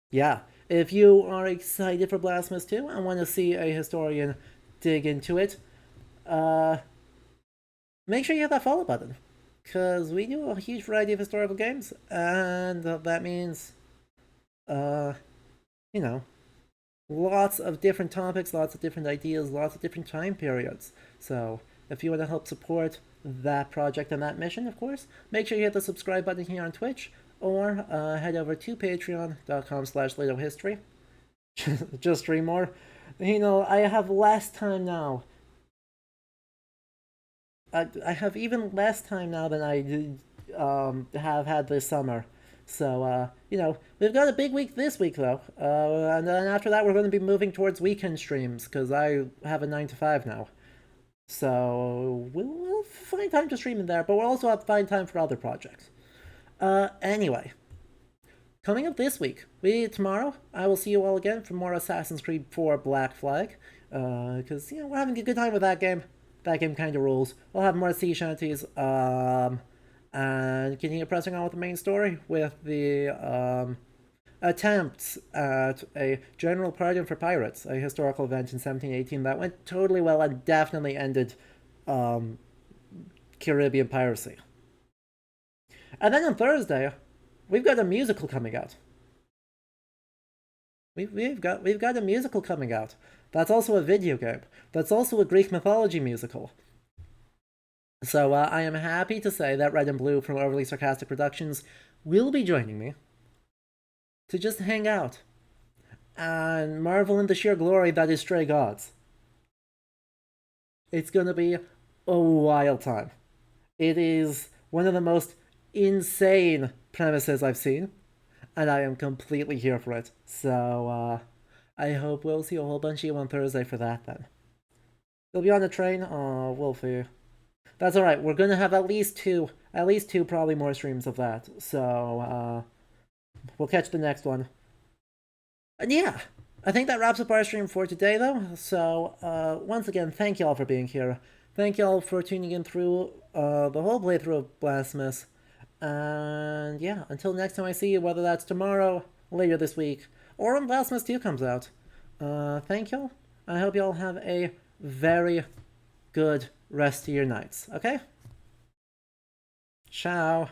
yeah. If you are excited for Blasphemous 2 and want to see a historian dig into it, make sure you hit that follow button. Because we do a huge variety of historical games, and that means, you know, lots of different topics, lots of different ideas, lots of different time periods. So, if you want to help support that project and that mission, of course, make sure you hit the subscribe button here on Twitch, or head over to patreon.com/LatoHistory. Just stream more. You know, I have less time now. I have even less time now than I have had this summer. So, you know, we've got a big week this week, though. And then after that, we're going to be moving towards weekend streams, because I have a 9 to 5 now. So, we'll find time to stream in there, but we'll also have to find time for other projects. Anyway. Coming up this week, tomorrow, I will see you all again for more Assassin's Creed 4 Black Flag. Because, you know, we're having a good time with that game. That game kind of rules. We'll have more sea shanties, and continue pressing on with the main story with the attempts at a general pardon for pirates, a historical event in 1718 that went totally well and definitely ended Caribbean piracy. And then on Thursday, we've got a musical coming out. We've got a musical coming out. That's also a video game. That's also a Greek mythology musical. So I am happy to say that Red and Blue from Overly Sarcastic Productions will be joining me to just hang out and marvel in the sheer glory that is Stray Gods. It's gonna be a wild time. It is one of the most insane premises I've seen, and I am completely here for it. So, I hope we'll see a whole bunch of you on Thursday for that then. You'll be on the train? Oh, Wolfie. That's alright, we're gonna have at least two, probably more streams of that. So, we'll catch the next one. And yeah, I think that wraps up our stream for today, though. So, once again, thank y'all for being here. Thank y'all for tuning in through the whole playthrough of Blasphemous. And yeah, until next time I see you, whether that's tomorrow, later this week, or when Blasphemous 2 comes out. Thank y'all. I hope y'all have a very good rest of your nights, okay? Ciao.